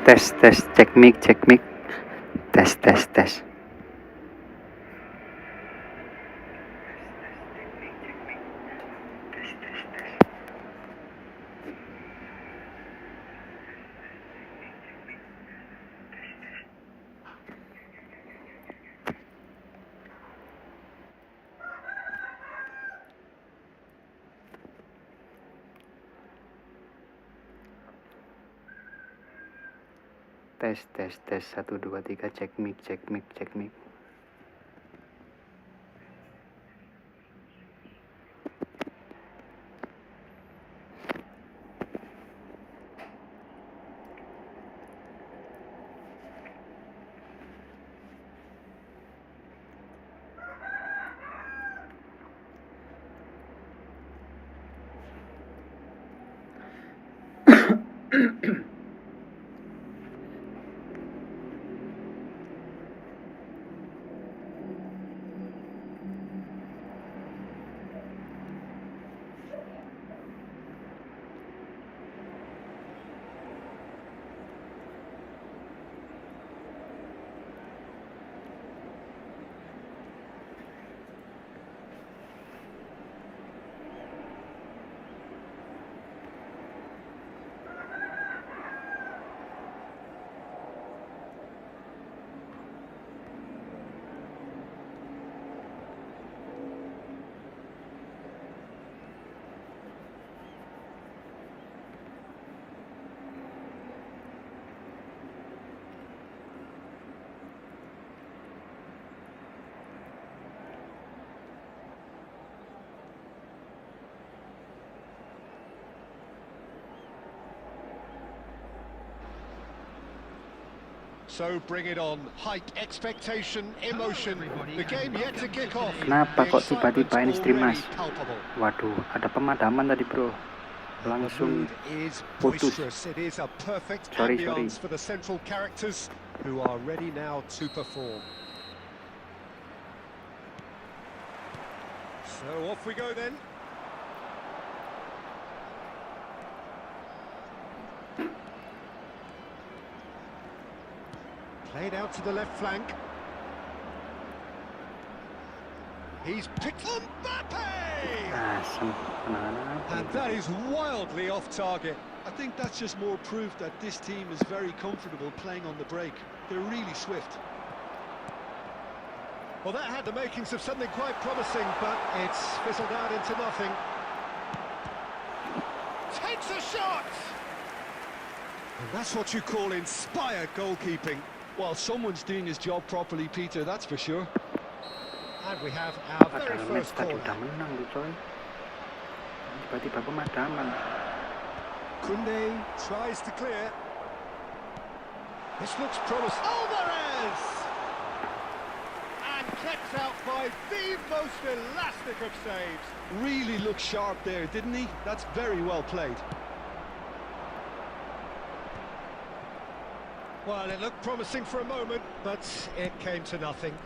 Tes, cek mic. Tes. Tes, 1, 2, 3, cek mic. So bring it on, height, expectation, emotion, the game yet to kick off. Kenapa kok tiba-tiba ini stream mas? Waduh, ada pemadaman tadi bro. Langsung putus. Sorry. For the central characters who are ready now to perform. So off we go then. Played out to the left flank. He's picked Mbappe! And that is wildly off target. I think that's just more proof that this team is very comfortable playing on the break. They're really swift. Well, that had the makings of something quite promising, but it's fizzled out into nothing. Takes a shot! And that's what you call inspired goalkeeping. Well, someone's doing his job properly, Peter, that's for sure. And we have our very first corner. Tiba-tiba pemadaman. Kunde tries to clear. This looks promising. Alvarez! And kept out by the most elastic of saves. Really looked sharp there, didn't he? That's very well played. Well, it looked promising for a moment, but it came to nothing.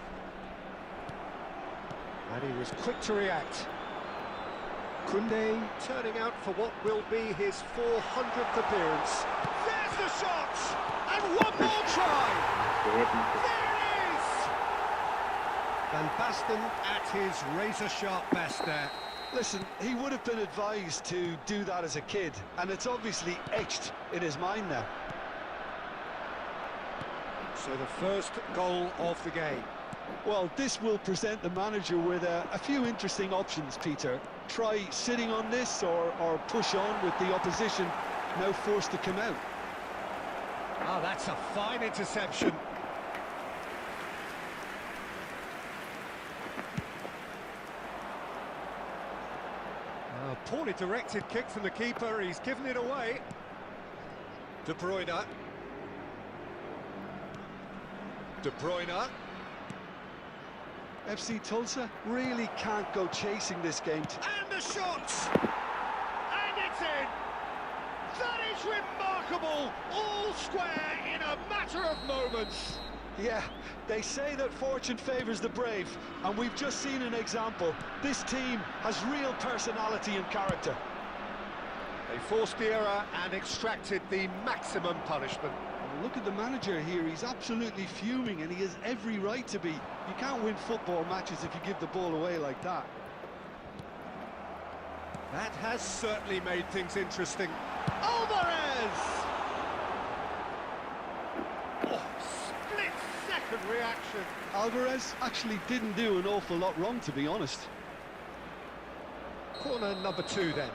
And he was quick to react. Kunde turning out for what will be his 400th appearance. There's the shot! And one more try! There it is! Van Basten at his razor-sharp best there. Listen, he would have been advised to do that as a kid, and it's obviously etched in his mind now. So the first goal of the game. Well, this will present the manager with a few interesting options, Peter. Try sitting on this or push on with the opposition now forced to come out. Oh, that's a fine interception. Poorly directed kick from the keeper, he's given it away. De Bruyne. FC Tulsa really can't go chasing this game. And the shot! And it's in! That is remarkable! All square in a matter of moments. Yeah, they say that fortune favours the brave, and we've just seen an example. This team has real personality and character. They forced the error and extracted the maximum punishment. Well, look at the manager here. He's absolutely fuming, and he has every right to be. You can't win football matches if you give the ball away like that. That has certainly made things interesting. Alvarez! Oh, split-second reaction. Alvarez actually didn't do an awful lot wrong, to be honest. Corner number 2 then.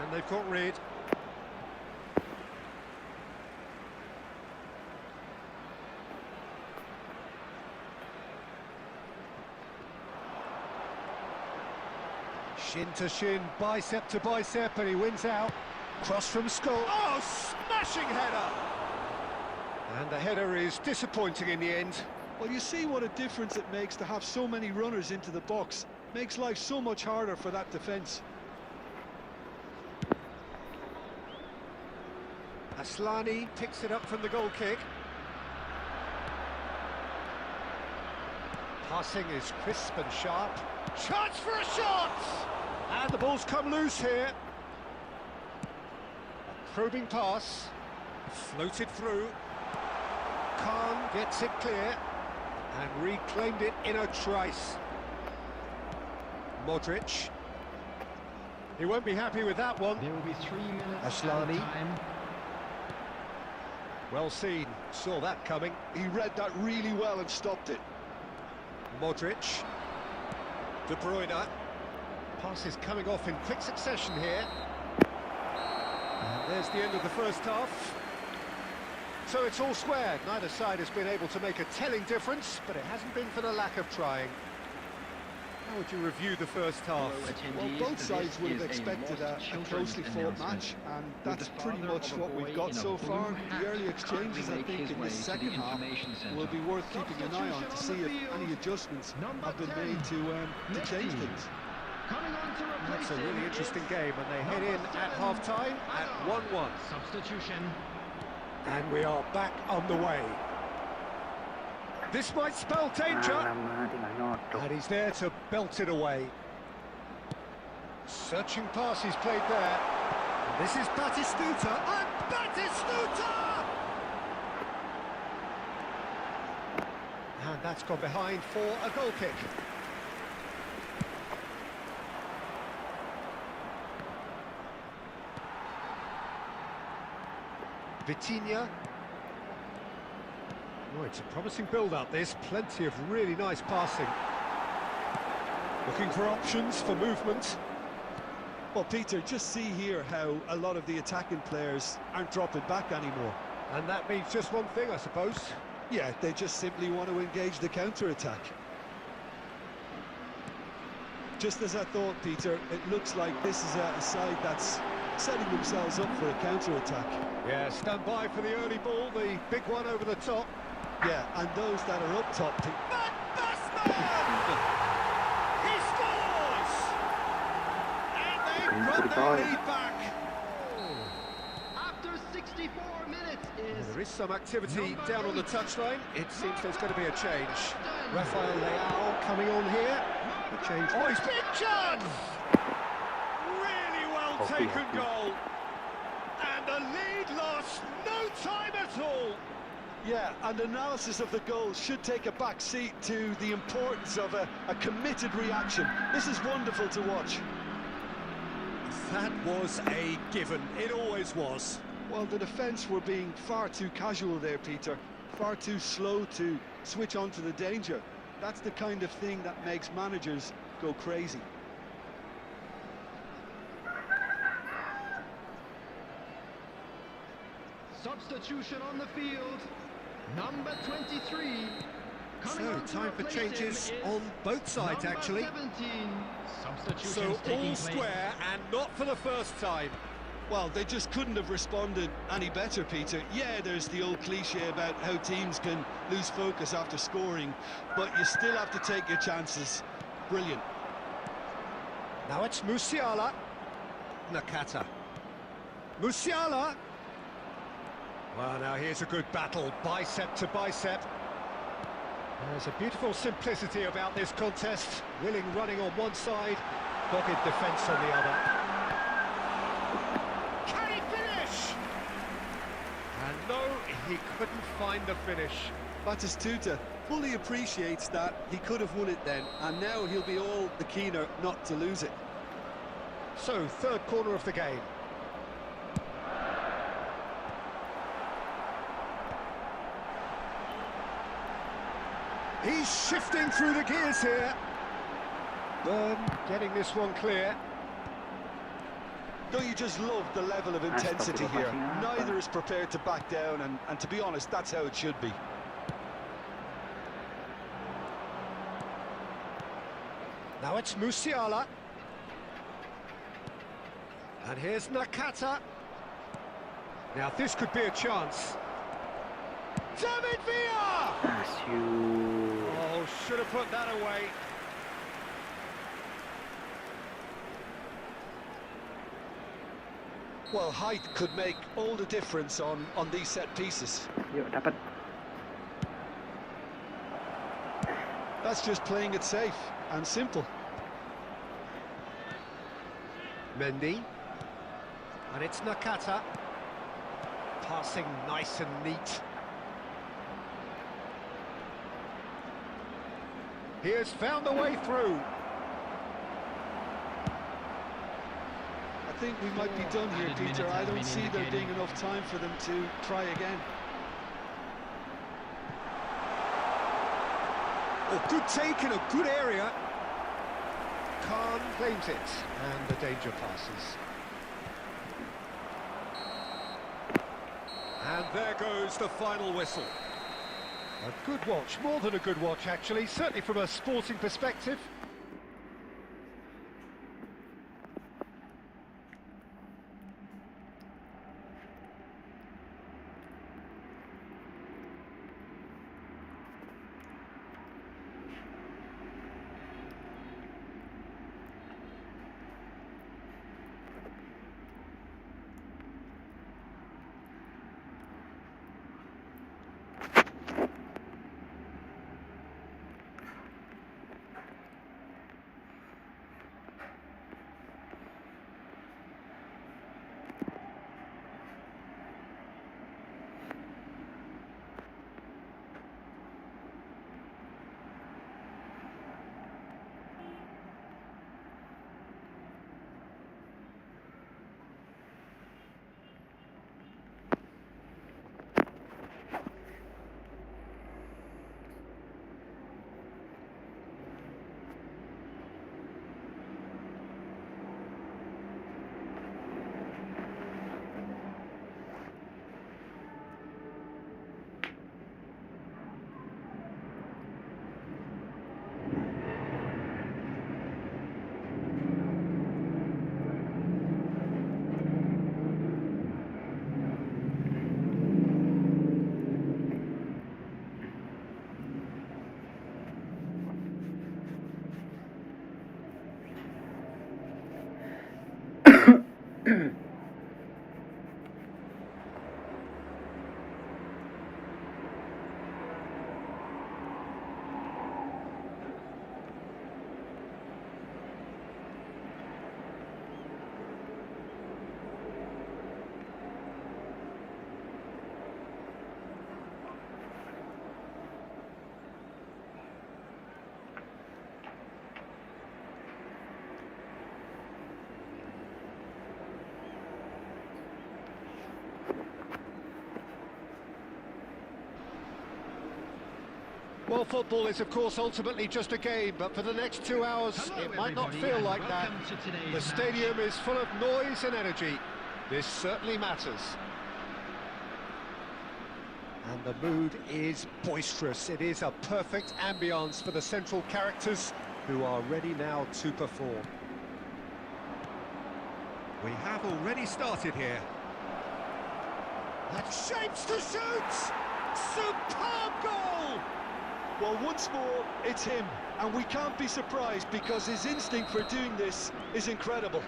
And they've got rid. Shin to shin, bicep to bicep, and he wins out. Cross from Skull. Oh, smashing header! And the header is disappointing in the end. Well, you see what a difference it makes to have so many runners into the box. Makes life so much harder for that defence. Aslani picks it up from the goal kick. Passing is crisp and sharp. Chance for a shot! And the ball's come loose here. A probing pass. Floated through. Khan gets it clear. And reclaimed it in a trice. Modric. He won't be happy with that one. There will be 3 minutes Aslani. time. Well seen. Saw that coming. He read that really well and stopped it. Modric. De Bruyne. Pass is coming off in quick succession here. And there's the end of the first half. So it's all square. Neither side has been able to make a telling difference, but it hasn't been for the lack of trying. How would you review the first half? Well, both sides would have expected a closely fought match, and that's pretty much what we've got so far. The early exchanges, I think, in this second half will be worth keeping an eye on to see if any adjustments have been made to change things. That's a really interesting game, and they head in at half-time at 1-1. Substitution. And we are back on the way. This might spell danger. Alamak, tinggal nyodok. And he's there to belt it away. Searching pass he's played there. And this is Batistuta. And Batistuta! And that's gone behind for a goal kick. Vitinha. Oh, it's a promising build-up, this. Plenty of really nice passing. Looking for options for movement. Well, Peter, just see here how a lot of the attacking players aren't dropping back anymore. And that means just one thing, I suppose. Yeah, they just simply want to engage the counter-attack. Just as I thought, Peter, it looks like this is a side that's setting themselves up for a counter-attack. Yeah, stand by for the early ball, the big one over the top. Yeah, and those that are up top... He scores! And they've got their lead back. After 64 minutes is... There is some activity down on the touchline. It seems there's going to be a change. Rafael Leao coming on here. A change. Oh, he's big chance! Really well taken goal. And the lead lost no time at all. Yeah, and analysis of the goal should take a back seat to the importance of a committed reaction. This is wonderful to watch. That was a given. It always was. Well, the defence were being far too casual there, Peter. Far too slow to switch on to the danger. That's the kind of thing that makes managers go crazy. Substitution on the field. Number 23. So, time for changes on both sides, actually. 17. So, all square, and not for the first time. Well, they just couldn't have responded any better, Peter. Yeah, there's the old cliche about how teams can lose focus after scoring, but you still have to take your chances. Brilliant. Now it's Musiala. Nakata. Musiala. Well, now here's a good battle, bicep to bicep. There's a beautiful simplicity about this contest. Willing running on one side, dogged defence on the other. Can he finish? And no, he couldn't find the finish. Batistuta fully appreciates that he could have won it then, and now he'll be all the keener not to lose it. So, third corner of the game. He's shifting through the gears here. Burn getting this one clear. Don't you just love the level of intensity here? Neither is prepared to back down, and to be honest, that's how it should be. Now it's Musiala. And here's Nakata. Now this could be a chance. David Villa! Oh, should have put that away. Well, height could make all the difference on these set pieces. Yuk, dapat. That's just playing it safe and simple. Mendy. And it's Nakata. Passing nice and neat. He has found the way through. I think we might be done here, Peter. I don't see there being enough time for them to try again. Oh, good take in a good area. Khan claims it, and the danger passes. And there goes the final whistle. A good watch, more than a good watch actually, certainly from a sporting perspective. Well, football is, of course, ultimately just a game, but for the next 2 hours, it might not feel like that. The stadium is full of noise and energy. This certainly matters. And the mood is boisterous. It is a perfect ambience for the central characters who are ready now to perform. We have already started here. That shapes to shoot! Superb goal! Well, once more, it's him, and we can't be surprised because his instinct for doing this is incredible.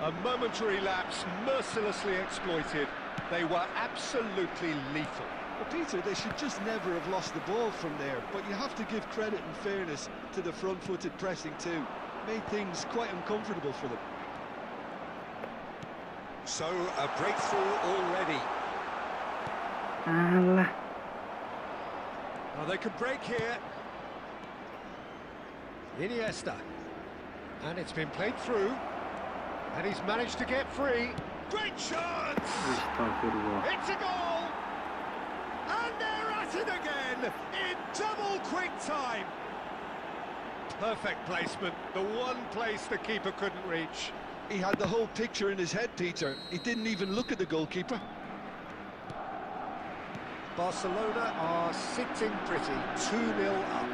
A momentary lapse mercilessly exploited. They were absolutely lethal. Well, Peter, they should just never have lost the ball from there, but you have to give credit and fairness to the front-footed pressing too. Made things quite uncomfortable for them. So, a breakthrough already. Alah. Well, they could break here. Iniesta. And it's been played through. And he's managed to get free. Great chance! Astagfirullah. It's a goal! And they're at it again in double quick time. Perfect placement, the one place the keeper couldn't reach. He had the whole picture in his head, Peter. He didn't even look at the goalkeeper. Barcelona are sitting pretty, 2-0 up.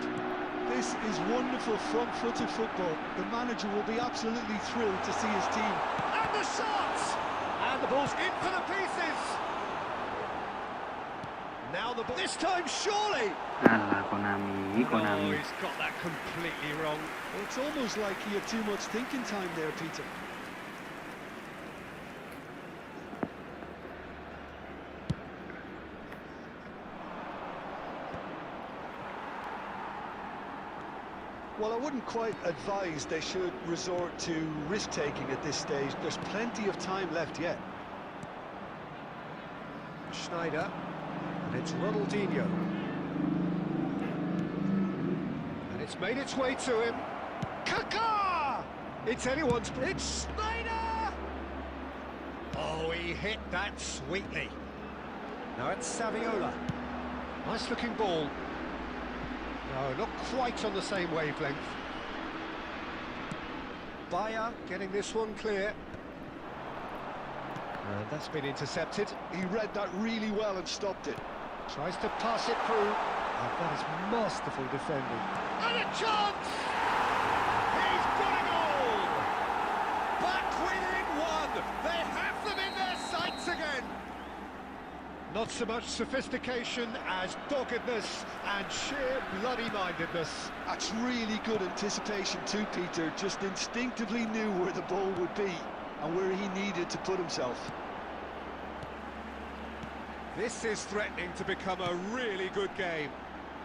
This is wonderful front-footed football. The manager will be absolutely thrilled to see his team. And the shots! And the ball's in for the pieces! Now the ball, this time surely! Alah, Konami, No, Konami. he's got that completely wrong. Well, it's almost like he had too much thinking time there, Peter. Well, I wouldn't quite advise they should resort to risk-taking at this stage. There's plenty of time left yet. Schneider, and it's Ronaldinho. And it's made its way to him. Kaká! It's anyone's... It's Schneider! Oh, he hit that sweetly. Now it's Saviola. Nice-looking ball. No, not quite on the same wavelength. Bayer getting this one clear. And that's been intercepted. He read that really well and stopped it. Tries to pass it through. Oh, that is masterful defending. And a chance! He's got a goal! Back within one! They have them in their sights again! Not so much sophistication as doggedness and sheer bloody-mindedness. That's really good anticipation too, Peter. Just instinctively knew where the ball would be and where he needed to put himself. This is threatening to become a really good game.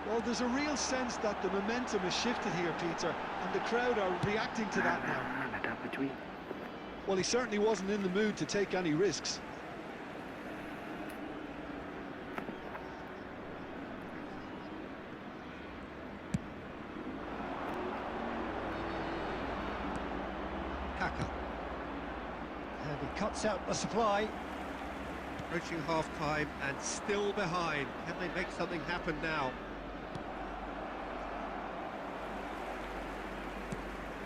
Well, there's a real sense that the momentum has shifted here, Peter, and the crowd are reacting to that now. Alah, dapat cuy. Well, he certainly wasn't in the mood to take any risks. Kaká. And he cuts out the supply. Approaching half-time and still behind. Can they make something happen now?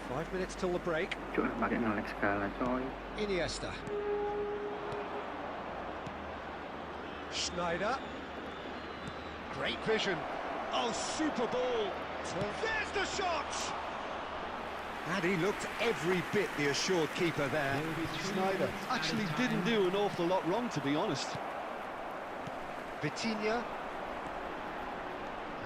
5 minutes till the break. Cuk, pakai nge-lag segala, coy. Iniesta. Schneider. Great vision. Oh, super ball. There's the shot! And he looked every bit the assured keeper there. Schneider actually didn't do an awful lot wrong, to be honest. Vitinha.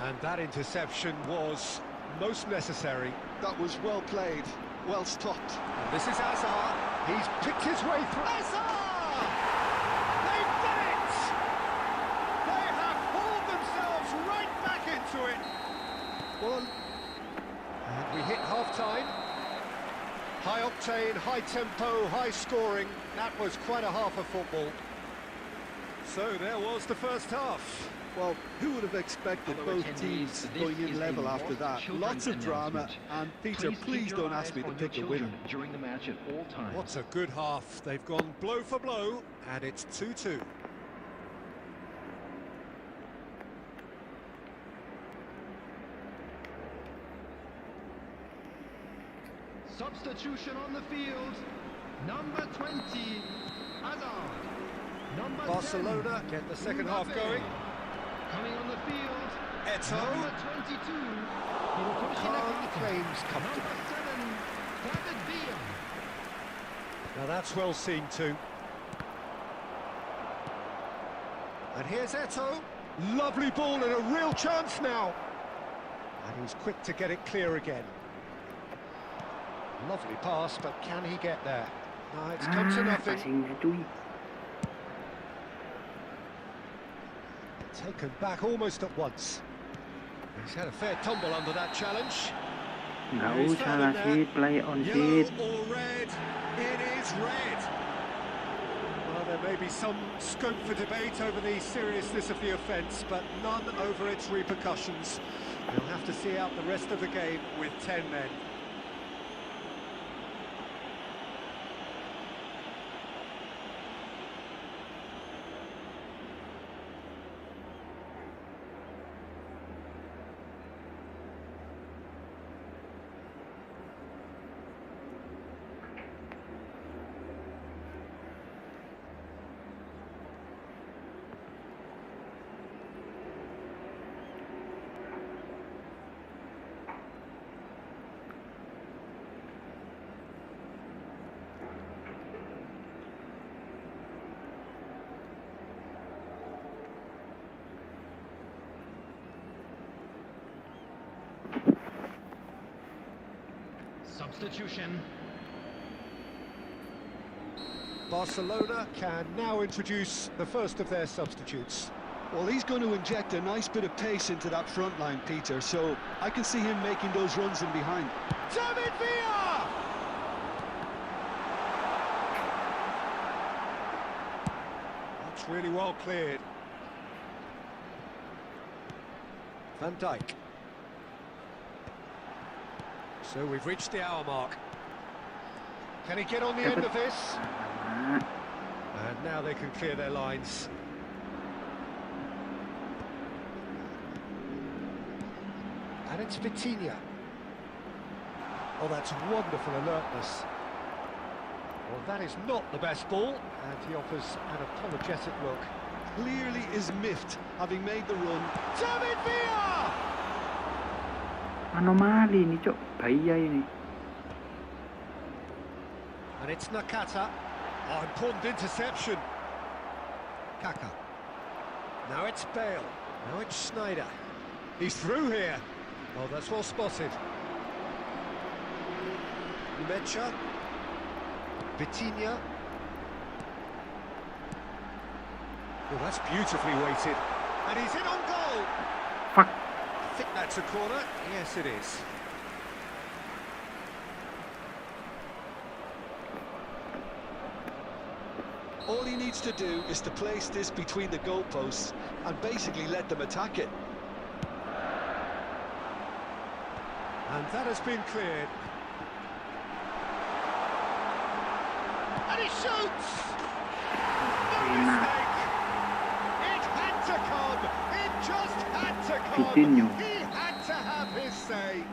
And that interception was most necessary. That was well played, well stopped. And this is Hazard. He's picked his way through. Hazard! They've done it! They have hauled themselves right back into it. Well, And we hit half-time. High octane, high tempo, high scoring. That was quite a half of football. So there was the first half. well, who would have expected both teams going in level after that? Lots of drama, and Peter, please don't ask me to pick a winner. During the match at all times. What a good half. They've gone blow for blow, and it's 2-2. Substitution on the field. Number 20, Hazard. Number Barcelona 10, get the second half Mbappe. going. Coming on the field. Eto'o. Number 22, Khan claims comfortable. Number 7, David Villa. Now that's well seen too. And here's Eto'o. Lovely ball and a real chance now. And he's quick to get it clear again. Lovely pass, but can he get there? No, it's come to nothing. Passing cuy. Taken back almost at once. He's had a fair tumble under that challenge. Nggak He's usah found lah him there. Sid, play on Yellow Sid. or red? It is red. Well, there may be some scope for debate over the seriousness of the offence, but none over its repercussions. They'll have to see out the rest of the game with 10 men. Substitution. Barcelona can now introduce the first of their substitutes. Well, he's going to inject a nice bit of pace into that front line, Peter, so I can see him making those runs in behind. David Villa! That's really well cleared. Van Dijk. So we've reached the hour mark. Can he get on the end of this? Alamak. And now they can clear their lines. And it's Vitinha. Oh, that's wonderful alertness. Well, that is not the best ball, and he offers an apologetic look. Clearly is miffed, having made the run. David Villa! Anomali ini cok, bahaya ini. And it's Nakata. Oh, important interception. Kaka. Now it's Bale. Now it's Schneider. He's through here. Oh, that's well spotted. Mecha. Vitinha. Oh, that's beautifully weighted. And he's in on goal. Fuck. I think that's a corner. Yes, it is. All he needs to do is to place this between the goalposts and basically let them attack it. And that has been cleared. And he shoots! No mistake! It had to come! It just had to come! Continue. He had to have his say!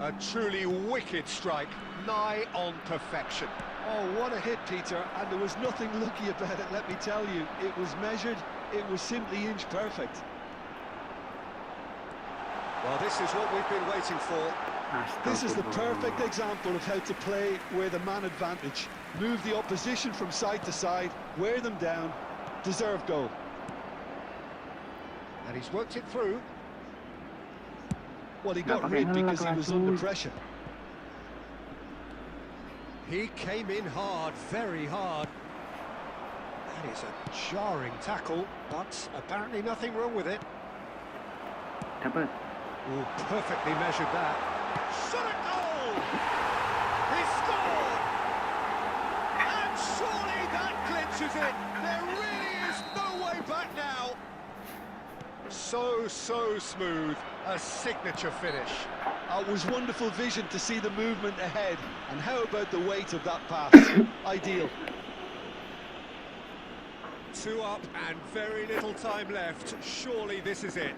A truly wicked strike, nigh on perfection. Oh, what a hit, Peter, and there was nothing lucky about it, let me tell you. It was measured, it was simply inch perfect. Well, this is what we've been waiting for. This is the Astagfirullah. perfect example of how to play with a man advantage. Move the opposition from side to side, wear them down, deserve goal. And he's worked it through. Well, he got Nggak rid pakai because he ngelak was lah, under cuy. pressure. He came in hard, very hard. That is a jarring tackle, but apparently nothing wrong with it. Dapat. Oh, perfectly measured that. Shot a goal! He scored! And surely that clinches it. There really is no way back now. So smooth. A signature finish. It was wonderful vision to see the movement ahead. And how about the weight of that pass? Ideal. 2 up and very little time left. Surely this is it.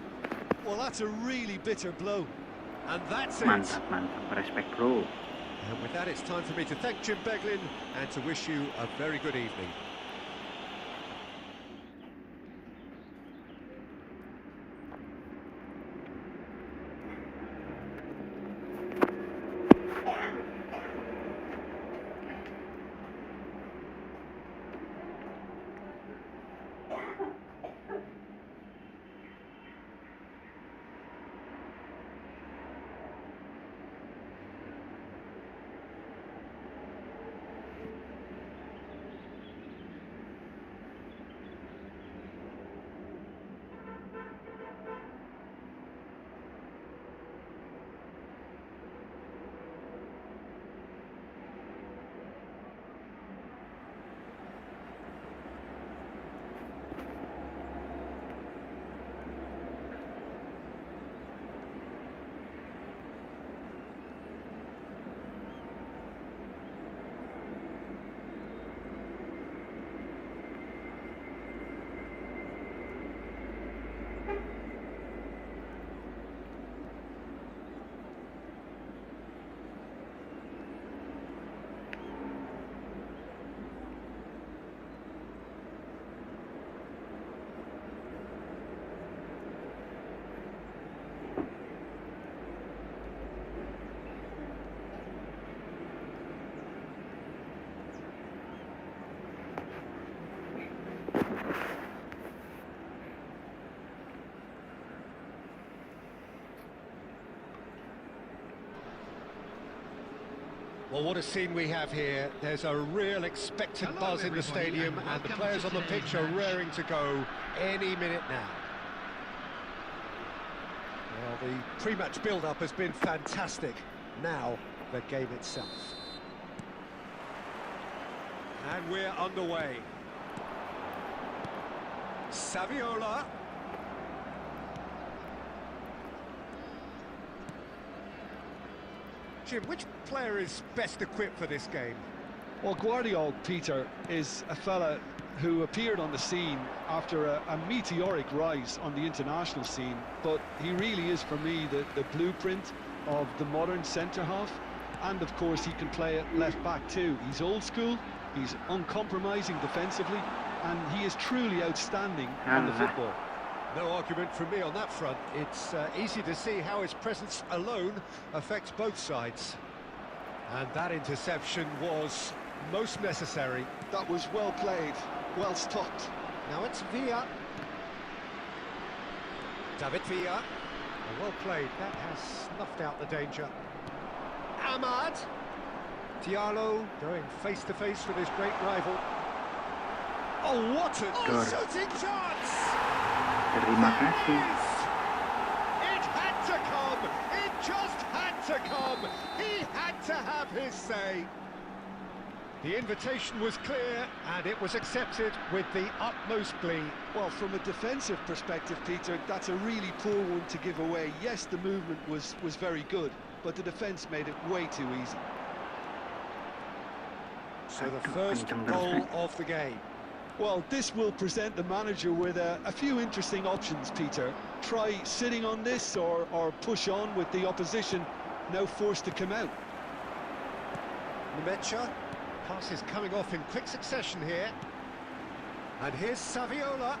Well, that's a really bitter blow. And that's it. Mantap, mantap. Respect bro. And with that, it's time for me to thank Jim Beglin and to wish you a very good evening. Well, what a scene we have here. There's a real expectant Hello, buzz in the everybody, stadium, and and the welcome players to on the today's pitch are match. raring to go any minute now. Well, the pre-match build-up has been fantastic. Now, the game itself. And we're underway. Saviola. Jim, which player is best equipped for this game? Well, Guardiola, Peter, is a fella who appeared on the scene after a meteoric rise on the international scene, but he really is, for me, the blueprint of the modern centre-half, and of course he can play at left-back too. He's old school, he's uncompromising defensively, and he is truly outstanding on the football. No argument from me on that front. It's easy to see how his presence alone affects both sides. And that interception was most necessary. That was well played, well stopped. Now it's Villa. David Villa. Well played. That has snuffed out the danger. Ahmad. Diallo going face-to-face with his great rival. Oh, what a shooting chance! Terima kasih. It had to come! It just had to come! He had to have his say! The invitation was clear, and it was accepted with the utmost glee. Well, from a defensive perspective, Peter, that's a really poor one to give away. Yes, the movement was very good, but the defence made it way too easy. So the first goal of the game. Well, this will present the manager with a few interesting options, Peter. Try sitting on this or push on with the opposition now forced to come out. Nemecha. Pass is coming off in quick succession here. And here's Saviola.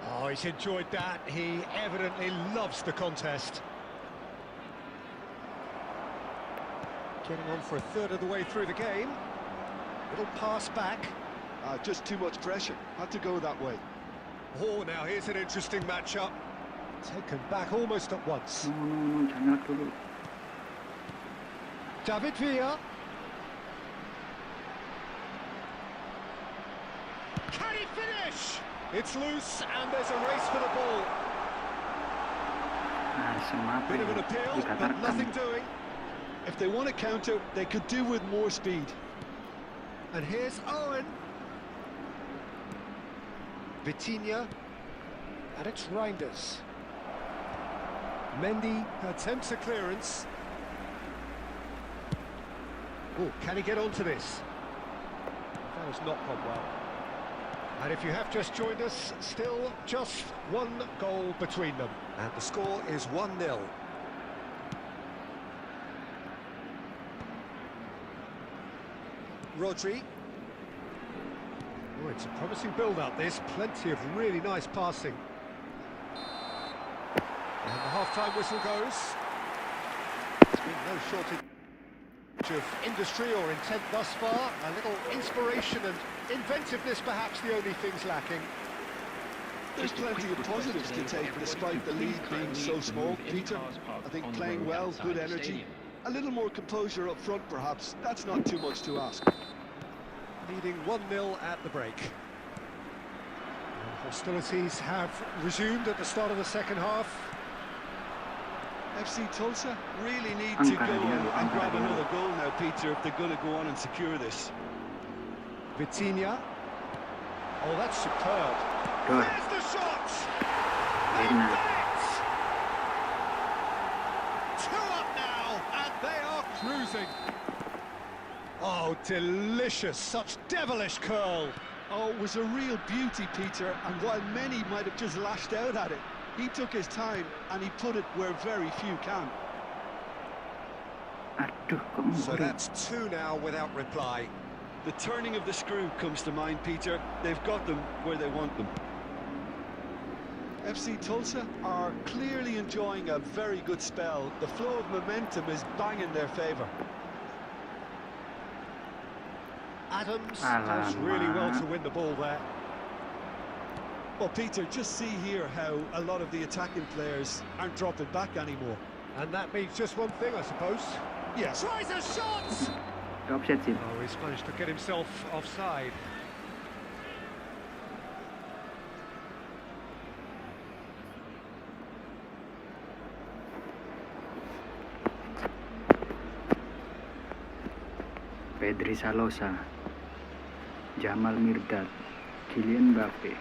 Oh, he's enjoyed that. He evidently loves the contest. Getting on for a third of the way through the game. Little pass back. Just too much pressure. Had to go that way. Oh, now here's an interesting matchup. Taken back almost at once. No, jangan dulu. David Villa. Can he finish? It's loose and there's a race for the ball. SAMPAI Bit of an appeal, but nothing doing. If they want to counter, they could do with more speed. And here's Owen. Vitinha. And it's Reinders. Mendy attempts a clearance. Oh, can he get onto this? That has not gone well. And if you have just joined us, still just one goal between them. And the score is 1-0. Rodri. Oh, it's a promising build-up, this. Plenty of really nice passing. And the half-time whistle goes. There's been no shortage of industry or intent thus far. A little inspiration and inventiveness, perhaps the only things lacking. There's plenty of positives to take despite the lead being so small, Peter. I think playing well, good energy. A little more composure up front, perhaps. That's not too much to ask. Leading 1-0 at the break. And hostilities have resumed at the start of the second half. FC Tulsa really need to go and grab another goal now, Peter, if they're going to go on and secure this. Vitinha. Oh, that's superb. Good. There's the shot! Very nice. Two up now, and they are cruising. Oh, delicious, such devilish curl. Oh, it was a real beauty, Peter, and while many might have just lashed out at it, he took his time and he put it where very few can. Aduh, kok So murid. that's two now without reply. The turning of the screw comes to mind, Peter. They've got them where they want them. FC Tulsa are clearly enjoying a very good spell. The flow of momentum is bang in their favour. Adams does really well to win the ball there. Well, Peter, just see here how a lot of the attacking players aren't dropping back anymore. And that means just one thing, I suppose. Yes. Tries a shot! Offset sih. Oh, he's managed to get himself offside. Pedri Salosa, Jamal Mirdad, Kylian Mbappe.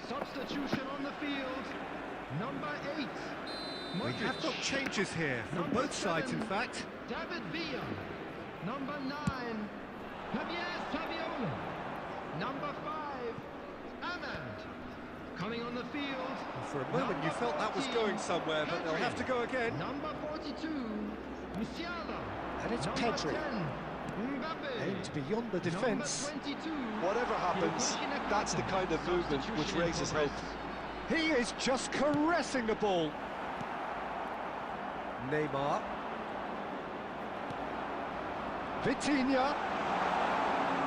Substitution on the field. Number 8. We have got changes here from Number both sides, in 7, fact. David Villa. Number 9, Javier Saviola. Number 5, Ahmad. Coming on the field. For a moment you felt that was going somewhere, but they'll have to go again. Number 42, Musiala. And it's Number Pedri. 10, Mbappe. Aimed beyond the defence. Number 22, Whatever happens, that's the kind of movement which raises hope. He is just caressing the ball. Neymar. Vitinha.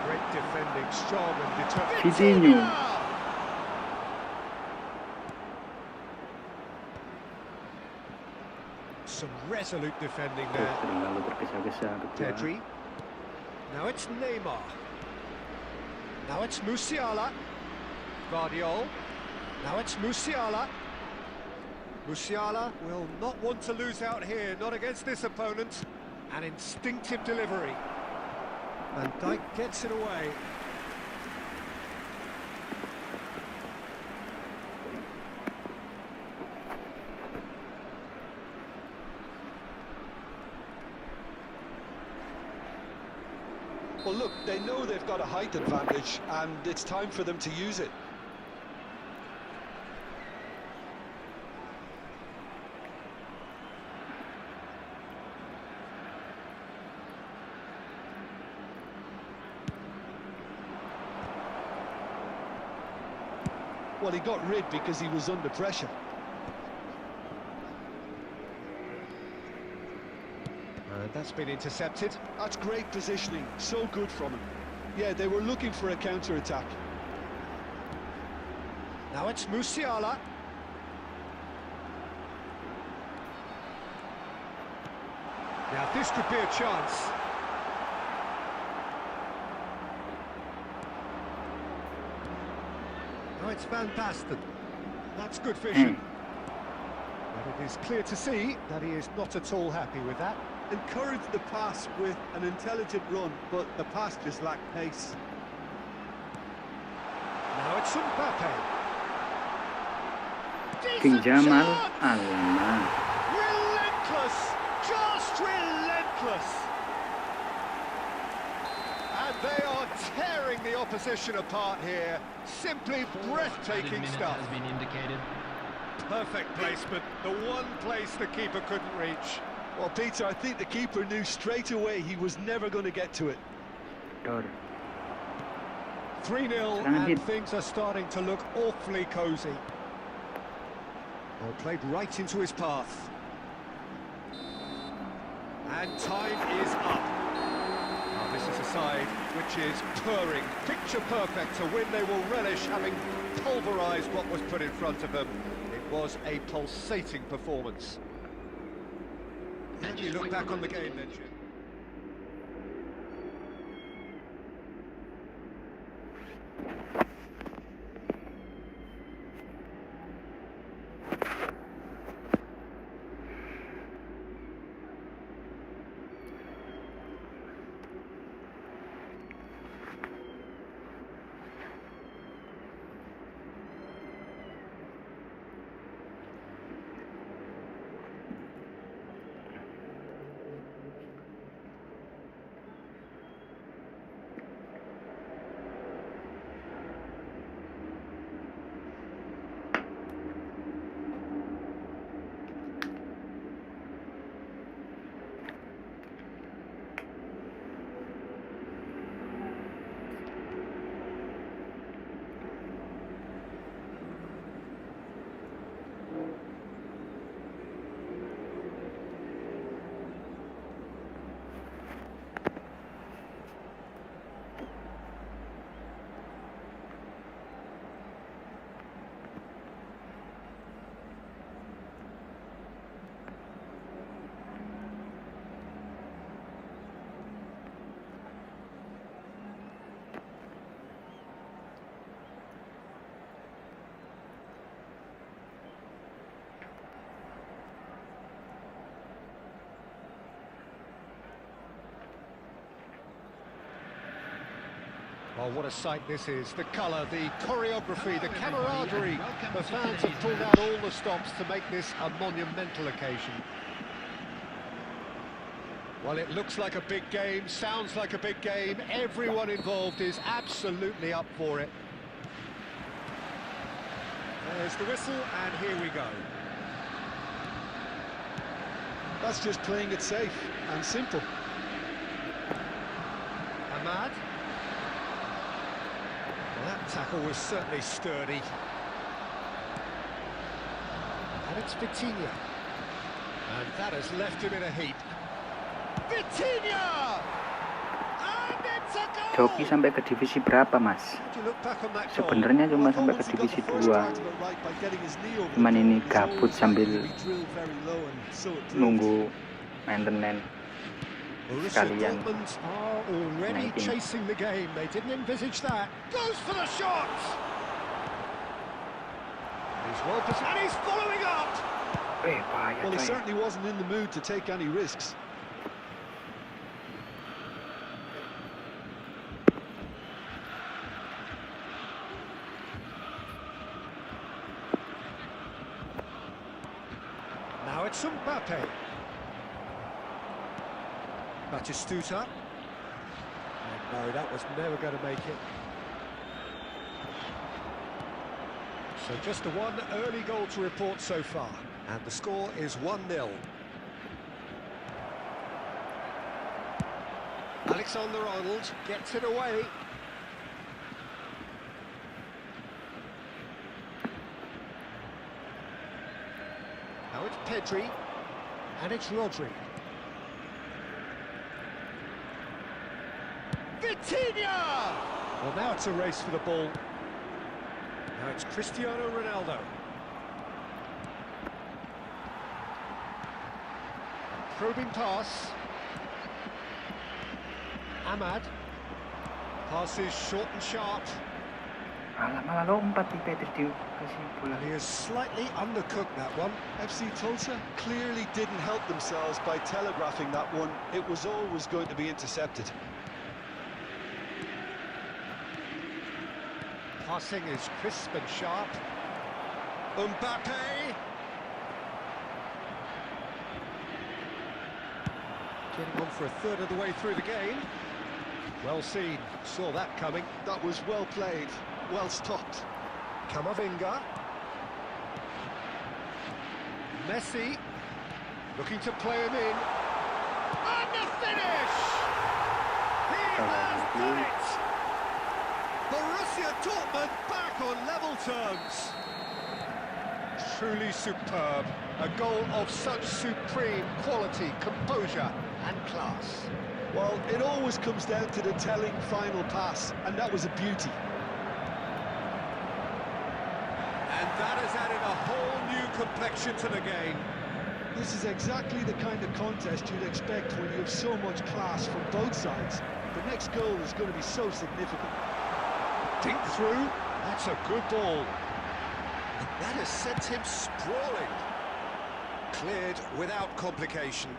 Great defending, strong and determined. Vitinha. Some resolute defending Terus there. terlalu tergesa-gesa kedua. Pedri. Now it's Neymar. Now it's Musiala. Guardiol. Now it's Musiala. Musiala will not want to lose out here, not against this opponent. An instinctive delivery. Van Dijk gets it away. Well, look, they know they've got a height advantage, and it's time for them to use it. Well, he got rid because he was under pressure. And that's been intercepted. That's great positioning, so good from him. Yeah, they were looking for a counter-attack. Now it's Musiala. Now this could be a chance. Now it's Van Basten. That's good vision. But it is clear to see that he is not at all happy with that. Encouraged the pass with an intelligent run, but the pass just lacked pace. Now it's Mbappe. King Decent Jamal, shot! alamak. Relentless! Just relentless! And they are tearing the opposition apart here. Simply breathtaking stuff. Has been indicated. Perfect placement, the one place the keeper couldn't reach. Well, Peter, I think the keeper knew straight away he was never going to get to it. Dor. 3-0 Serangan and hit. things are starting to look awfully cosy. Well, played right into his path. And time is up. Now, this is a side which is purring, picture perfect to win. They will relish having pulverised what was put in front of them. It was a pulsating performance. And you look back on the game then, Jim. Oh, what a sight this is. The colour, the choreography, the camaraderie. The fans have pulled out all the stops to make this a monumental occasion. Well, it looks like a big game, sounds like a big game. Everyone involved is absolutely up for it. There's the whistle, and here we go. That's just playing it safe and simple. Ahmad. Well, that tackle was certainly sturdy. And it's Vitinha. And that has left him in a heap. Vitinha! And it's a goal! Joki sampai ke divisi berapa, Mas? How do you look back on that goal? Sebenarnya cuma sampai ke divisi 2. Cuman ini gabut sambil nunggu maintenance sekalian are already naikin. chasing the game. They didn't envisage that. Goes for the shot. He's well positioned and he's following up. Bahaya Well, he coy. certainly wasn't in the mood to take any risks. Now it's SAMPAI. Batistuta. No, that was never going to make it. So just the one early goal to report so far. And the score is 1-0. Alexander-Arnold gets it away. Now it's Pedri, and it's Rodri. Vitinha! Well, now it's a race for the ball. Now it's Cristiano Ronaldo. Probing pass. Ahmad. Pass is short and sharp. Malah lompat di Pedri dikasih bola. He has slightly undercooked that one. FC Tulsa clearly didn't help themselves by telegraphing that one. It was always going to be intercepted. Passing is crisp and sharp. Mbappe. Getting on for a third of the way through the game. Well seen, saw that coming. That was well played, well stopped. Camavinga. Messi. Looking to play him in. And the finish! He has done it! Borussia Dortmund back on level terms. Truly superb. A goal of such supreme quality, composure and class. Well, it always comes down to the telling final pass, and that was a beauty. And that has added a whole new complexion to the game. This is exactly the kind of contest you'd expect when you have so much class from both sides. The next goal is going to be so significant. Dink through, that's a good ball. And that has sent him sprawling. Cleared without complication.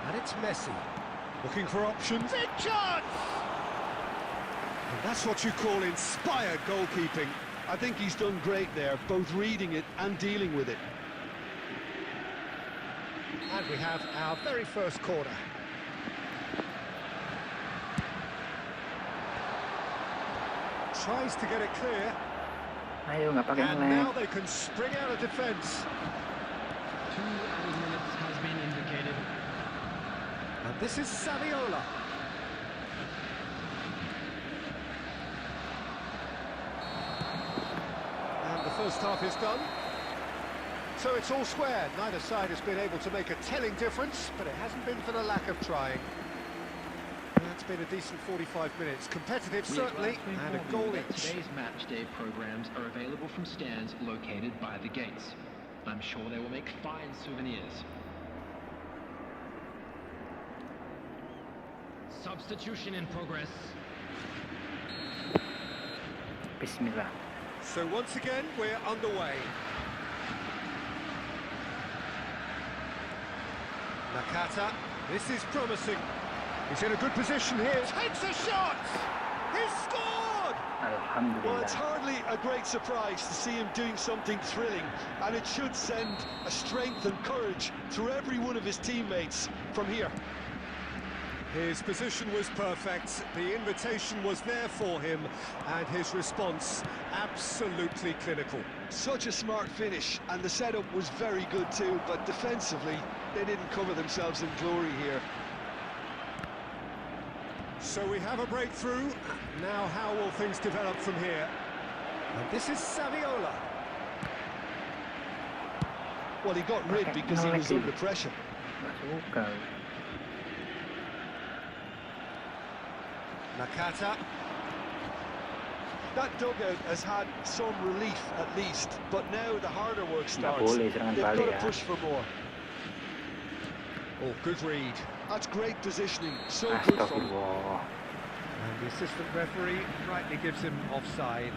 And it's Messi. Looking for options. Big chance! And that's what you call inspired goalkeeping. I think he's done great there, both reading it and dealing with it. And we have our very first corner. Tries to get it clear. Ayo, nggak pakai And ngelag. now they can spring out of defence. 2 added minutes has been indicated. And this is Saviola. And the first half is done. So it's all square. Neither side has been able to make a telling difference, but it hasn't been for the lack of trying. That's been a decent 45 minutes. Competitive, certainly, and a goal each. Today's match day programs are available from stands located by the gates. I'm sure they will make fine souvenirs. Substitution in progress. Bismillah. So once again, we're underway. Nakata, this is promising. He's in a good position here. Takes a shot. He's scored. Well, Alhamdulillah. it's hardly a great surprise to see him doing something thrilling, and it should send a strength and courage through every one of his teammates from here. His position was perfect, the invitation was there for him, and his response absolutely clinical. Such a smart finish, and the setup was very good too, but defensively, they didn't cover themselves in glory here. So we have a breakthrough. Now how will things develop from here? And this is Saviola. Well, he got rid because he was under pressure. Suka. Nakata. That dugout has had some relief at least, but now the harder work starts. boleh serangan They've got balik to ya. push for more. Oh, good read. That's great positioning, so good from him. Astagfirullah. And the assistant referee rightly gives him offside.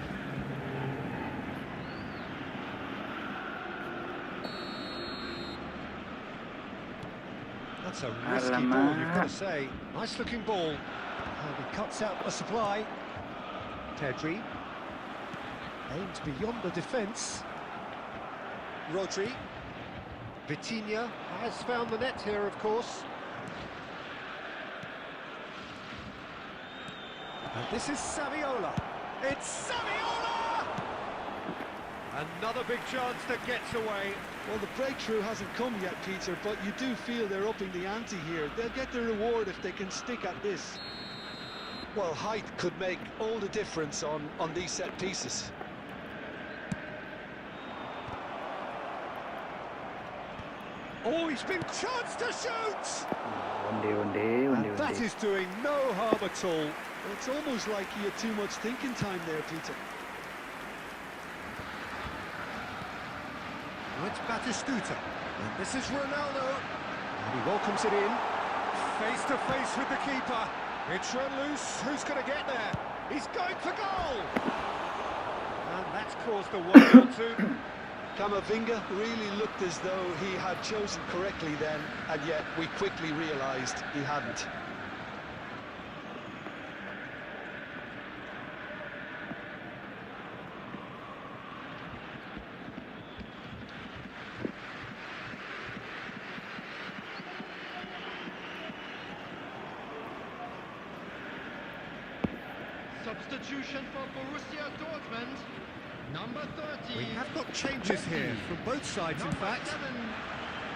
That's a risky ball, you've got to say. Nice looking ball. And he cuts out the supply. Pedri. Aimed beyond the defence. Rodri. Vitinha has found the net here, of course. And this is Saviola. It's Saviola! Another big chance that gets away. Well, the breakthrough hasn't come yet, Peter, but you do feel they're upping the ante here. They'll get the reward if they can stick at this. Well, height could make all the difference on these set pieces. Oh, he's been chanced to shoot! Onde. That is doing no harm at all. Well, it's almost like he had too much thinking time there, Peter. Now it's Batistuta. And this is Ronaldo. And he welcomes it in. Face to face with the keeper. It's run loose. Who's going to get there? He's going for goal! And that's caused a worry or two. Camavinga really looked as though he had chosen correctly then, and yet we quickly realised he hadn't. Substitution for Borussia Dortmund. Number 30. We have got changes here from both sides, in Number fact. 7,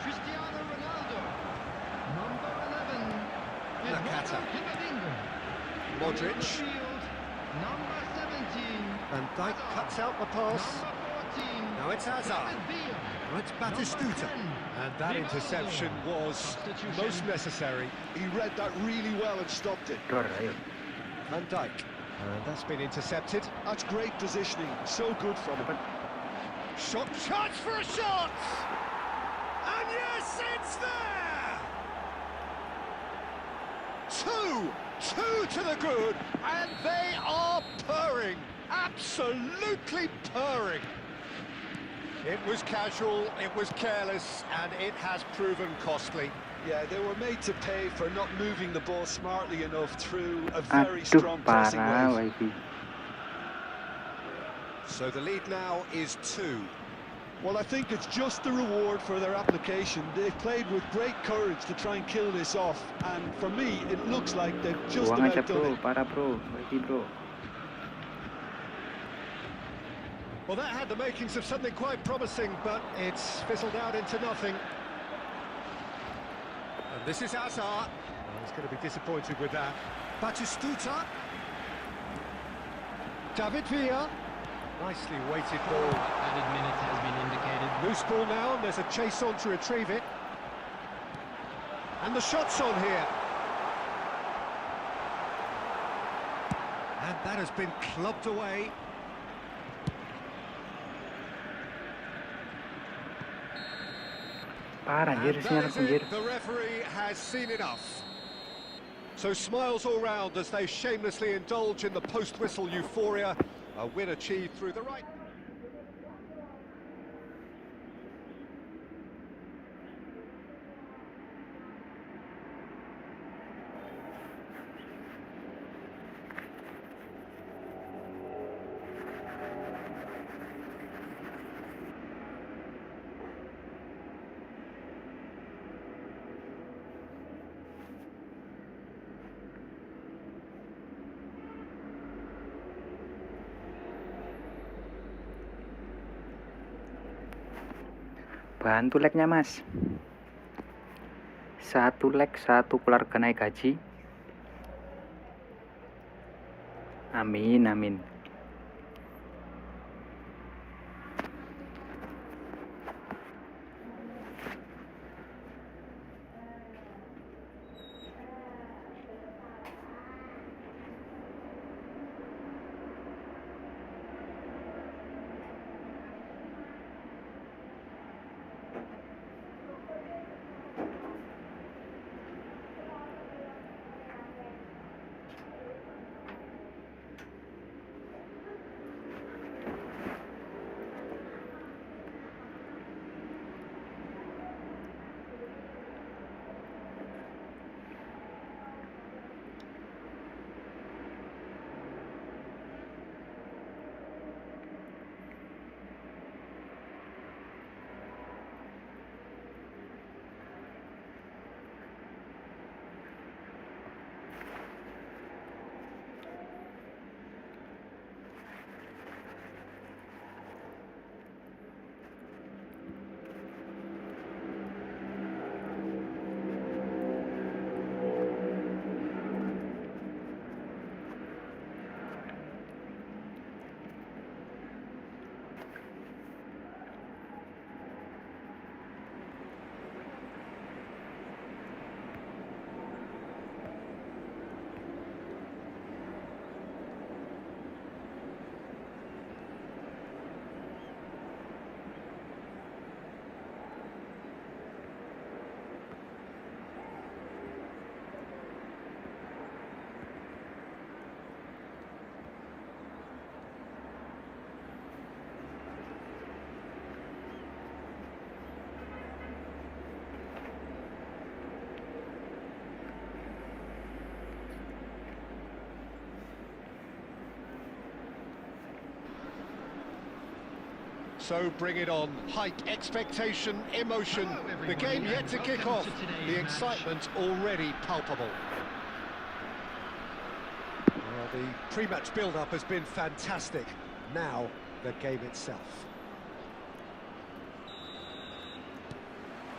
Cristiano Ronaldo. Number 11, Nakata. Eduardo Camavinga. Modric. In the field, number 17. And Dijk cuts out the pass. Number 14. Now it's Hazard. David Villa. Now it's Batistuta. And that interception was most necessary. He read that really well and stopped it. Dor, ayo. Van Dijk. And that's been intercepted. That's great positioning, so good from him. Shot, chance for a shot! And yes, it's there! Two to the good, and they are purring, absolutely purring. It was casual, it was careless, and it has proven costly. Yeah, they were made to pay for not moving the ball smartly enough through a very Aduh, strong pressing parah wave. lagi. So the lead now is 2. Well, I think it's just the reward for their application. They've played with great courage to try and kill this off, and for me, it looks like they've just Buang aja about done bro, it. parah bro, lagi bro. Well, that had the makings of something quite promising, but it's fizzled out into nothing. And this is Hazard. Oh, he's going to be disappointed with that. Batistuta. David Villa. Nicely weighted ball. Added minutes has been indicated. Loose ball now, and there's a chase on to retrieve it. And the shot's on here. And that has been clubbed away. Parah anjir, And sinyal that is anjir. it. The referee has seen enough. So smiles all round as they shamelessly indulge in the post-whistle euphoria. A win achieved through the right... Bantu like-nya mas. 1 like 1 keluarga naik gaji. Amin amin. So bring it on. Height, expectation, emotion. The game yet to kick off. The excitement already palpable. Well, the pre-match build-up has been fantastic. Now, the game itself.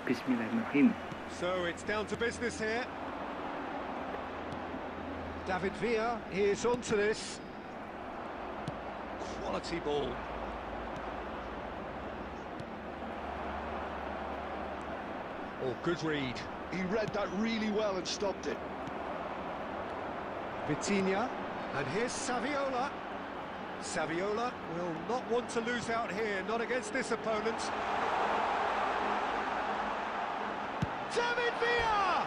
Bismillahirrahmanirrahim. So it's down to business here. David Villa is onto this. Quality ball. Oh, good read. He read that really well and stopped it. Vitinha, and here's Saviola. Saviola will not want to lose out here, not against this opponent. David Villa!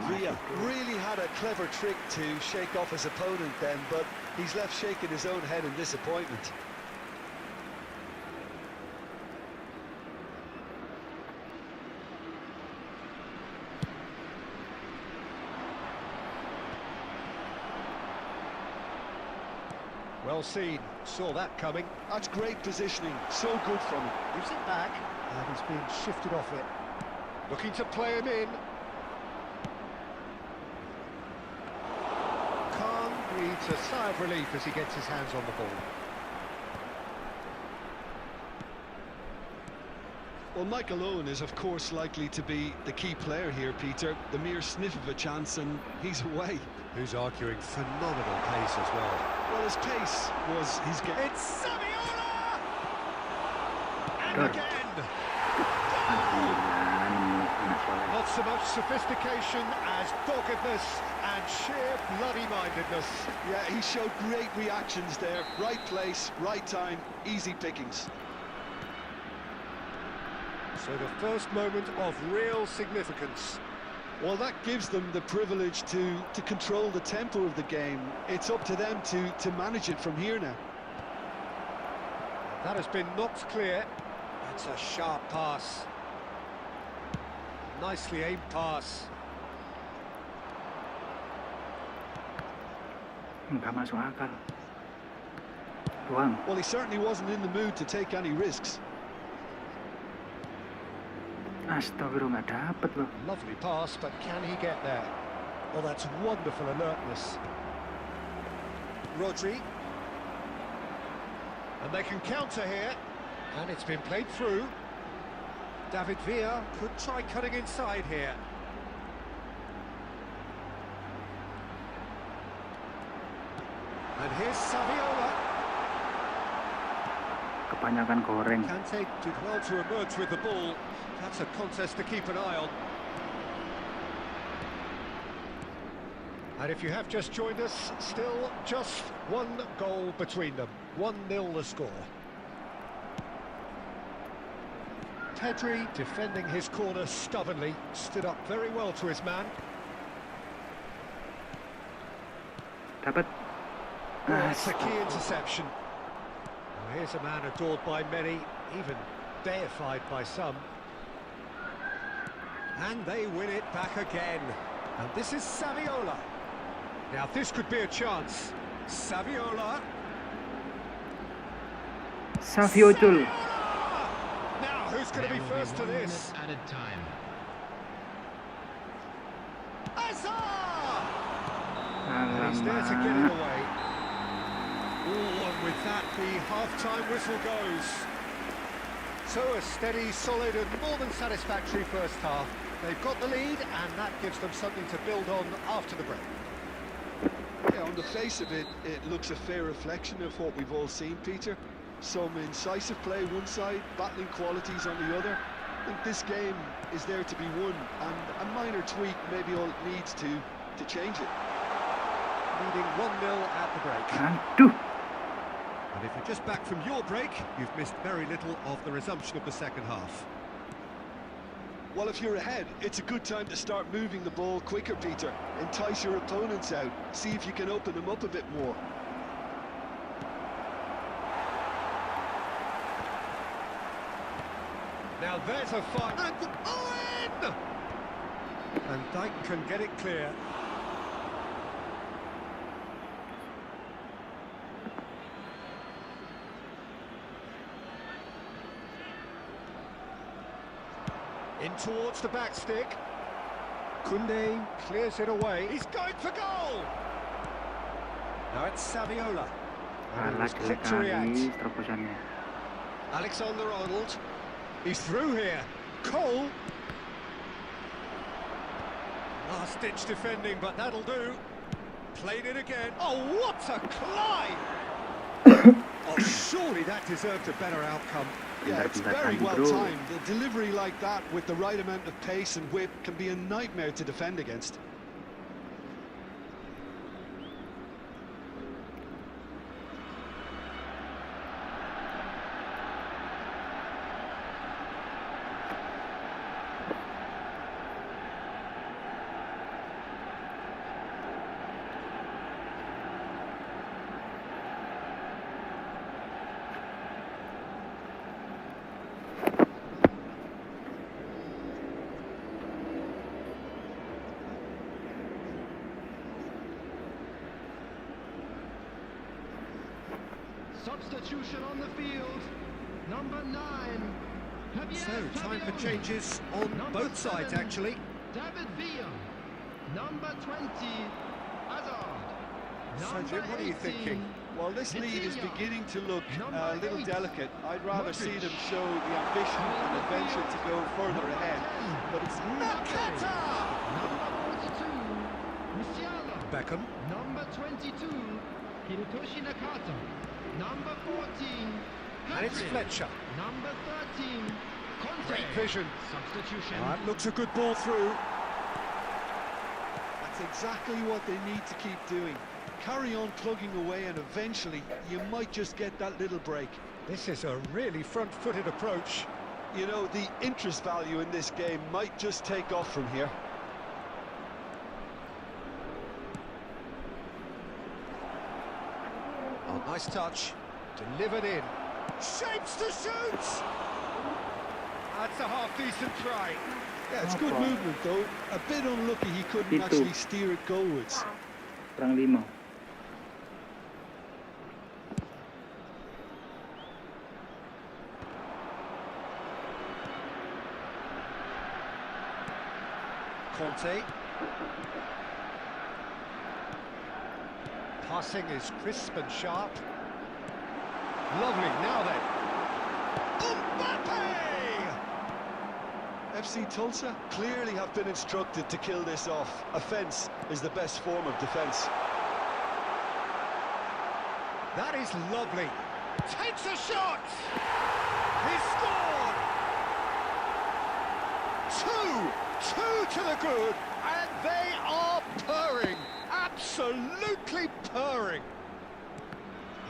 Villa really had a clever trick to shake off his opponent then, but he's left shaking his own head in disappointment. Well seen, saw that coming. That's great positioning, so good from him. Gives it back, and he's being shifted off it. Looking to play him in. Khan breathes a sigh of relief as he gets his hands on the ball. Well, Michael Owen is, of course, likely to be the key player here, Peter. The mere sniff of a chance and he's away. Who's arguing phenomenal pace as well. Well, his pace was his game. It's Saviola! And again! Not so much sophistication as doggedness and sheer bloody-mindedness. Yeah, he showed great reactions there. Right place, right time, easy pickings. So the first moment of real significance. Well, that gives them the privilege to control the tempo of the game. It's up to them to manage it from here now. That has been knocked clear. That's a sharp pass. Nicely aimed pass. Nggak masuk akal. Ruang. Well, he certainly wasn't in the mood to take any risks. Astagfirullah, nggak dapet loh. Lovely pass, but can he get there? Well, that's wonderful alertness. Rodri. And they can counter here. And it's been played through. David Villa could try cutting inside here. And here's Saviola. Kebanyakan goreng. Kante did well to emerge with the ball. That's a contest to keep an eye on. And if you have just joined us, still just one goal between them. 1-0 the score. Pedri defending his corner stubbornly, stood up very well to his man. Dapat. That's a key interception. Well, here's a man adored by many, even deified by some. And they win it back again. And this is Saviola. Now this could be a chance. Saviola. Saviola. Now who's going to be first to this? Added time. Azar! And he's there to get it away. Oh, and with that, the half-time whistle goes. So a steady, solid and more than satisfactory first half. They've got the lead and that gives them something to build on after the break. Yeah, on the face of it, it looks a fair reflection of what we've all seen, Peter. Some incisive play one side, battling qualities on the other. I think this game is there to be won, and a minor tweak maybe all it needs to change it. Leading 1-0 at the break. Aduh. And if you're just back from your break, you've missed very little of the resumption of the second half. Well, if you're ahead, it's a good time to start moving the ball quicker, Peter. Entice your opponents out. See if you can open them up a bit more. Now there's a fight. And Owen! And Dyke can get it clear. In towards the back stick. Koundé clears it away. He's going for goal! Now it's Saviola. And he was quick to react. Terobosannya. Alexander-Arnold. He's through here. Cole. Last-ditch defending, but that'll do. Played it again. Oh, what a climb! Oh, surely that deserved a better outcome. Yeah, it's very well timed. A delivery like that with the right amount of pace and whip can be a nightmare to defend against. Substitution on the field. Number 9. So, time for changes on both sides, actually. David Villa. Number 20. Hazard. Sergio, what are you thinking? Well, this lead is beginning to look a little delicate. I'd rather see them show the ambition and adventure to go further ahead. But it's Nakata! Number 42. Musiala. Beckham. Number 22. Hirotoshi Nakata. Number 14. And it's Fletcher. Number 13. Conte. Great vision. Substitution. That looks a good ball through. That's exactly what they need to keep doing. Carry on plugging away and eventually you might just get that little break. This is a really front-footed approach. You know, the interest value in this game might just take off from here. Oh, nice touch. Delivered in. Shapes to shoot! That's a half-decent try. Yeah, it's good movement though. A bit unlucky he couldn't actually steer it goalwards. Kurang 5. Conte. Passing is crisp and sharp. Lovely, now then. Mbappe! FC Tulsa clearly have been instructed to kill this off. Offence is the best form of defence. That is lovely. Takes a shot! He's scored! Two to the good, and they are purring. Absolutely purring.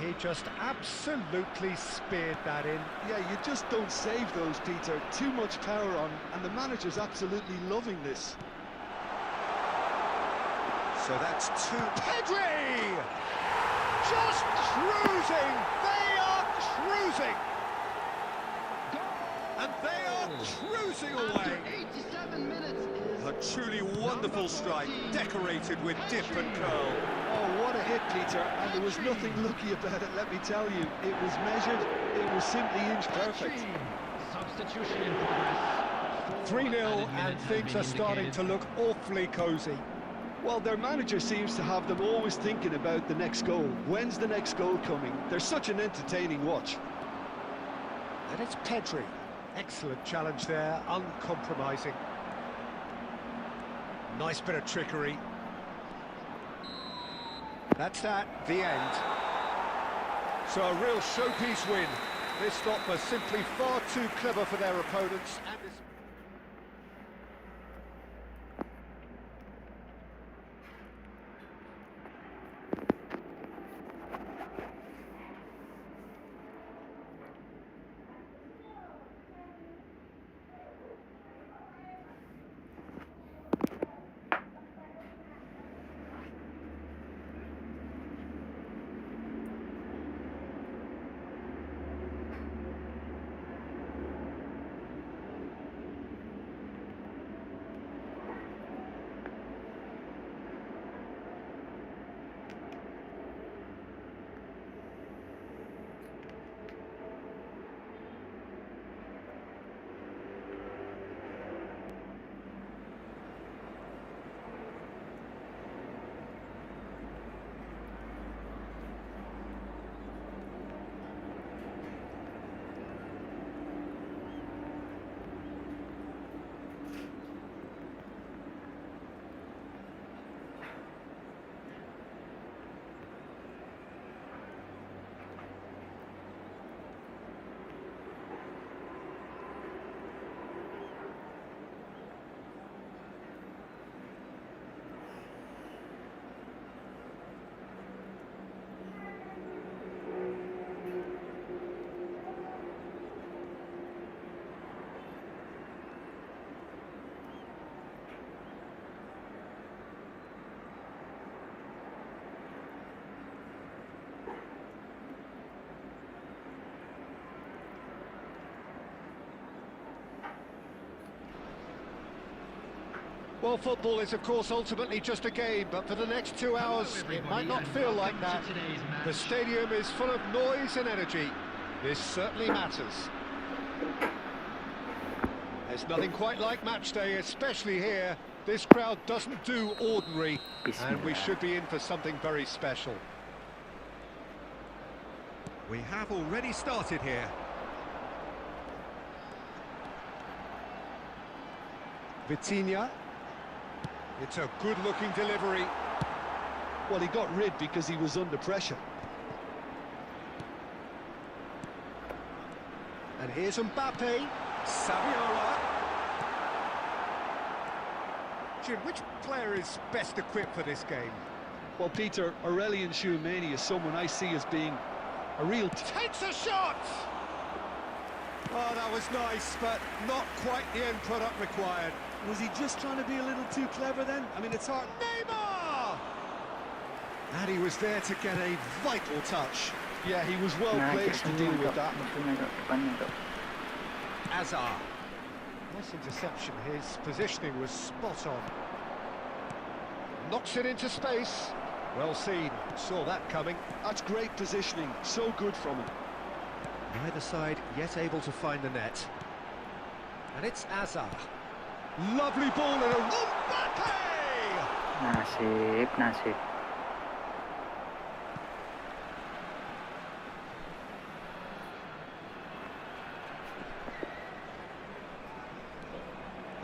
He just absolutely speared that in. Yeah, you just don't save those, Peter. Too much power on, and the manager's absolutely loving this. So that's two. Pedri! Just cruising! They are cruising! And they are cruising away! After 87 minutes is A truly wonderful strike, decorated with dip and curl. Oh, what a hit, Peter. And there was nothing lucky about it, let me tell you. It was measured, it was simply inch perfect. Substitution in progress. 3-0 and things are starting to look awfully cosy. Well, their manager seems to have them always thinking about the next goal. When's the next goal coming? They're such an entertaining watch. And it's Pedri. Excellent challenge there, uncompromising. Nice bit of trickery. That's that, the end. So a real showpiece win. This lot was simply far too clever for their opponents. And this... Well, football is, of course, ultimately just a game, but for the next 2 hours, it might not feel like that. The stadium is full of noise and energy. This certainly matters. There's nothing quite like match day, especially here. This crowd doesn't do ordinary, and we should be in for something very special. We have already started here. Vitinha. It's a good-looking delivery. Well, he got rid because he was under pressure. And here's Mbappe. Saviola. Jim, which player is best equipped for this game? Well, Peter, Aurelian Tchouameni is someone I see as being a real... Takes a shot! Oh, that was nice, but not quite the end product required. Was he just trying to be a little too clever then? I mean, it's hard... Neymar! And he was there to get a vital touch. Yeah, he was well placed to deal with that. Hazard. Nice interception. His positioning was spot on. Knocks it into space. Well seen. Saw that coming. That's great positioning. So good from him. Neither side yet able to find the net. And it's Hazard. Lovely ball and a Mbappe! Nasib.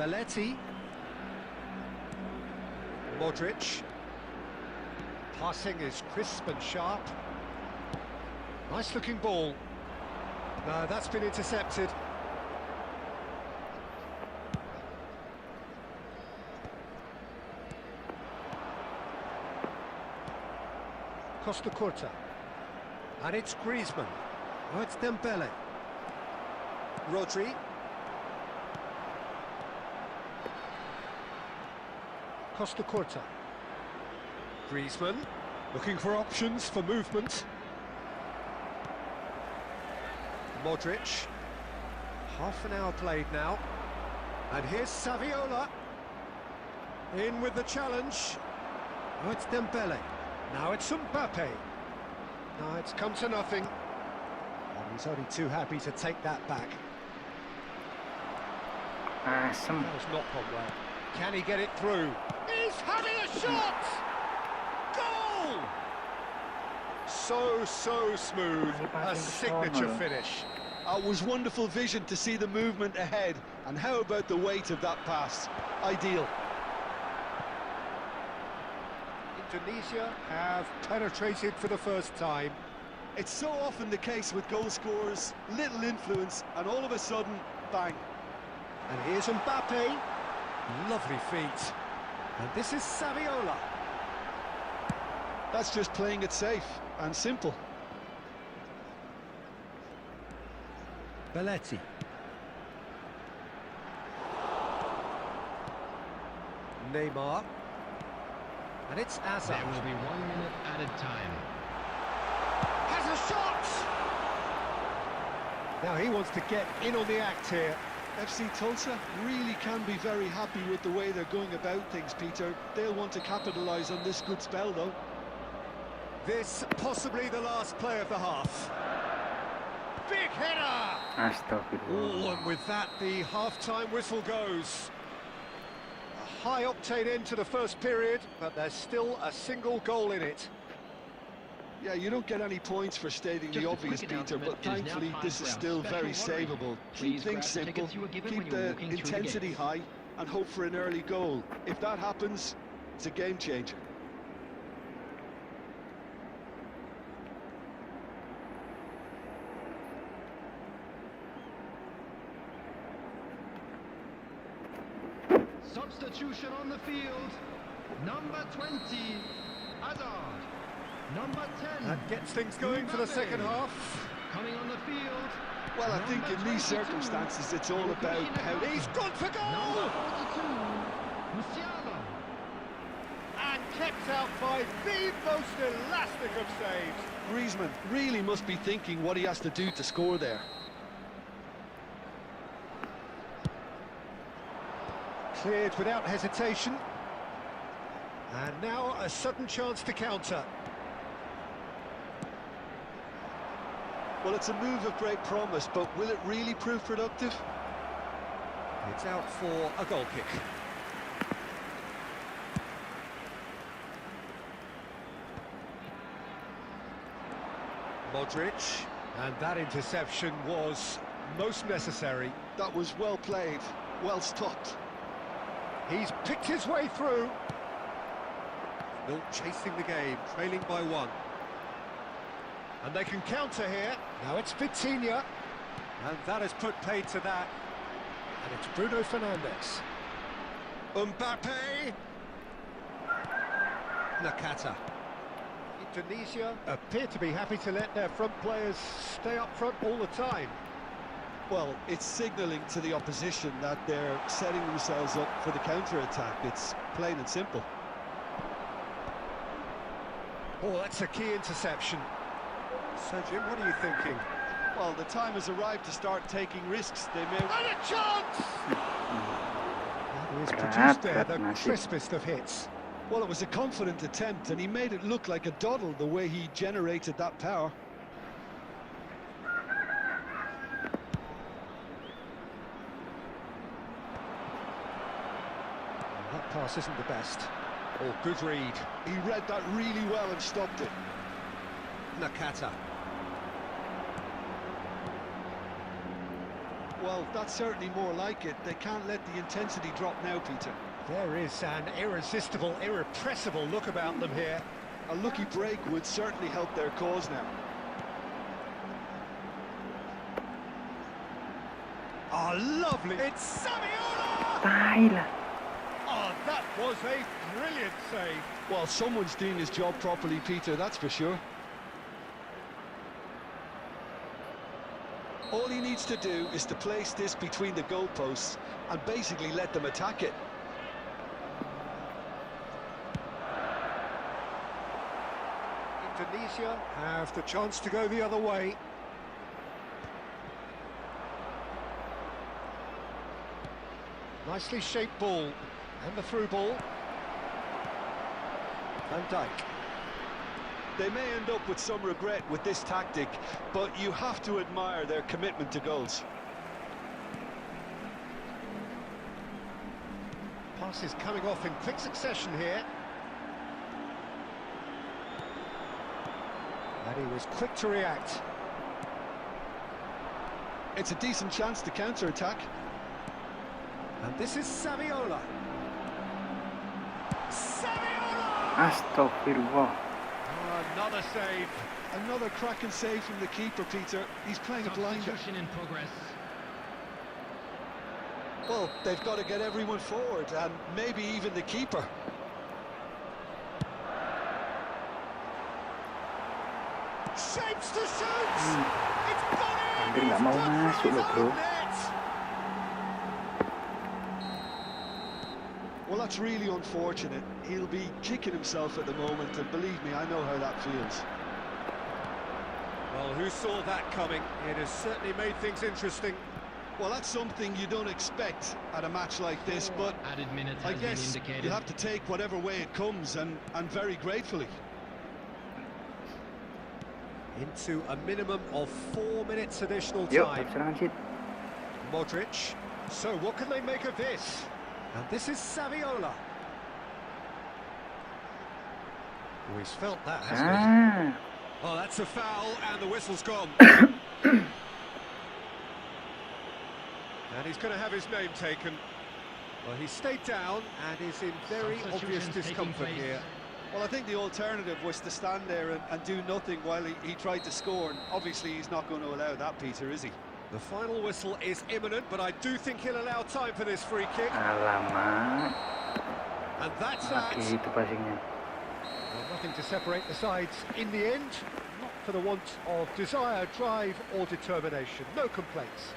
Belletti. Modric. Passing is crisp and sharp. Nice looking ball. No, that's been intercepted. Costa Curta. And it's Griezmann. Oh, it's Dembele. Rodri. Costa Curta. Griezmann, looking for options for movement. Modric. Half an hour played now. And here's Saviola. In with the challenge. Oh, it's Dembele. Now it's Mbappe. No, it's come to nothing. And he's only too happy to take that back. Asem. That was not gone well. Can he get it through? He's having a shot! Goal! So smooth. A signature finish. It was wonderful vision to see the movement ahead. And how about the weight of that pass? Ideal. Indonesia have penetrated for the first time. It's so often the case with goal scorers, little influence, and all of a sudden, bang. And here's Mbappe. Lovely feet. And this is Saviola. That's just playing it safe and simple. Belletti. Neymar. And it's Hazard. There will be 1 minute added time. Has a shot! Now he wants to get in on the act here. FC Tulsa really can be very happy with the way they're going about things, Peter. They'll want to capitalise on this good spell, though. This possibly the last play of the half. Big header! Astagfirullah. Oh, and with that, the half-time whistle goes. A high-octane end to the first period, but there's still a single goal in it. Yeah, you don't get any points for stating Just the a obvious, quick Peter, but announcement, it is now thankfully time this for is our still special very lottery. savable. Please Keep grab things the simple, tickets you were given when keep you were the walking through the intensity gates. high, and hope for an early goal. If that happens, it's a game changer. Substitution on the field. Number 20, Hazard. Number 10. That gets things going for the second half. Coming on the field. Well, I think in these circumstances, it's all about how... He's gone for Number goal! 42, Musiala. And kept out by the most elastic of saves. Griezmann really must be thinking what he has to do to score there. Cleared without hesitation. And now a sudden chance to counter. Well, it's a move of great promise, but will it really prove productive? It's out for a goal kick. Modric, and that interception was most necessary. That was well played, well stopped. He's picked his way through. Still chasing the game, trailing by 1. And they can counter here. Now it's Vitinha. And that has put paid to that. And it's Bruno Fernandes. Mbappe. Nakata. Indonesia appear to be happy to let their front players stay up front all the time. Well, it's signalling to the opposition that they're setting themselves up for the counter-attack. It's plain and simple. Oh, that's a key interception. So, Jim, what are you thinking? Well, the time has arrived to start taking risks. They may... And a chance! That is produced there, the crispest of hits. Well, it was a confident attempt, and he made it look like a doddle the way he generated that power. That pass isn't the best. Oh, good read. He read that really well and stopped it. Nakata. Well, that's certainly more like it. They can't let the intensity drop now, Peter. There is an irresistible, irrepressible look about them here. A lucky break would certainly help their cause now. Oh, lovely. It's Saviola! ตายละ Oh, that was a brilliant save. Well, someone's doing his job properly, Peter, that's for sure. All he needs to do is to place this between the goalposts and basically let them attack it. Indonesia have the chance to go the other way. Nicely shaped ball, and the through ball. Van Dijk. They may end up with some regret with this tactic, but you have to admire their commitment to goals. Passes coming off in quick succession here. And he was quick to react. It's a decent chance to counter-attack. And this is Saviola. Saviola! Astagfirullah. Another save. Another cracking save from the keeper, Peter. He's playing a blinder. Substitution in progress. Well, they've got to get everyone forward, and maybe even the keeper. Shapes to shoot! It's gone in! Hampir nggak mau masuk loh, bro. Well, that's really unfortunate. He'll be kicking himself at the moment, and believe me, I know how that feels. Well, who saw that coming? It has certainly made things interesting. Well, that's something you don't expect at a match like this, but Added minutes I has been guess indicated. you have to take whatever way it comes, and very gratefully. Into a minimum of 4 minutes additional Yuk, time. serangan Sid. Modric. So what can they make of this? And this is Saviola. Oh, he's felt that, hasn't he? Ah, Oh, that's a foul, and the whistle's gone. And he's going to have his name taken. Well, he stayed down and is in very obvious Substitutions taking discomfort place. here. Well, I think the alternative was to stand there and do nothing while he tried to score, and obviously he's not going to allow that, Peter, is he? The final whistle is imminent, but I do think he'll allow time for this free kick. alamak. And that's Oke, that. itu passingnya. Well, nothing to separate the sides in the end. Not for the want of desire, drive or determination. No complaints.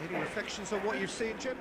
Any reflections on what you've seen, Jim?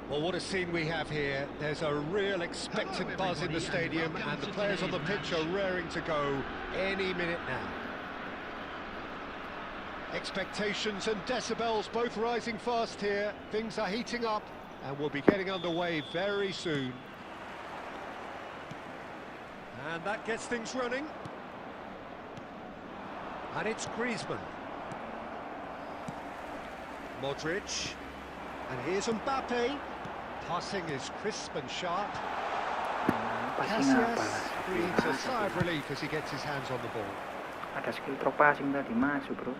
Well, what a scene we have here. There's a real expectant buzz in the stadium, and the players on the pitch are raring to go. any minute now. Expectations and decibels both rising fast here. Things are heating up and we'll be getting underway very soon. And that gets things running. And it's Griezmann. Modric. And here's Mbappe. Passing is crisp and sharp. Passing apa lah? Breathes a sigh of relief as he gets his hands on the ball. Ada skill throw passing tadi masuk bro.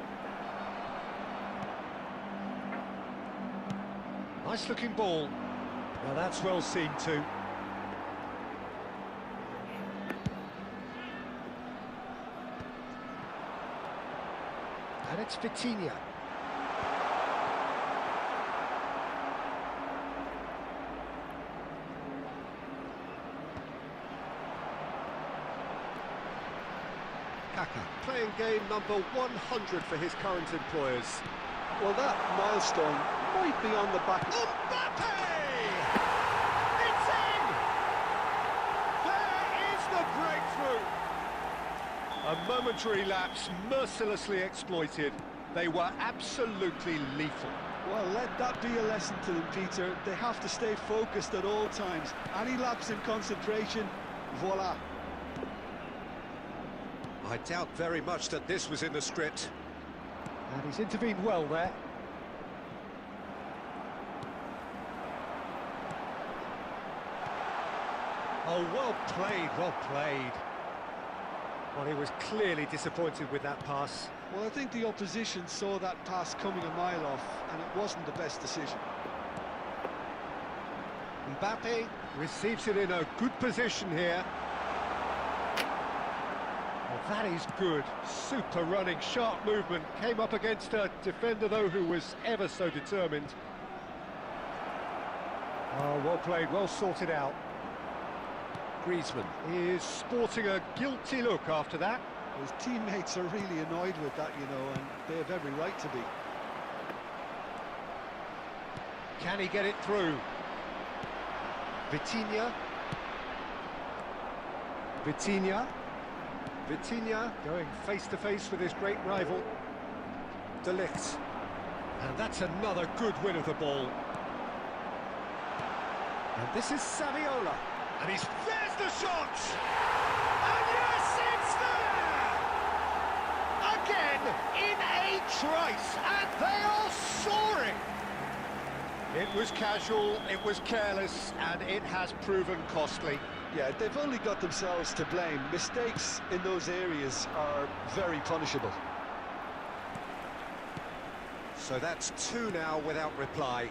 Nice looking ball. Well, that's well seen too. And it's Vitinha. Kaka, playing game number 100 for his current employers. Well, that milestone might be on the back. Mbappe! It's in! There is the breakthrough! A momentary lapse mercilessly exploited. They were absolutely lethal. Well, let that be a lesson to them, Peter. They have to stay focused at all times. Any lapse in concentration, voila. I doubt very much that this was in the script. And he's intervened well there. Oh, well played, well played. Well, he was clearly disappointed with that pass. Well, I think the opposition saw that pass coming a mile off, and it wasn't the best decision. Mbappe receives it in a good position here. Well, that is good. Super running, sharp movement. Came up against a defender, though, who was ever so determined. Oh, well played, well sorted out. Griezmann is sporting a guilty look after that. His teammates are really annoyed with that, you know, and they have every right to be. Can he get it through? Vitinha. Vitinha going face to face with his great rival, De Ligt. And that's another good win of the ball. And this is Saviola. And there's the shot! And yes, it's there! Again, in a trice, and they are soaring! It was casual, it was careless, and it has proven costly. Yeah, they've only got themselves to blame. Mistakes in those areas are very punishable. So that's two now without reply.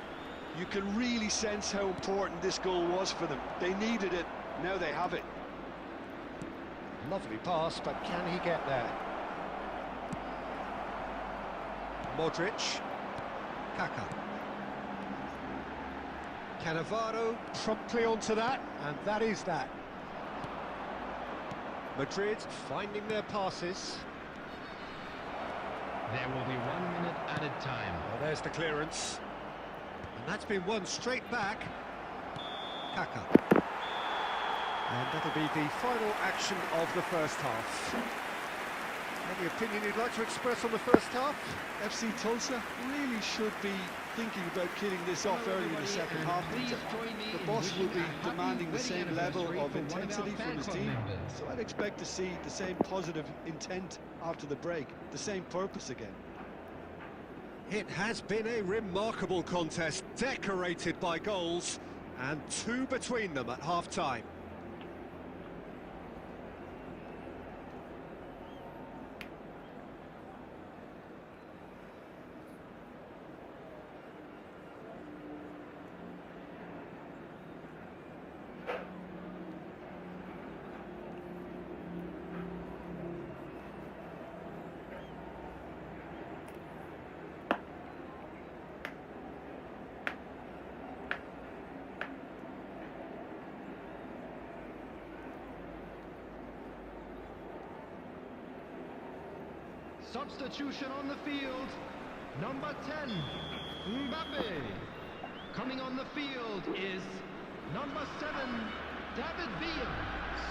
You can really sense how important this goal was for them. They needed it, now they have it. Lovely pass, but can he get there? Modric. Kaka. Cannavaro promptly onto that, and that is that. Madrid finding their passes. There will be 1 minute added time. Well, there's the clearance. And that's been won straight back. Kaka. And that'll be the final action of the first half. Any opinion you'd like to express on the first half? FC Tulsa really should be thinking about killing this off early in the second half. The boss will be demanding the same level of intensity from his team, so I'd expect to see the same positive intent after the break, the same purpose again. It has been a remarkable contest, decorated by goals, and two between them at half-time. Substitution on the field. Number 10, Mbappe. Coming on the field is number 7, David Villa.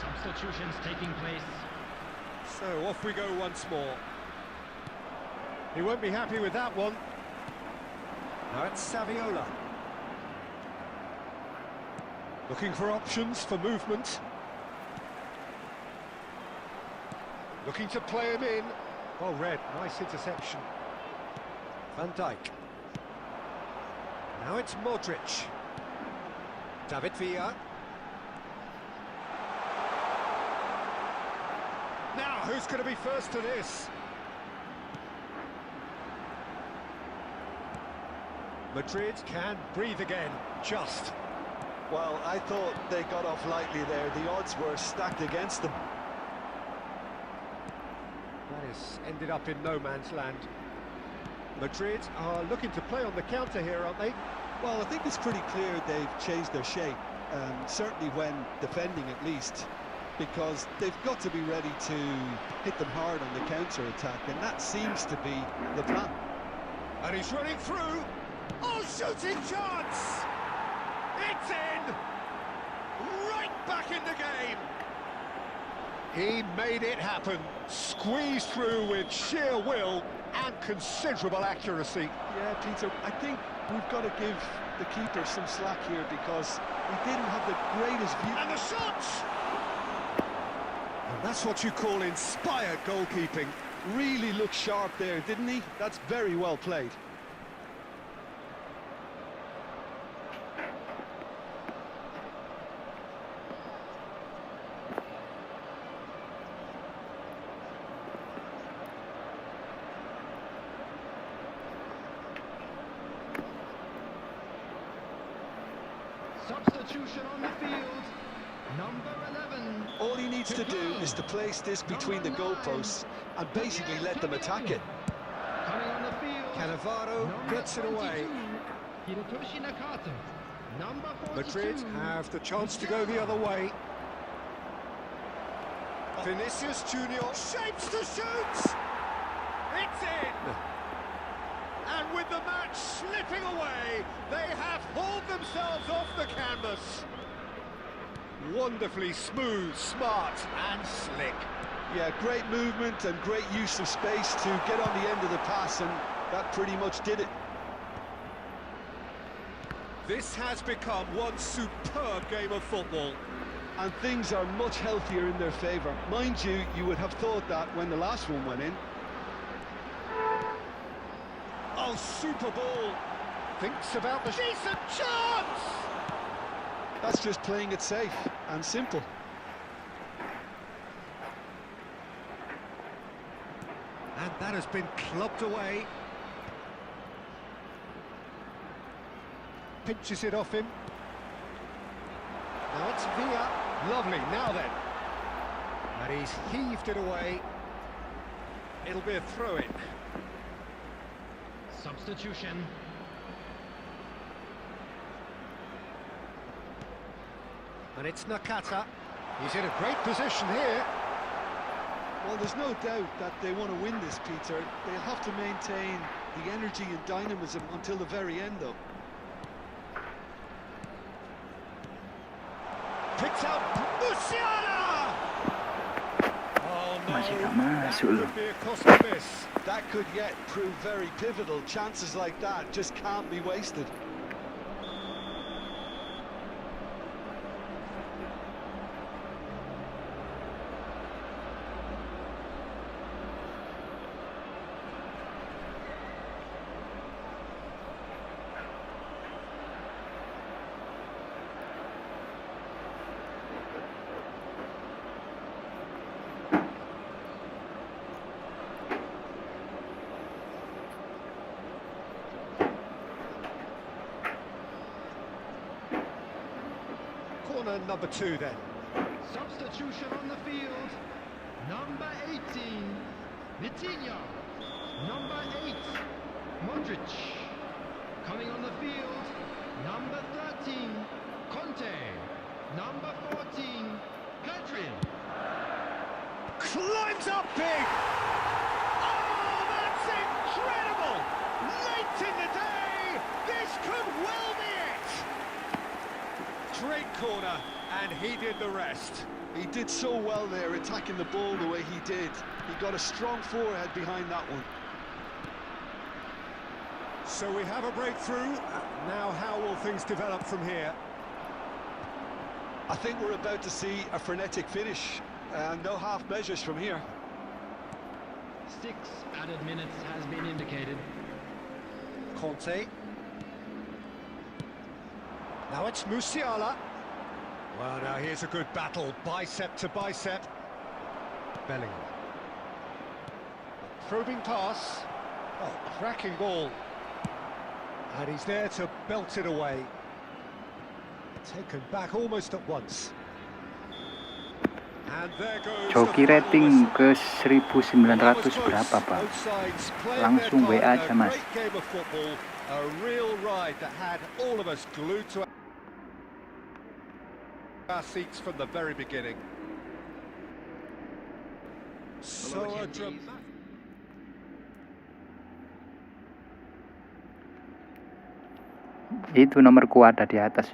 Substitutions taking place. So off we go once more. He won't be happy with that one. Now it's Saviola. Looking for options for movement. Looking to play him in. Well read, nice interception. Van Dijk. Now it's Modric. David Villa. Now, who's going to be first to this? Madrid can breathe again, just. Well, I thought they got off lightly there. The odds were stacked against them. That has ended up in no man's land. Madrid are looking to play on the counter here, aren't they? Well, I think it's pretty clear they've changed their shape, certainly when defending at least, because they've got to be ready to hit them hard on the counter-attack, and that seems to be the plan. And he's running through. Oh, shooting chance! It's in! Right back in the game! He made it happen. Squeezed through with sheer will and considerable accuracy. Yeah, Peter, I think we've got to give the keeper some slack here because he didn't have the greatest view. And the shots! And that's what you call inspired goalkeeping. Really looked sharp there, didn't he? That's very well played. Substitution on the field. Number 11. All he needs to do is to place this between the goalposts and basically let them attack it. Coming on the field. Cannavaro gets it away. Hirotoshi Nakata. Number 42. Madrid have the chance to go the other way. Vinicius Junior shapes to shoot! It's in! And with the match slipping away, they have hauled themselves off the canvas. Wonderfully smooth, smart and slick. Yeah, great movement and great use of space to get on the end of the pass, and that pretty much did it. This has become one superb game of football. And things are much healthier in their favour. Mind you, you would have thought that when the last one went in. Oh, super ball. Thinks about the decent chance! That's just playing it safe and simple. And that has been clubbed away. Pinches it off him. Now it's Villa. Lovely, now then. And he's heaved it away. It'll be a throw-in. Substitution. And it's Nakata. He's in a great position here. Well, there's no doubt that they want to win this, Peter. They'll have to maintain the energy and dynamism until the very end, though. Picks out Musiala! Oh no, Masih tak that masuk loh. could be a costly miss. That could yet prove very pivotal. Chances like that just can't be wasted. Corner number 2 then. Substitution on the field. Number 18. Vitinha. Number 8. Modric. Coming on the field. Number 13. Conte. Number 14. Pedri. Climbs up big! Oh, that's incredible! Late in the day, this could well be it! Great corner, and he did the rest. He did so well there, attacking the ball the way he did. He got a strong forehead behind that one. So we have a breakthrough. Now how will things develop from here? I think we're about to see a frenetic finish. No half measures from here. 6 added minutes has been indicated. Conte. Now it's Musiala. Well, now here's a good battle, bicep to bicep. Bellingham. Probing pass. Oh, cracking ball. And he's there to belt it away. Taken back almost at once. And there goes Joki the rating final ke whistle. 1900 berapa, Pak? Both sides playing Langsung their WA part in aja, a Mas. great game of football, a real ride that had all of us glued to our seats from the very beginning. So a dramatic. Itu nomorku ada di atas.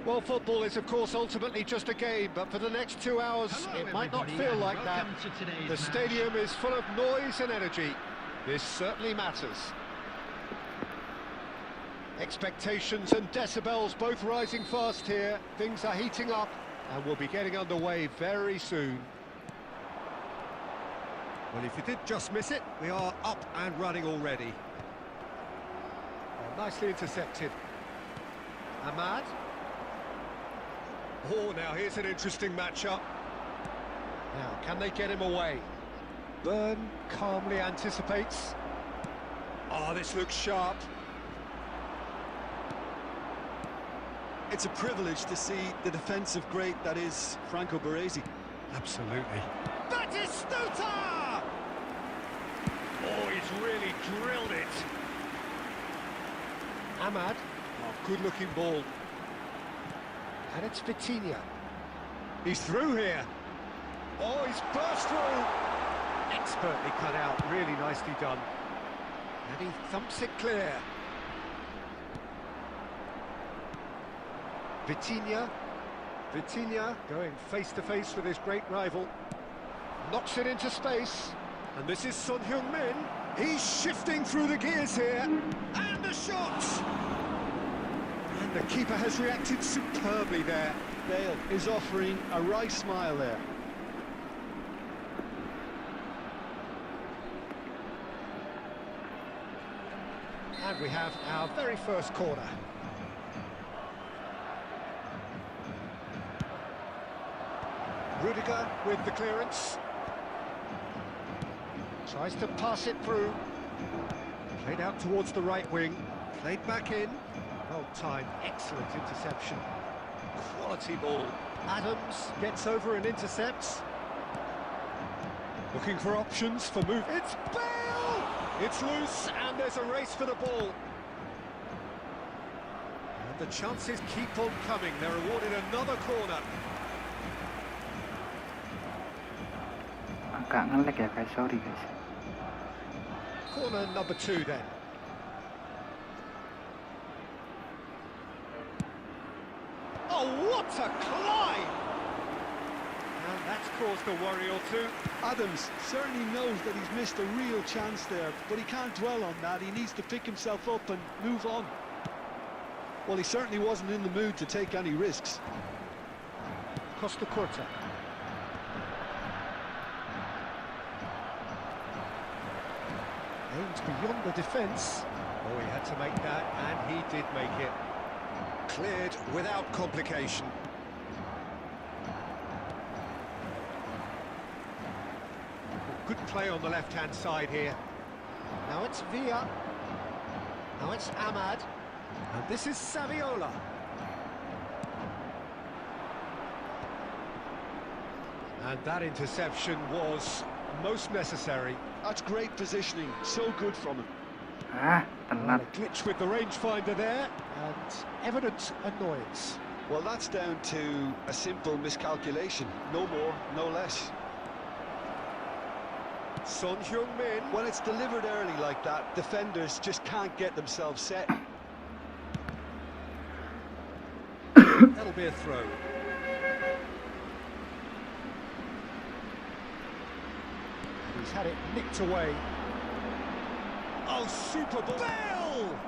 Well, football is, of course, ultimately just a game, but for the next 2 hours, it might not feel like that. The stadium is full of noise and energy. This certainly matters. Expectations and decibels both rising fast here. Things are heating up, and we'll be getting underway very soon. Well, if you did just miss it, we are up and running already. Oh, nicely intercepted. Ahmad. Oh, now here's an interesting matchup. Now, can they get him away? Byrne calmly anticipates. Oh, this looks sharp. It's a privilege to see the defensive great that is Franco Baresi. Absolutely. Batistuta! Oh, he's really drilled it. Ahmad. Oh, good-looking ball. And it's Vitinha. He's through here. Oh, he's burst through. Expertly cut out, really nicely done. And he thumps it clear. Vitinha. Vitinha going face-to-face with his great rival. Knocks it into space. And this is Son Heung-min. He's shifting through the gears here. And the shot! And the keeper has reacted superbly there. Bale is offering a wry smile there. And we have our very first corner. Rudiger with the clearance. Tries to pass it through. Played out towards the right wing. Played back in. Well timed, excellent interception. Quality ball. Adams gets over and intercepts. Looking for options for move. It's Bale! It's loose, and there's a race for the ball. And the chances keep on coming. They're awarded another corner. Agak nge-lag ya guys, sorry guys. Corner number 2 then. Oh, what a climb! And that's caused a worry or two. Adams certainly knows that he's missed a real chance there, but he can't dwell on that. He needs to pick himself up and move on. Well, he certainly wasn't in the mood to take any risks. Costa Curta. Aimed beyond the defence. Oh, he had to make that, and he did make it. Cleared without complication. Good play on the left-hand side here. Now it's Villa. Now it's Ahmad. And this is Saviola. And that interception was most necessary. That's great positioning, so good from him. Telat. A glitch with the rangefinder there, and evident annoyance. Well, that's down to a simple miscalculation. No more, no less. Son Heung-min. When it's delivered early like that, defenders just can't get themselves set. That'll be a throw. He's had it nicked away. Oh, super ball. Bale!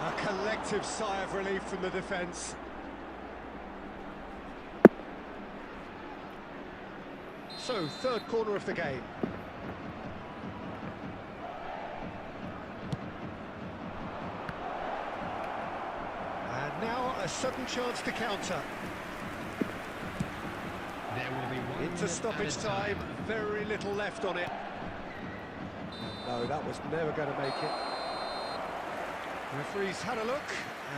A collective sigh of relief from the defence. So, third corner of the game. And now a sudden chance to counter. There will be one Into stoppage time, very little left on it. No, that was never going to make it. The referee's had a look,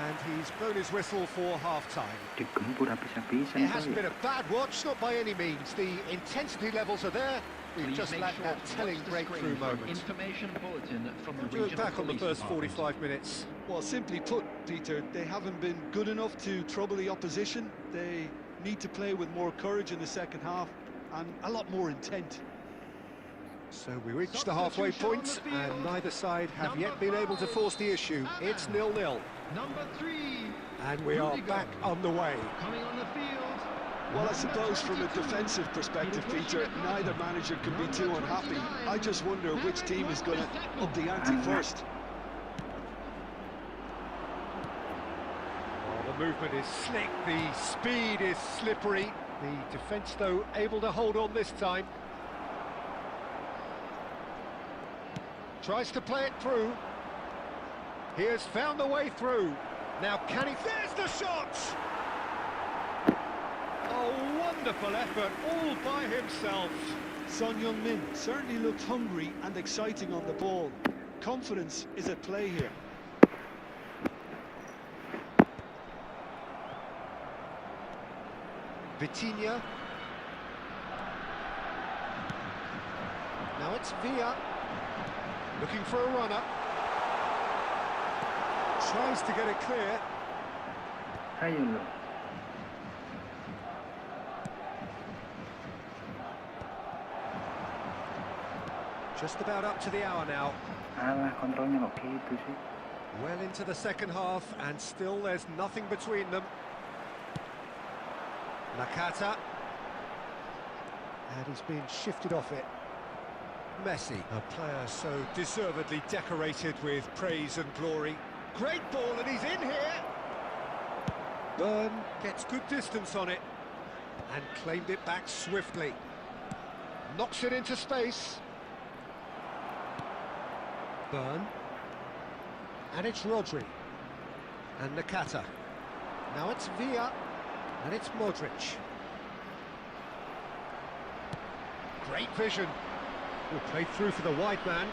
and he's blown his whistle for half-time. Digempur habis-habisan It hasn't kali. been a bad watch, not by any means. The intensity levels are there. We've Please just make lacked sure that to telling watch the breakthrough screen for an moment. Information bulletin from the What do you look regional back on the police first department. 45 minutes? Well, simply put, Peter, they haven't been good enough to trouble the opposition. They need to play with more courage in the second half and a lot more intent. So we reached the halfway point, and neither side have yet been able to force the issue. It's 0-0, Number 3. and we are Rudiger. back underway. Coming on the field. Well, I suppose from a defensive perspective, Peter, neither manager can be too unhappy. I just wonder which team is going to up the ante first. Well, the movement is slick, the speed is slippery. The defence, though, able to hold on this time. Tries to play it through. He has found the way through. Now can he... There's the shot! A wonderful effort, all by himself. Son Heung-min certainly looked hungry and exciting on the ball. Confidence is at play here. Vitinha. Now it's Villa. Looking for a runner. Tries to get it clear. Ayo lo. Just about up to the hour now. Alah, kontrolnya kok gitu sih. Well into the second half, and still there's nothing between them. Nakata. And he's been shifted off it. Messi, a player so deservedly decorated with praise and glory. Great ball, and he's in here. Burn gets good distance on it and claimed it back swiftly. Knocks it into space. Burn. And it's Rodri. And Nakata. Now it's Villa. And it's Modric. Great vision. Will play through for the wide man.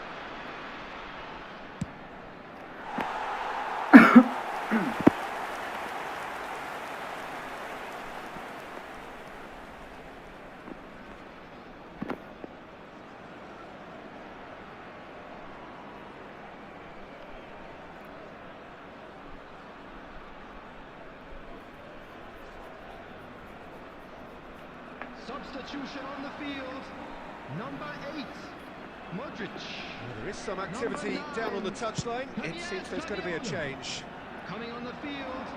Substitution on the field. Number 8, Modric. Well, there is some activity down on the touchline. It seems there's going to be a change. Coming on the field,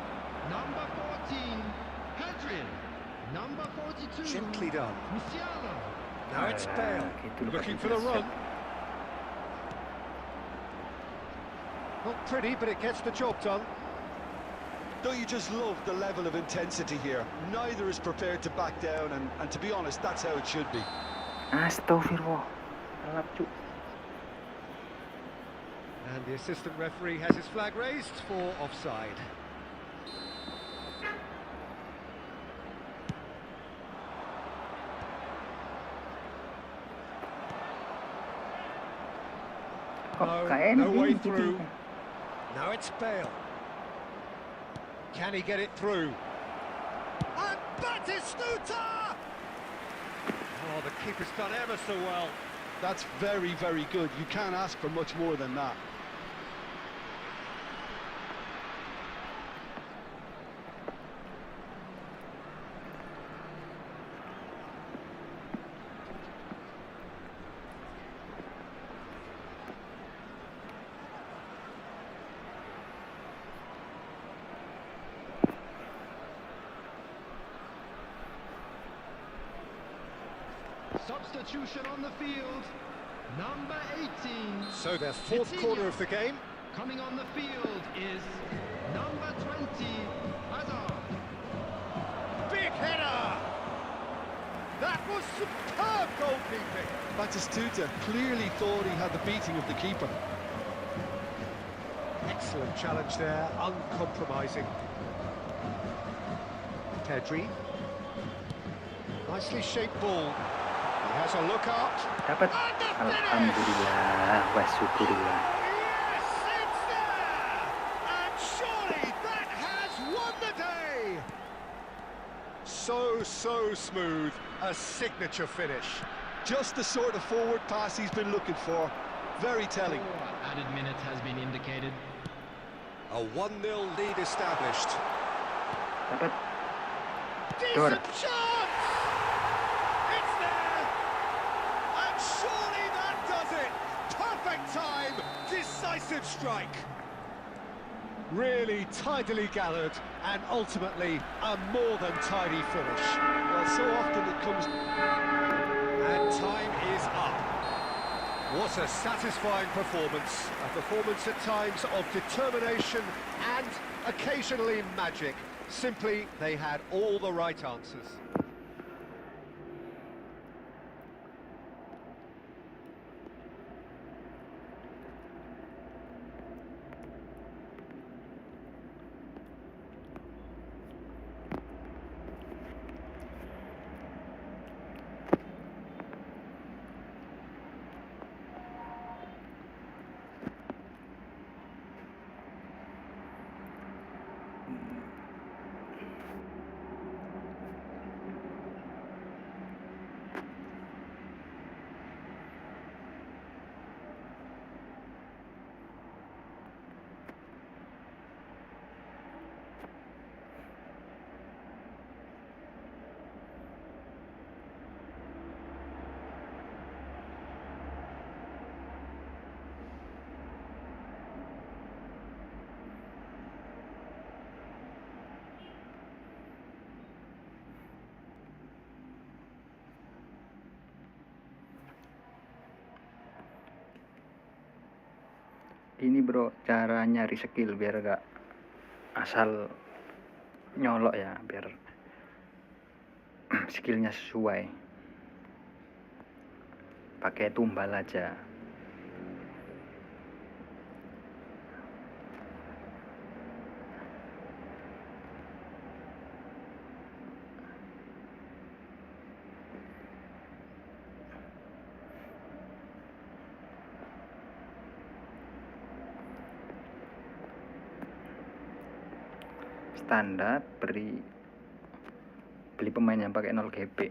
number 14, Hadrian. Number 42, Gently done. Musiala. Now it's Bale, gitu loh, looking kasih for the siap. run. Not pretty, but it gets the job done. Don't you just love the level of intensity here? Neither is prepared to back down, and to be honest, that's how it should be. Astagfirullah. Alap cu. And the assistant referee has his flag raised for offside. Kok kayak No way ini through. gitu. Now it's Bale. Can he get it through? And Batistuta! Oh, the keeper's done ever so well. That's very, very good. You can't ask for much more than that. Substitution on the field, number 18. So their fourth corner of the game. Coming on the field is number 20, Hazard. Big header! That was superb goalkeeping. Batistuta clearly thought he had the beating of the keeper. Excellent challenge there, uncompromising. Pedri. Nicely shaped ball. He has a look up. Dapat. And the finish! Alhamdulillah. Wa syukurillah. Yes, it's there! And surely that has won the day! So smooth. A signature finish. Just the sort of forward pass he's been looking for. Very telling. Added minute has been indicated. A 1-0 lead established. Dapat. Decent chance! It's there! And surely that does it! Perfect time! Decisive strike! Really tidily gathered, and ultimately a more than tidy finish. Well, so often it comes... And time is up. What a satisfying performance. A performance at times of determination and occasionally magic. Simply, they had all the right answers. Ini bro, cara nyari skill biar gak asal nyolok ya, biar skillnya sesuai. Pakai tumbal aja. Standar beli pemain yang pakai 0 GP.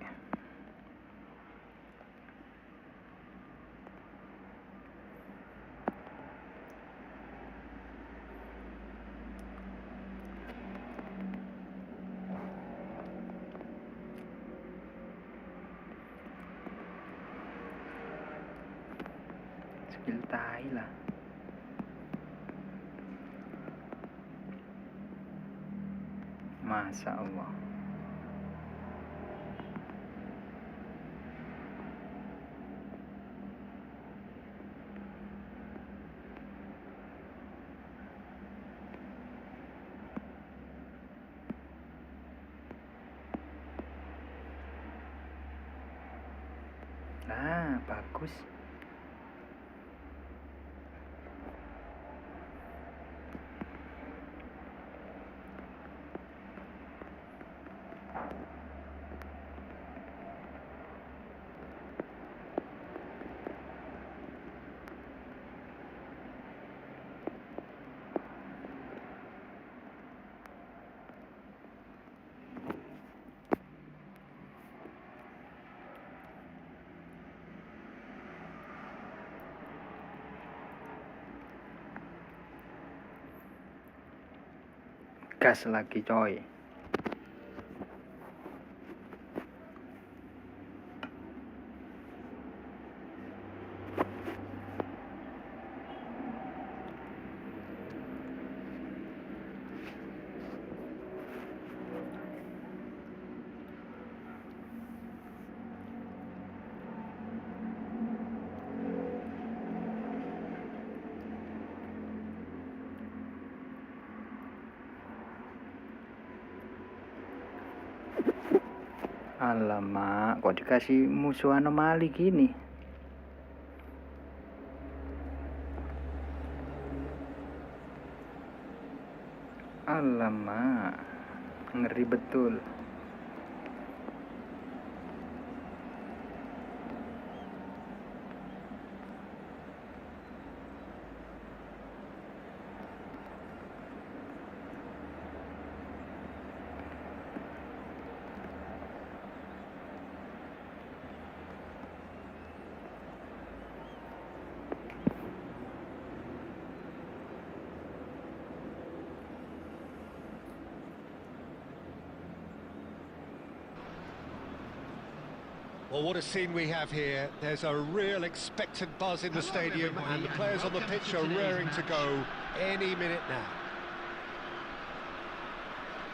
skill tai lah. Masa Allah. Nah, bagus. Gas lagi coy. Alamak, kok dikasih musuh anomali gini? Alamak, ngeri betul. Well, what a scene we have here. There's a real expectant buzz in the stadium, and the players on the pitch are raring to go any minute now.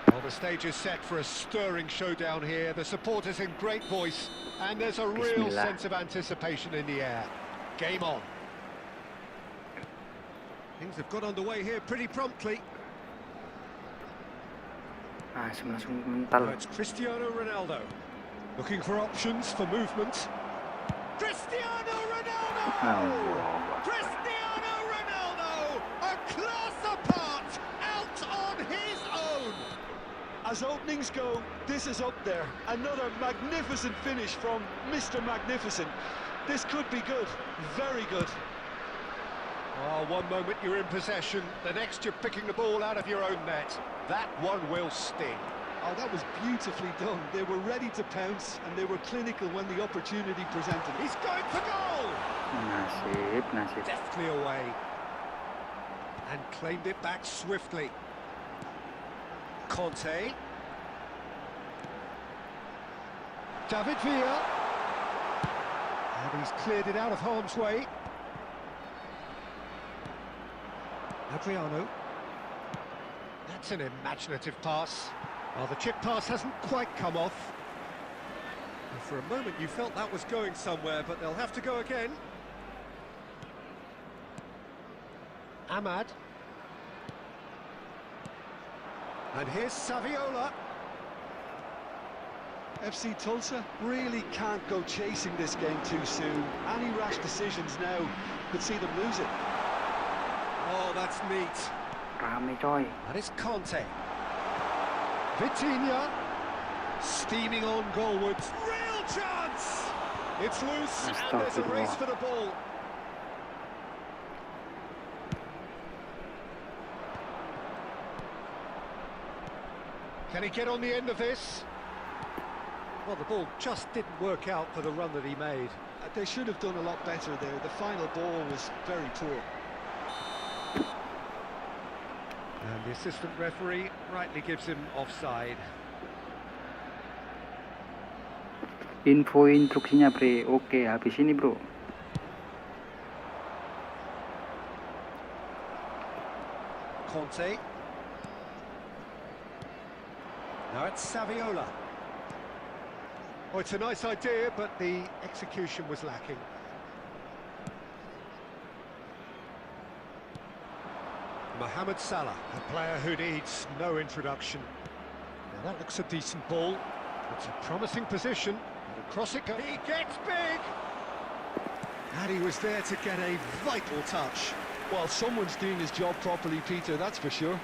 Well, the stage is set for a stirring showdown here. The supporters in great voice, and there's a real sense of anticipation in the air. Game on. Things have got underway here pretty promptly. Langsung mental. It's Cristiano Ronaldo. Looking for options for movement. Cristiano Ronaldo! Oh. Cristiano Ronaldo! A class apart, out on his own! As openings go, this is up there. Another magnificent finish from Mr. Magnificent. This could be good, very good. Oh, one moment you're in possession, the next you're picking the ball out of your own net. That one will sting. Oh, that was beautifully done. They were ready to pounce, and they were clinical when the opportunity presented. He's going for goal! Nasib. Deftly away. And claimed it back swiftly. Conte. David Villa. And he's cleared it out of harm's way. Adriano. That's an imaginative pass. Well, the chip pass hasn't quite come off. And for a moment you felt that was going somewhere, but they'll have to go again. Ahmad. And here's Saviola. FC Tulsa really can't go chasing this game too soon. Any rash decisions now could see them lose it. Oh, that's neat. Rame coy. And it's Conte. Vitinha. Steaming on goalwards. Real chance! It's loose, and there's a race for the ball. Can he get on the end of this? Well, the ball just didn't work out for the run that he made. They should have done a lot better there. The final ball was very poor. And the assistant referee rightly gives him offside. Info instruksinya bre. Oke, habis ini bro. Conte. Now it's Saviola. Oh, it's a nice idea, but the execution was lacking. Mohamed Salah, a player who needs no introduction. Now that looks a decent ball. It's a promising position. And across it goes. He gets big! And he was there to get a vital touch. Well, someone's doing his job properly, Peter, that's for sure.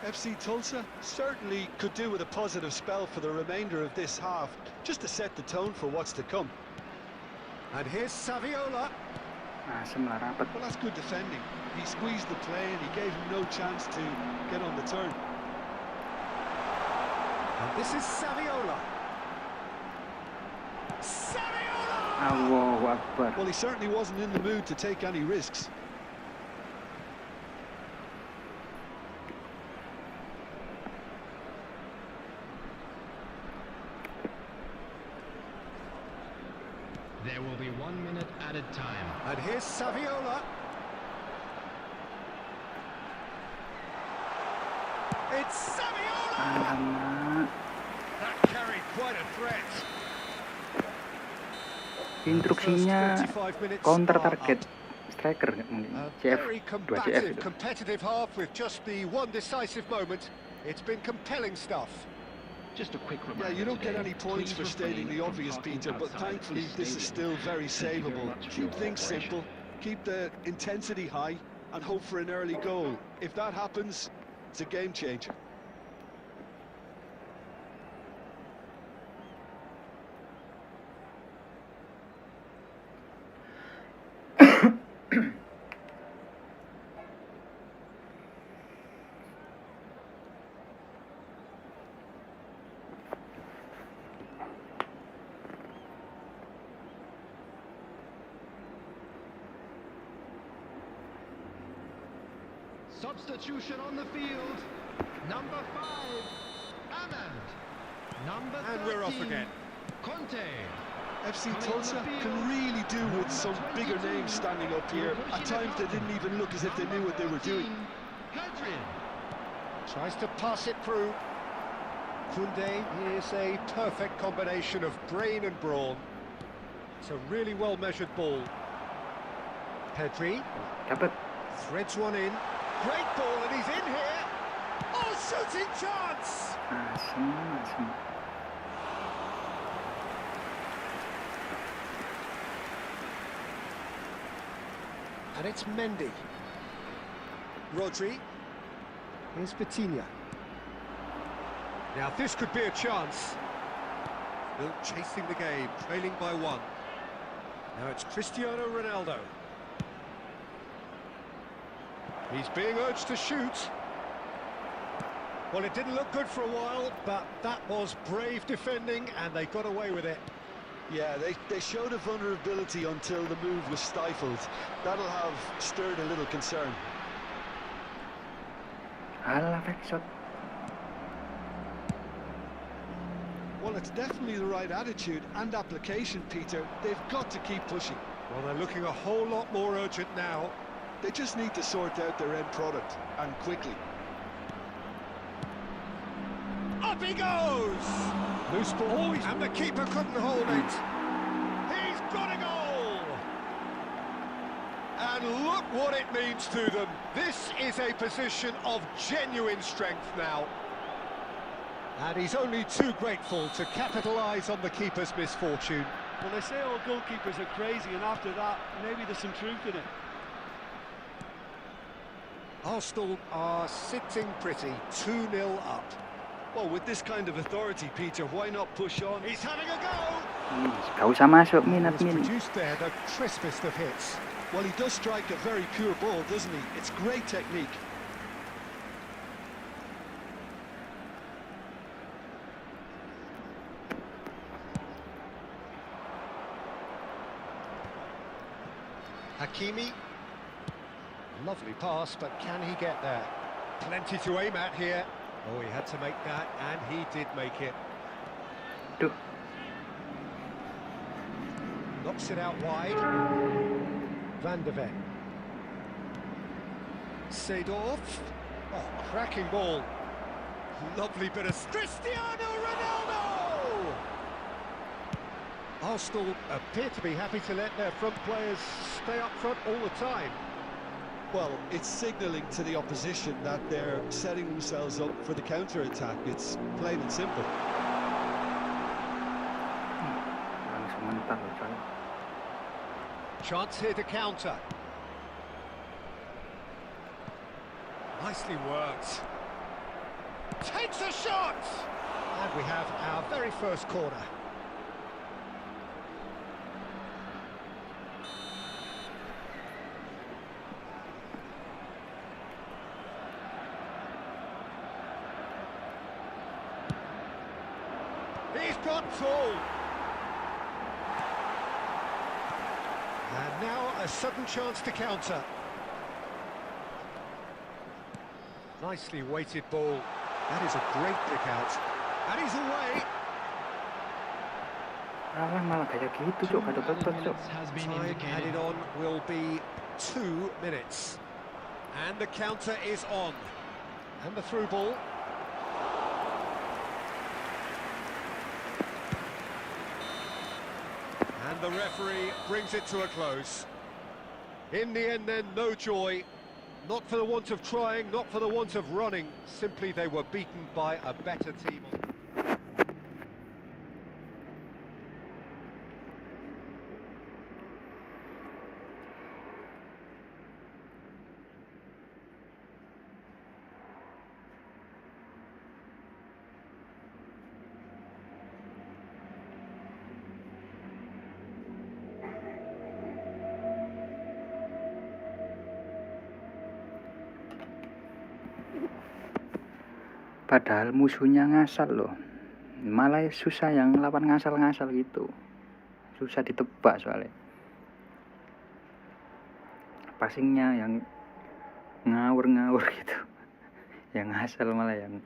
FC Tulsa certainly could do with a positive spell for the remainder of this half, just to set the tone for what's to come. And here's Saviola. Asem lah rapat. Well, that's good defending. He squeezed the play and he gave him no chance to get on the turn. And this is Saviola. Saviola! Allahu Akbar. Well, he certainly wasn't in the mood to take any risks. There will be 1 minute added time. And here's Saviola. It's Saviola! Alamak. That carried quite a threat. Instruksinya counter target striker mungkin. A CF very 2 CF itu. competitive half with just the one decisive moment. It's been compelling stuff. Just a quick reminder. Yeah, you don't get today, any points please for stating refrain the from obvious, parking Peter, but outside thankfully this is stadium. still very Thank you very savable. much for Keep your things cooperation. simple, keep the intensity high, and hope for an early goal. If that happens, it's a game changer. Substitution on the field. Number 5, Eleventh. Number 13, And we're off again. Conte. FC Tulsa can really do with some bigger names standing up here. At times they didn't even look as if they knew what they were doing. Tries to pass it through. Koundé is a perfect combination of brain and brawn. It's a really well-measured ball. Pedri Dapat. threads one in. Great ball, and he's in here. Oh, shooting chance! Asem. And it's Mendy. Rodri. Here's Vitinha. Now this could be a chance. Still chasing the game, trailing by 1. Now it's Cristiano Ronaldo. He's being urged to shoot. Well, it didn't look good for a while, but that was brave defending, and they got away with it. Yeah, they showed a vulnerability until the move was stifled. That'll have stirred a little concern. Alah, fake shot. Well, it's definitely the right attitude and application, Peter. They've got to keep pushing. Well, they're looking a whole lot more urgent now. They just need to sort out their end product, and quickly. Up he goes! Loose ball, and the keeper couldn't hold it. He's got a goal! And look what it means to them. This is a position of genuine strength now. And he's only too grateful to capitalise on the keeper's misfortune. Well, they say all goalkeepers are crazy, and after that, maybe there's some truth in it. Arsenal are sitting pretty, 2-0 up. Well, with this kind of authority, Peter, why not push on? He's having a go! Gak usah masuk, Has min. produced there the crispest of hits. Well, he does strike a very pure ball, doesn't he? It's great technique. Hakimi. Lovely pass, but can he get there? Plenty to aim at here. Oh, he had to make that, and he did make it. Duh. Knocks it out wide. Van de Ven. Seedorf. Oh, cracking ball. Lovely bit of Cristiano Ronaldo! Arsenal appear to be happy to let their front players stay up front all the time. Well, it's signalling to the opposition that they're setting themselves up for the counter-attack. It's plain and simple. Langsung mental loh, coy. Chance here to counter. Nicely worked. Takes a shot! And we have our very first corner. He's got full. And now a sudden chance to counter. Nicely weighted ball. That is a great pick out. And he's away. Alah, malah kayak gitu, Cok. Kada betul, Cok. Has been Time indicated. added on will be 2 minutes. And the counter is on. And the through ball. And the referee brings it to a close. In the end then, no joy. Not for the want of trying, not for the want of running. Simply they were beaten by a better team. Padahal musuhnya ngasal loh. Malah susah yang lawan ngasal-ngasal gitu. Susah ditebak soalnya. Passingnya yang ngawur-ngawur gitu. Yang ngasal malah yang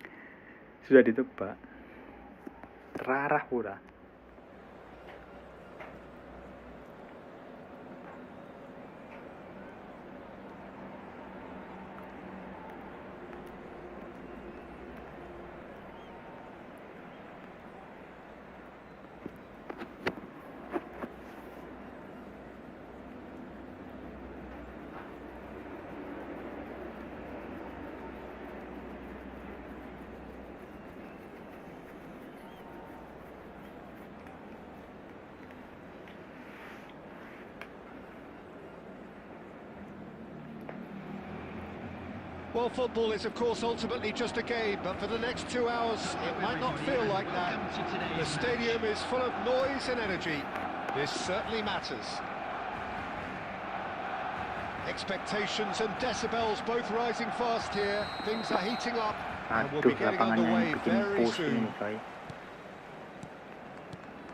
susah ditebak. Terarah pula. Well, football is, of course, ultimately just a game, but for the next 2 hours, it might not feel like that. The stadium is full of noise and energy. This certainly matters. Expectations and decibels both rising fast here. Things are heating up, and we'll be Aduh, getting lapangannya underway yang bikin very pusing soon. nih, coy.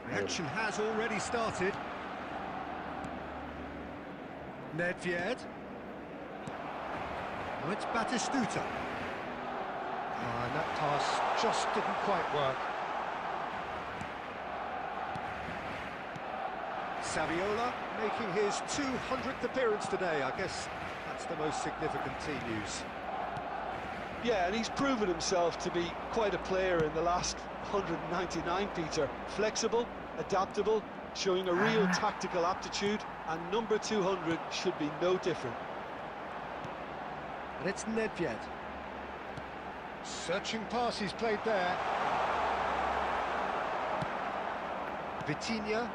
The action has already started. Nedved. Oh, it's Batistuta. And that pass just didn't quite work. Saviola making his 200th appearance today. I guess that's the most significant team news. Yeah, and he's proven himself to be quite a player in the last 199, Peter. Flexible, adaptable, showing a real tactical aptitude, and number 200 should be no different. And it's Nedved. Searching pass he's played there. Vitinha.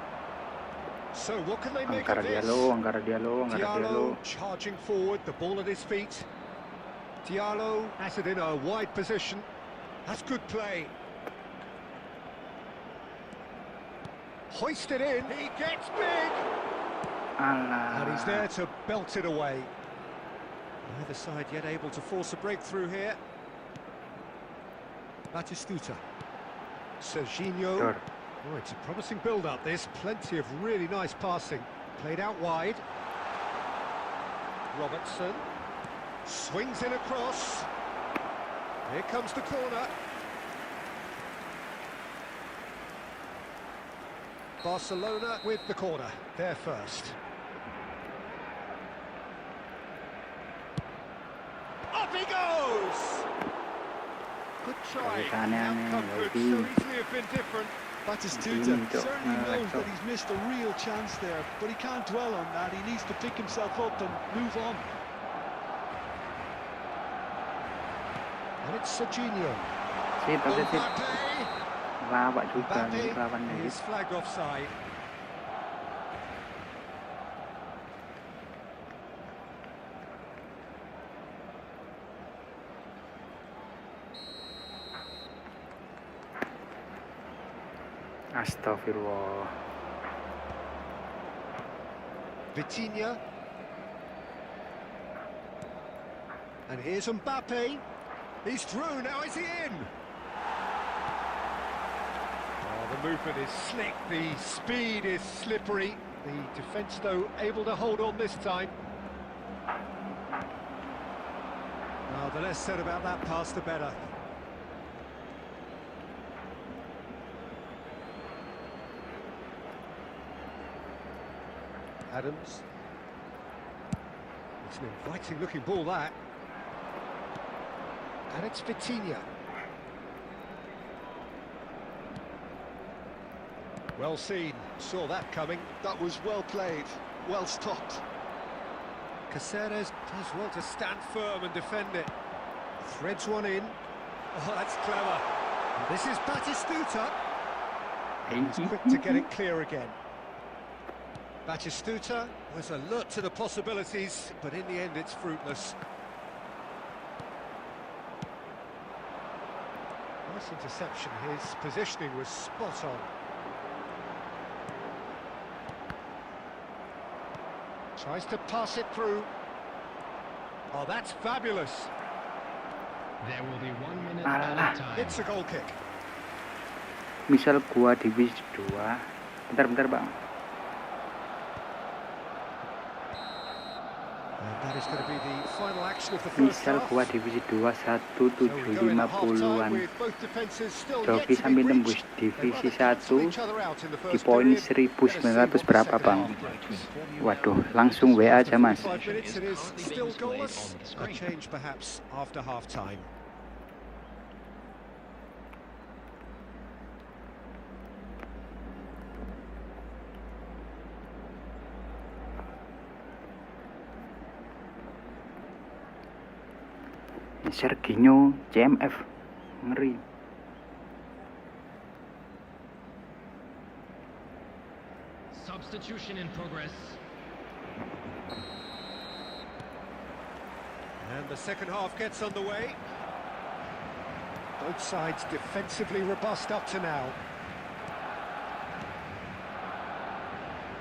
So what can they make of this? Angkara Diallo. Charging forward, the ball at his feet. Diallo has it in a wide position. That's good play. Hoisted in, he gets big! Alah. And he's there to belt it away. Neither side yet able to force a breakthrough here. Batistuta. Serginho. Sure. Oh, it's a promising build-up, this. Plenty of really nice passing. Played out wide. Robertson. Swings in across. Here comes the corner. Barcelona with the corner. They're first. Up he goes! Good try. The outcome could so easily have been different. Batistuta certainly knows that he's missed a real chance there, but he can't dwell on that. He needs to pick himself up and move on. And it's Serginho. Lawak juga Mbappe lawannya. is flagged offside. Astagfirullah. Vitinha. And here's Mbappe. He's through, now is he in? Oh, the movement is slick, the speed is slippery. The defence, though, able to hold on this time. Well, the less said about that pass, the better. Adams. It's an inviting looking ball, that. And it's Vitinha. Well seen, saw that coming. That was well played, well stopped. Caceres does well to stand firm and defend it. Threads one in. Oh, that's clever. And this is Batistuta. He's quick to get it clear again. Batistuta was alert to the possibilities, but in the end it's fruitless. Nice interception, his positioning was spot on. Tries to pass it through. Oh, that's fabulous. There will be 1 minute added time. It's a goal kick. Misal gua divisi 2. Bentar bang. And that is going to be the final action of the first Misal half. gua divisi 2 1750-an. Joki Joki sampai nembus divisi 1 di poin 1900 berapa bang? Waduh, langsung WA aja mas. Serginho CMF ngeri. Substitution in progress. And the second half gets underway. Both sides defensively robust up to now.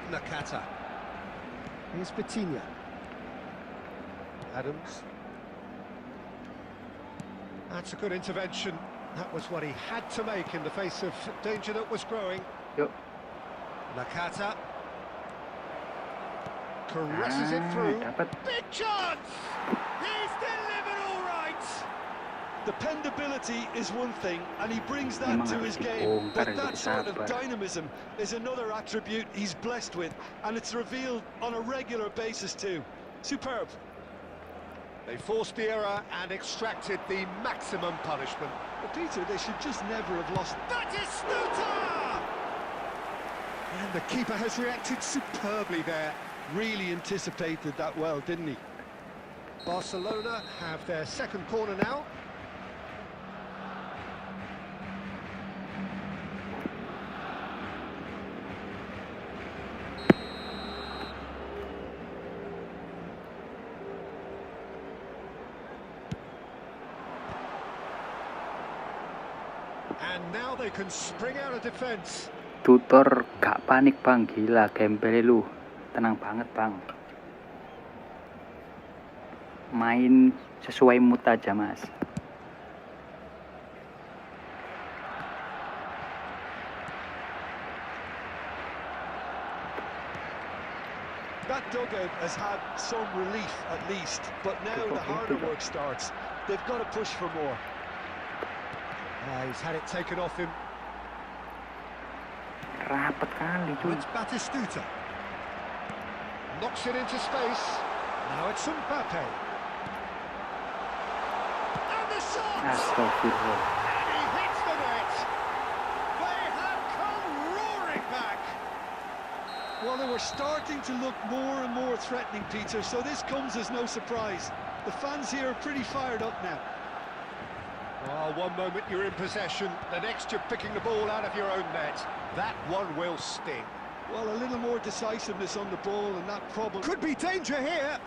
Nakata. Here's Vitinha. Adams. That's a good intervention. That was what he had to make in the face of danger that was growing. Yuk. Nakata. Caresses it through. Dapat. Big chance! He's delivered all right! Dependability is one thing, and he brings that to his game. But that sort of dynamism is another attribute he's blessed with, and it's revealed on a regular basis too. Superb. They forced the error and extracted the maximum punishment. But Peter, they should just never have lost. Batistuta! And the keeper has reacted superbly there. Really anticipated that well, didn't he? Barcelona have their second corner now. And now they can spring out of defence. Tutor gak panik bang, gila gembel lu. Tenang banget bang. Main sesuai mood aja mas. That dugout has had some relief at least, but now the harder work starts. They've got to push for more. He's had it taken off him. Rapat kali cuy. It's Batistuta. Knocks it into space. Now it's Mbappe. Astagfirullah. He hits the net. They have come roaring back. Well, they were starting to look more and more threatening, Peter, so this comes as no surprise. The fans here are pretty fired up now. Oh, one moment you're in possession, the next you're picking the ball out of your own net. That one will sting. Well, a little more decisiveness on the ball, and that probably Could be danger here.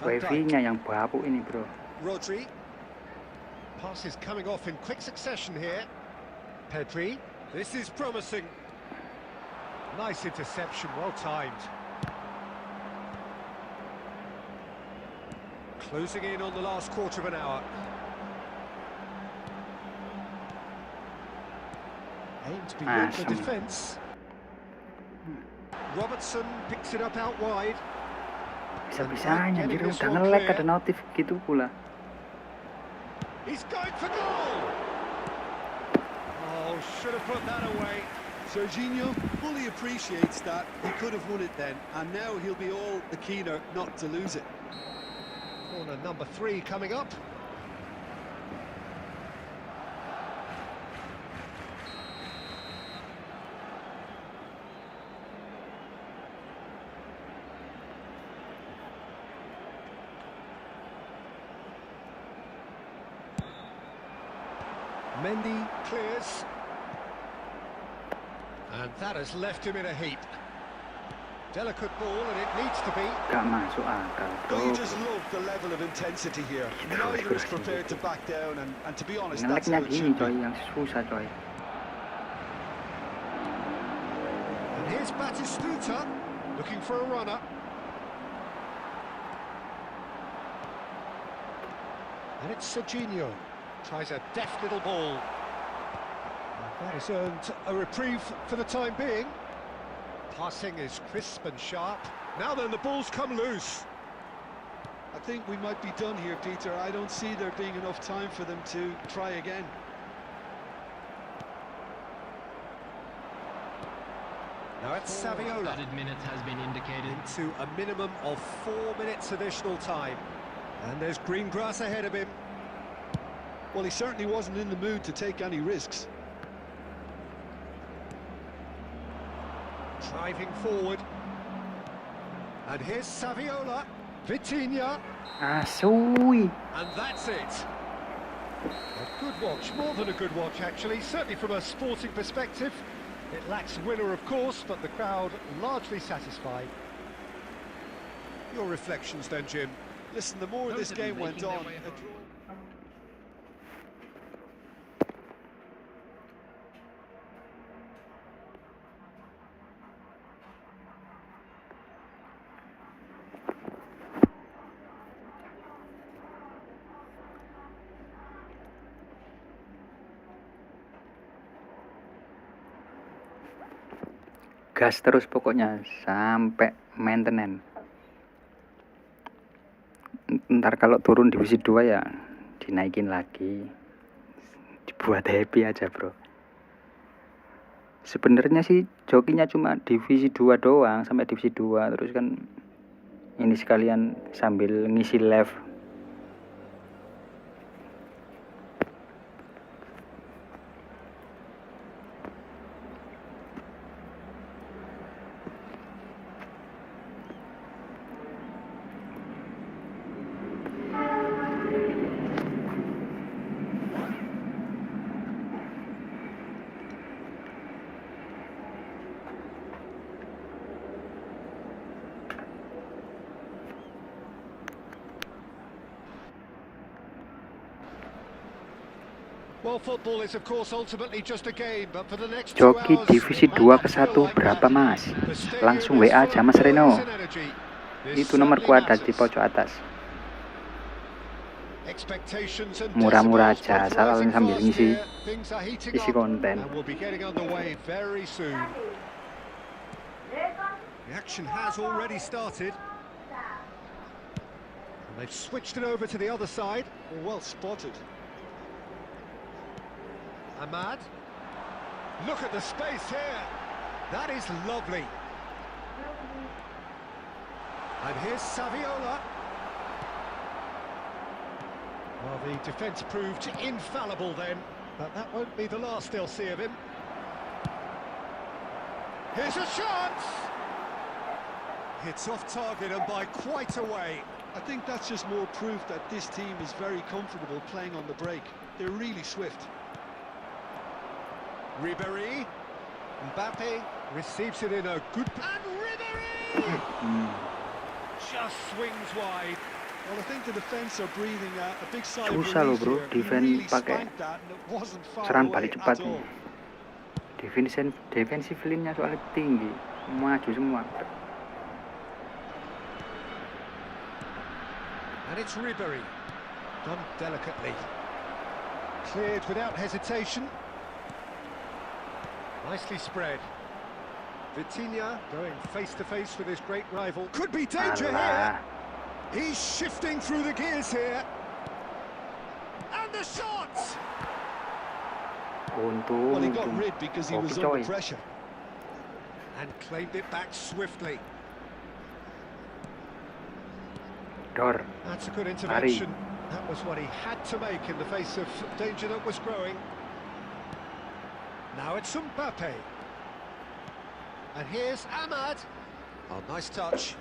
Wifi-nya yang bapuk ini, bro. Rodri. Passes coming off in quick succession here. Pedri. This is promising. Nice interception, well timed. Closing in on the last quarter of an hour. Aimed beyond the defence. Robertson picks it up out wide. Bisa-bisanya anjir udah nge-lag ada notif gitu pula. He's going for goal. Oh, should have put that away. Serginho fully appreciates that. He could have won it then, and now he'll be all the keener not to lose it. Corner number 3 coming up. Mendy clears. And that has left him in a heap. Delicate ball, and it needs to be. Gak masuk akal, bro. Well, you just love the level of intensity here. Neither is prepared to back down, and to be honest, that's Nge-lagnya how it gini should coy, be. yang susah coy. And here's Batistuta, looking for a runner. And it's Serginho. Tries a deft little ball. And that has earned a reprieve for the time being. Passing is crisp and sharp. Now then, the ball's come loose. I think we might be done here, Peter. I don't see there being enough time for them to try again. Now it's Saviola. Added minutes has been indicated. Into a minimum of 4 minutes additional time. And there's green grass ahead of him. Well, he certainly wasn't in the mood to take any risks. Driving forward. And here's Saviola. Vitinha. Asui. And that's it. A good watch, more than a good watch actually, certainly from a sporting perspective. It lacks winner, of course, but the crowd largely satisfied. Your reflections then, Jim? Listen, the more this game went on, gas terus pokoknya sampai maintenance. Ntar kalau turun divisi 2 ya dinaikin lagi, dibuat happy aja bro. Sebenarnya sih jokinya cuma divisi 2 doang, sampai divisi 2, terus kan ini sekalian sambil ngisi live. Well, football is of course ultimately just a game, but for the next 2 Joki hours, divisi 2 ke 1 berapa mas? Langsung WA aja Mas Reno. Itu nomorku ada di pojok atas. Murah-murah aja, asal sambil ngisi konten. The action has already started. And they've switched it over to the other side. well spotted. Ahmad. Look at the space here. That is lovely. And here's Saviola. Well, the defence proved infallible then, but that won't be the last they'll see of him. Here's a chance! It's off target and by quite a way. I think that's just more proof that this team is very comfortable playing on the break. They're really swift. Ribéry. Mbappe receives it in a good... And Ribéry! Just swings wide. Well, I think the defence are breathing a big sigh of Susah loh relief bro, here. He defend really pakai spanked that and it wasn't far serangan away balik at cepat all. nih. Defensive line-nya soalnya tinggi, maju semua. And it's Ribéry. Done delicately. Cleared without hesitation. Nicely spread. Vitinha going face-to-face with his great rival. Could be danger here. He's shifting through the gears here. And the shot! Well, he got rid because he was under pressure. And claimed it back swiftly. Dor. That's a good intervention. That was what he had to make in the face of danger that was growing. Now it's Mbappe. And here's Ahmad. Oh, nice touch.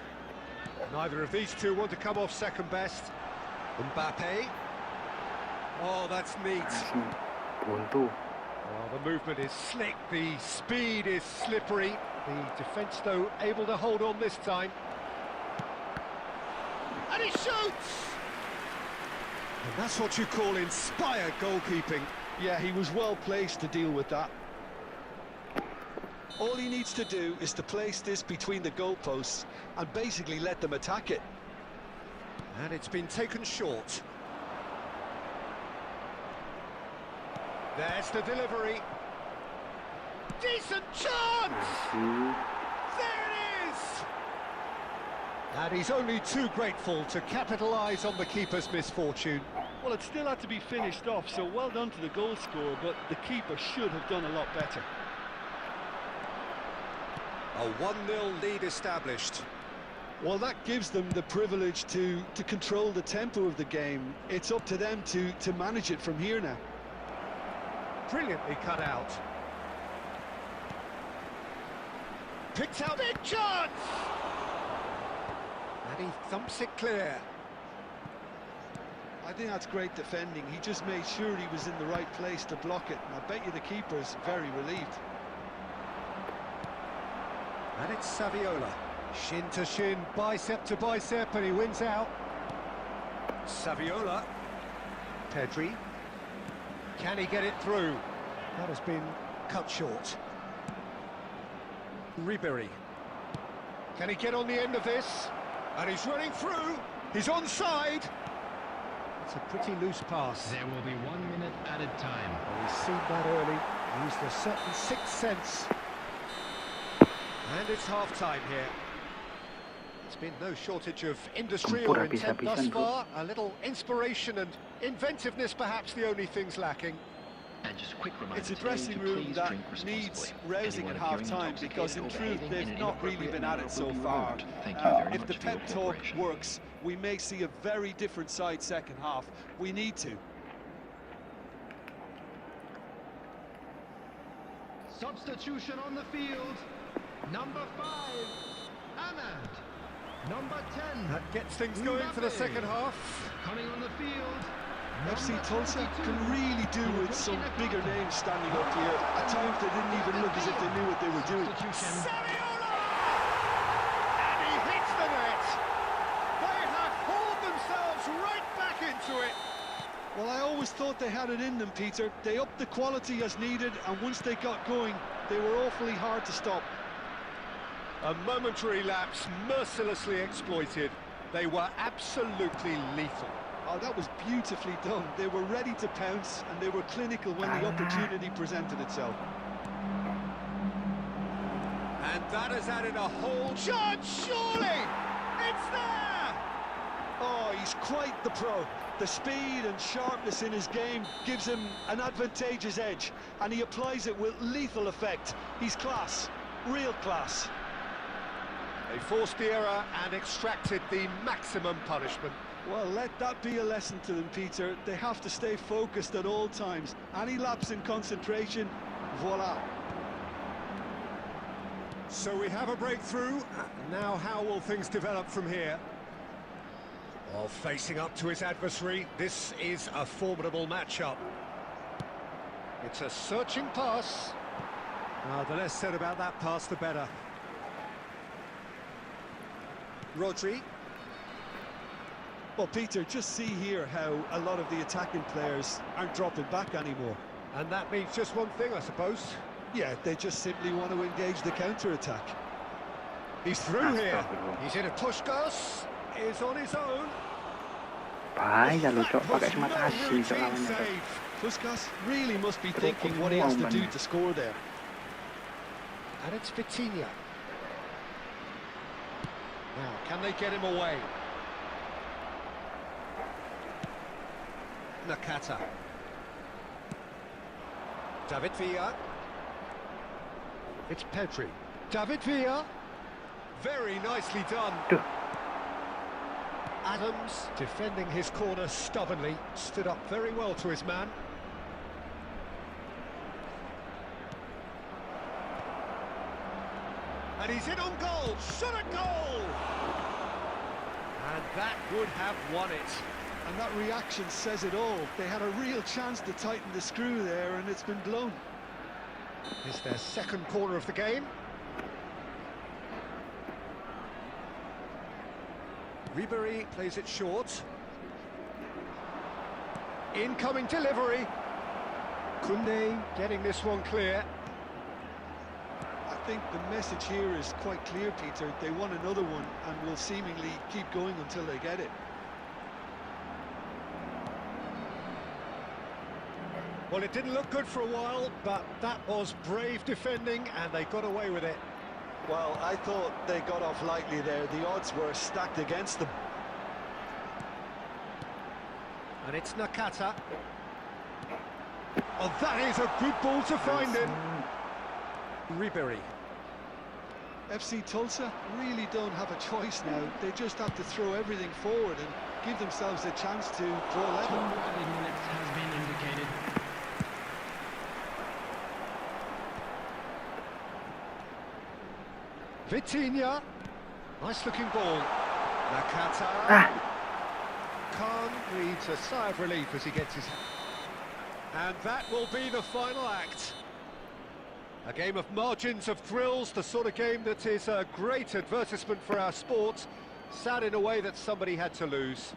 Neither of these two want to come off second best. Mbappe. Oh, that's neat. Buntu. Well, the movement is slick, the speed is slippery. The defence, though, able to hold on this time. And he shoots! And that's what you call inspired goalkeeping. Yeah, he was well placed to deal with that. All he needs to do is to place this between the goalposts and basically let them attack it. And it's been taken short. There's the delivery. Decent chance! There it is! And he's only too grateful to capitalise on the keeper's misfortune. Well, it still had to be finished off, so well done to the goal scorer, but the keeper should have done a lot better. A 1-0 lead established. Well, that gives them the privilege to control the tempo of the game. It's up to them to manage it from here now. Brilliantly cut out. Picked out, big chance! And he thumps it clear. I think that's great defending. He just made sure he was in the right place to block it, and I bet you the keeper's very relieved. And it's Saviola. Shin to shin, bicep to bicep, and he wins out. Saviola. Pedri. Can he get it through? That has been cut short. Ribéry. Can he get on the end of this? And he's running through. He's onside. It's a pretty loose pass. There will be 1 minute added time. Well, he's seen that early. Used a certain sixth sense. And it's half-time here. There's been no shortage of industry or intent thus far. A little inspiration and inventiveness, perhaps the only things lacking. And just a quick reminder, It's a dressing room that needs rousing at half-time because, in truth, they've not really been at it so far. If the pep talk works, we may see a very different side second half. We need to. Substitution on the field. Number 5, Ahmad. Number 10. That gets things going for the second half. Coming on the field. FC Tulsa can really do with some bigger names standing up here. At times they didn't even look as if they knew what they were doing. Saviola! And he hits the net. They have hauled themselves right back into it. Well, I always thought they had it in them, Peter. They upped the quality as needed, and once they got going, they were awfully hard to stop. A momentary lapse mercilessly exploited. They were absolutely lethal. Oh, that was beautifully done. They were ready to pounce, and they were clinical when the opportunity presented itself. And that has added a whole chance, surely! It's there! Oh, he's quite the pro. The speed and sharpness in his game gives him an advantageous edge, and he applies it with lethal effect. He's class, real class. They forced the error and extracted the maximum punishment. Well, let that be a lesson to them, Peter. They have to stay focused at all times. Any lapse in concentration, voila. So we have a breakthrough. Now how will things develop from here? Well, facing up to his adversary, this is a formidable matchup. It's a searching pass. The less said about that pass, the better. Rodri. Well, Peter, just see here how a lot of the attacking players aren't dropping back anymore. And that means just one thing, I suppose. Yeah, they just simply want to engage the counter-attack. He's through here. He's in a Puskás. Is on his own. Bahaya lu cok, pakai sematasi cok lawannya cok. Puskás really must be thinking what he has to do to score there. And it's Vitinha. Now, can they get him away? Nakata. David Villa. It's Pedri. David Villa. Very nicely done. Adams, defending his corner stubbornly, stood up very well to his man. And he's in on goal, shot a goal! And that would have won it. And that reaction says it all. They had a real chance to tighten the screw there, and it's been blown. It's their second corner of the game. Ribery plays it short. Incoming delivery. Koundé getting this one clear. I think the message here is quite clear, Peter. They want another one and will seemingly keep going until they get it. Well, it didn't look good for a while, but that was brave defending and they got away with it. Well, I thought they got off lightly there. The odds were stacked against them. And it's Nakata. Oh, that is a good ball to find him. Ribery. FC Tulsa really don't have a choice now. They just have to throw everything forward and give themselves a chance to draw level. 2 added minutes has been indicated. Vitinha. Nice looking ball. Nakata. Khan breathes a sigh of relief as he gets his... And that will be the final act. A game of margins, of thrills, the sort of game that is a great advertisement for our sport. Sad in a way that somebody had to lose.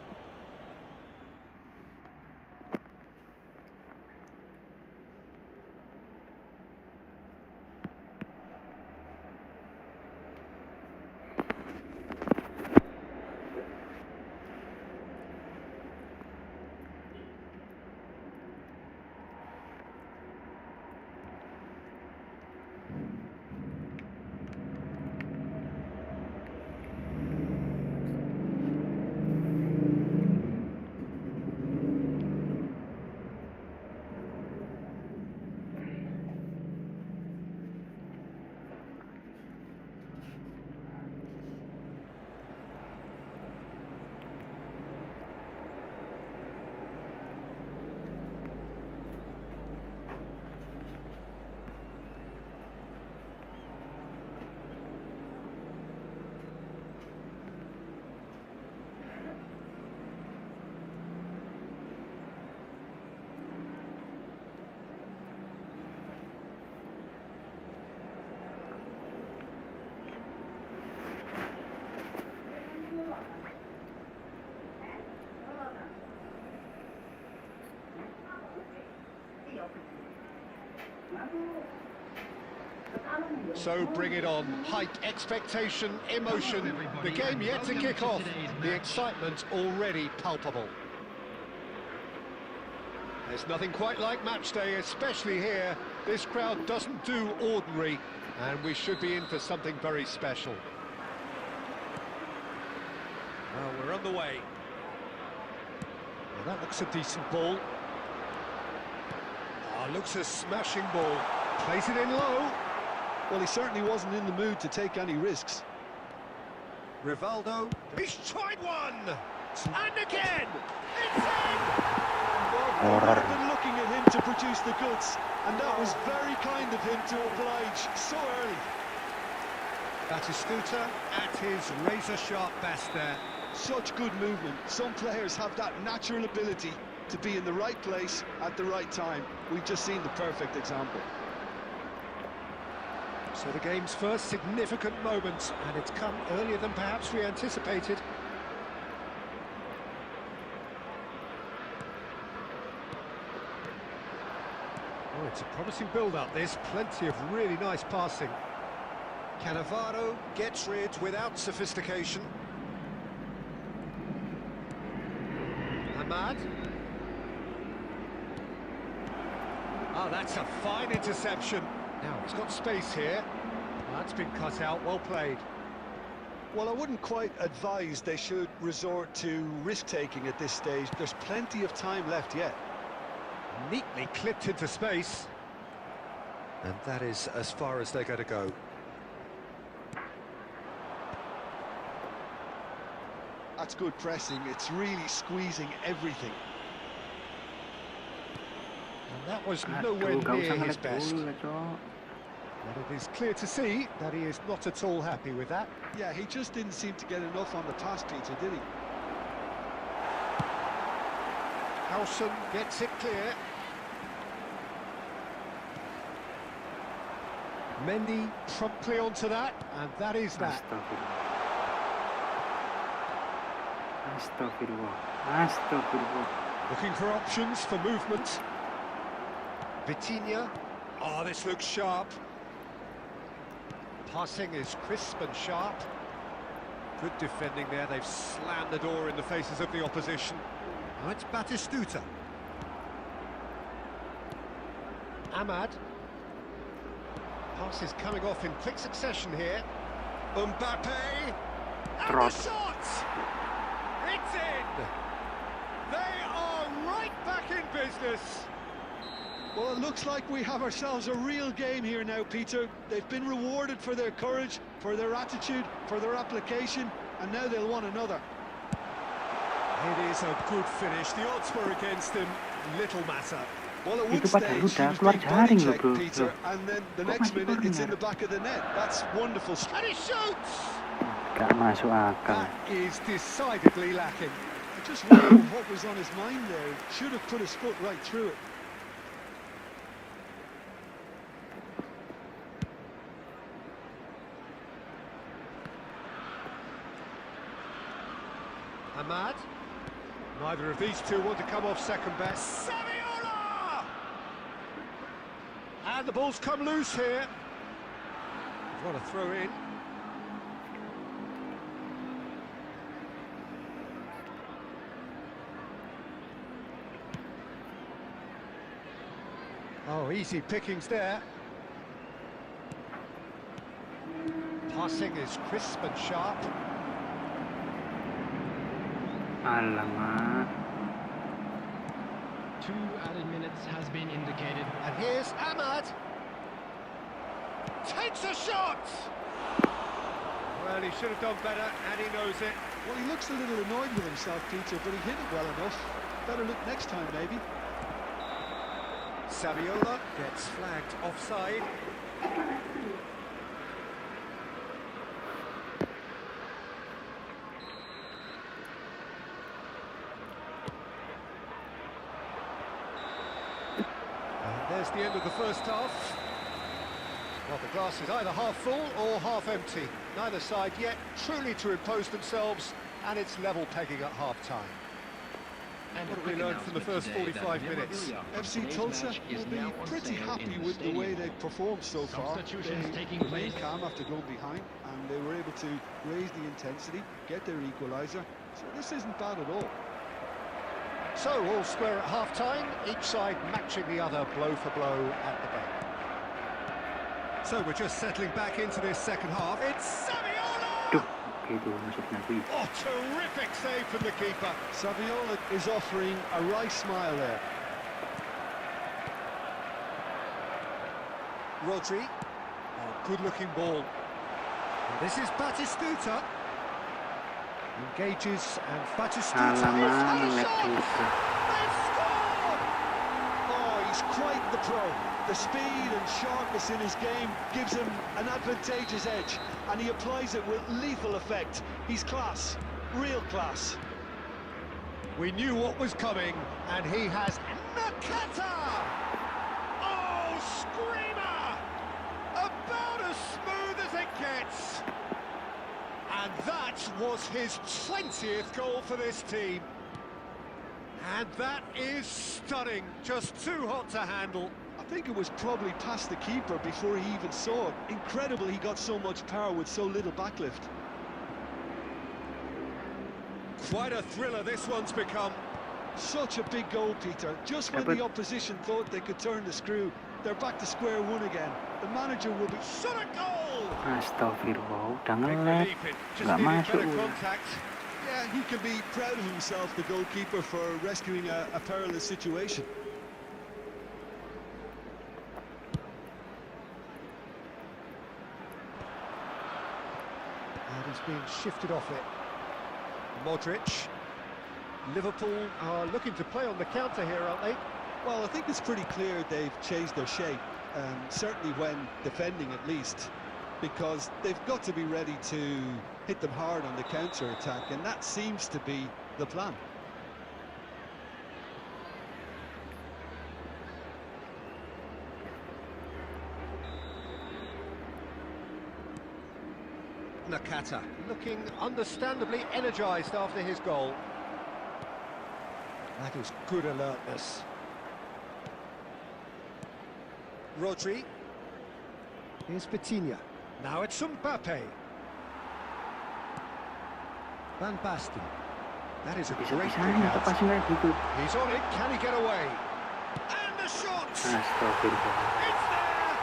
So bring it on. Height, expectation, emotion. The game yet to kick off. The excitement already palpable. There's nothing quite like match day, especially here. This crowd doesn't do ordinary, and we should be in for something very special. Well, we're on the way. Well, that looks a decent ball. Looks a smashing ball. Plays it in low. Well, he certainly wasn't in the mood to take any risks. Rivaldo. He's tried one! And again! It's in! Well, they've been looking at him to produce the goods, and that was very kind of him to oblige so early. Batistuta at his razor-sharp best there. Such good movement. Some players have that natural ability to be in the right place at the right time. We've just seen the perfect example. So the game's first significant moment, and it's come earlier than perhaps we anticipated. Oh, it's a promising build-up, this. Plenty of really nice passing. Cannavaro gets rid without sophistication. Ahmad. Oh, that's a fine interception. Now, he's got space here. That's been cut out, well played. Well, I wouldn't quite advise they should resort to risk-taking at this stage. There's plenty of time left yet. Neatly clipped into space. And that is as far as they're going to go. That's good pressing. It's really squeezing everything. And that was nowhere near his best. But it is clear to see that he is not at all happy with that. Yeah, he just didn't seem to get enough on the pass, Peter, did he? Howson gets it clear. Mendy promptly onto that, and that is that. Looking for options for movement. Vitinha. Oh, this looks sharp. Passing is crisp and sharp. Good defending there. They've slammed the door in the faces of the opposition. Now it's Batistuta. Ahmad. Pass is coming off in quick succession here. Mbappe. And the shot! It's in! They are right back in business. Well, it looks like we have ourselves a real game here now, Peter. They've been rewarded for their courage, for their attitude, for their application, and now they'll want another. It is a good finish. The odds were against him. Little matter. Well, at one stage, he was being body checked, Peter, and then the next minute, it's in the back of the net. That's wonderful. And he shoots! Gak masuk akal. That is decidedly lacking. I just wonder what was on his mind there. Should have put his foot right through it. Ahmad. Neither of these two want to come off second best. Saviola! And the ball's come loose here. What a throw in. Oh, easy pickings there. Passing is crisp and sharp. Alamak. 2 added minutes has been indicated. And here's Ahmad. Takes a shot! Well, he should have done better, and he knows it. Well, he looks a little annoyed with himself, Peter, but he hit it well enough. Better look next time, maybe. Saviola gets flagged offside. And there's the end of the first half. Well, the glass is either half full or half empty. Neither side yet truly to impose themselves, and it's level pegging at half-time. And What have we learned from the first 45 minutes? FC Tulsa will be pretty happy with the way they've performed so far. They remained calm after going behind, and they were able to raise the intensity, get their equaliser. So this isn't bad at all. So, all square at half-time, each side matching the other blow for blow at the back. So we're just settling back into this second half. It's Saviola! Duh, gitu maksudnya gue. Oh, terrific save from the keeper. Saviola is offering a wry smile there. Rodri. Oh, good-looking ball. And this is Batistuta. Engages and Batistuta. Alamak, nge-lag juga. They've scored! Oh, he's quite the pro. The speed and sharpness in his game gives him an advantageous edge, and he applies it with lethal effect. He's class, real class. We knew what was coming, and he has Nakata! Oh, screamer! About as smooth as it gets. And that was his 20th goal for this team. And that is stunning, just too hot to handle. I think it was probably past the keeper before he even saw it. Incredible he got so much power with so little backlift. Quite a thriller this one's become. Such a big goal, Peter. Just when the opposition thought they could turn the screw, they're back to square one again. The manager will be... Shot a goal! Astagfirullah, udah Big nge-lag. belief it. Just Nggak needed masuk. better contact. Yeah, he can be proud of himself, the goalkeeper, for rescuing a perilous situation. And he's being shifted off it. Modric. Liverpool are looking to play on the counter here, aren't they? Well, I think it's pretty clear they've changed their shape, certainly when defending at least, because they've got to be ready to hit them hard on the counter-attack, and that seems to be the plan. Nakata looking understandably energised after his goal. That is good alertness. Rodri. Here's Vitinha. Now it's Mbappe. Van Basten. That is a great Bisa-bisanya kick passing kayak gitu. He's on it. Can he get away? And the shot! Astagfirullah. It's there!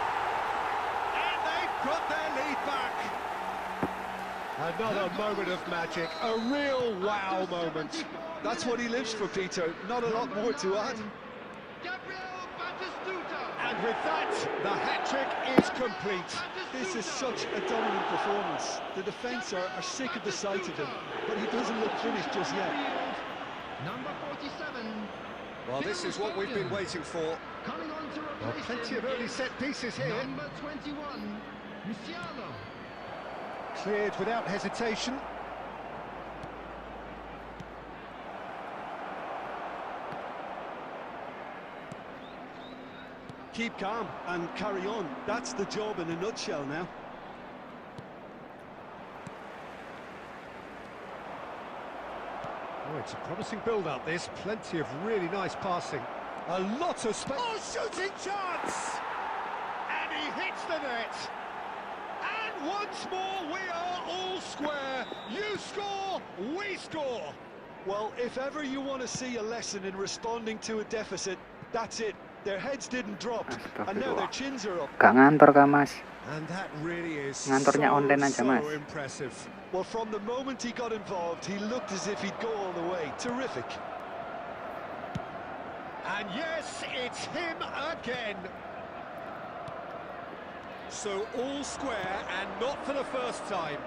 And they've got their lead back. Another moment of magic. A real wow moment. That's what he lives for, Peter. Not a lot more to add. And with that, the hat-trick is complete. This is such a dominant performance. The defence are sick of the sight of him, but he doesn't look finished just yet. Number 47. Well, this is what we've been waiting for. Coming on to Well, replace plenty him of early is set pieces here. Number 21. Musiala. Cleared without hesitation. Keep calm and carry on. That's the job in a nutshell now. Oh, it's a promising build-up, this. Plenty of really nice passing. A lot of space. Oh, shooting chance! And he hits the net. And once more, we are all square. You score, we score. Well, if ever you want to see a lesson in responding to a deficit, that's it. Their heads didn't drop, and now their chins are up. Gak ngantor kah, Mas? And that really is Ngantornya online aja, Mas. so impressive. Well, from the moment he got involved, he looked as if he'd go all the way. Terrific. And yes, it's him again. So all square, and not for the first time.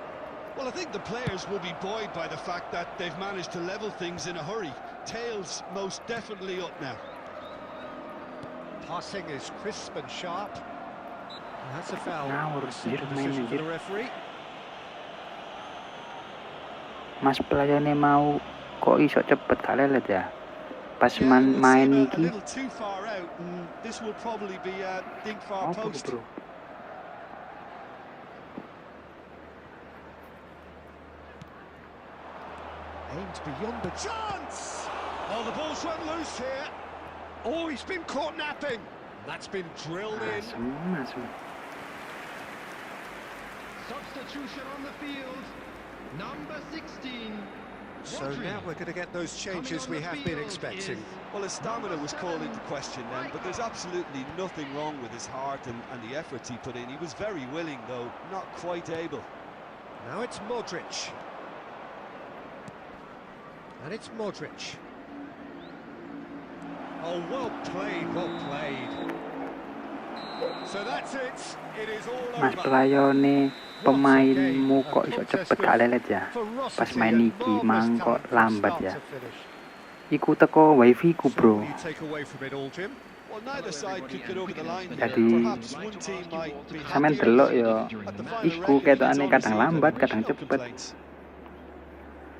Well, I think the players will be buoyed by the fact that they've managed to level things in a hurry. Tails most definitely up now. Passing is crisp and sharp. And that's a foul. Ngawur, Simple anjir, main, decision for anjir. the referee. Mas pelayannya mau kok iso cepet gak lelet ya? Pas Yeah, it main seemed a iki. little too far out, and this will probably be a dink far Apa post. bro? Aimed beyond the chance. Oh, the ball's run loose here. Oh, he's been caught napping. That's been drilled in. Asem. Substitution on the field. Number 16. So Rodri. now we're going to get those changes Coming we on the have been field expecting. is Well, his stamina was called into question then, but there's absolutely nothing wrong with his heart and the efforts he put in. He was very willing, though, not quite able. Now it's Modric. And it's Modric. Oh, well played, well played. So that's it. It is all Mas over. pelayone What a pemainmu game, a kok iso contest cepet of gak lelet ya? Pas ferocity main and iki marvellous mang kok talent from lambat start ya? to finish. Iku teko wifi ku So bro. what do you take away from it all, Jim? Well, neither side could get over the line here. Jadi Perhaps one team might be sampean happier, delok but yo, at the final iku record, it's ketokane always kadang even. lambat, kadang No cepet. complaints.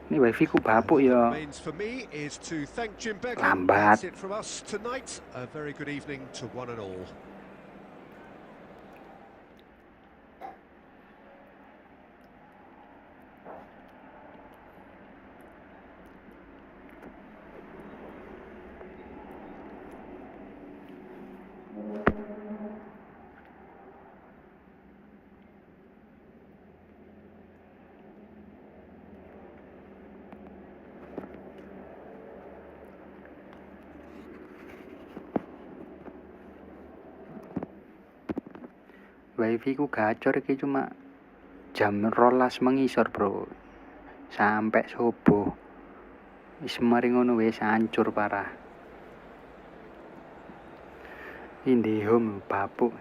Ini wifi ku bapuk All that yo. remains for me is to thank Jim Beckham. Lambat. That's it from us tonight. A very good evening to one and all. Wifi ku gacor iki cuma jam 12 mengisor bro. Sampai subuh. Wis mari ngono wis hancur parah. IndiHome bapuk.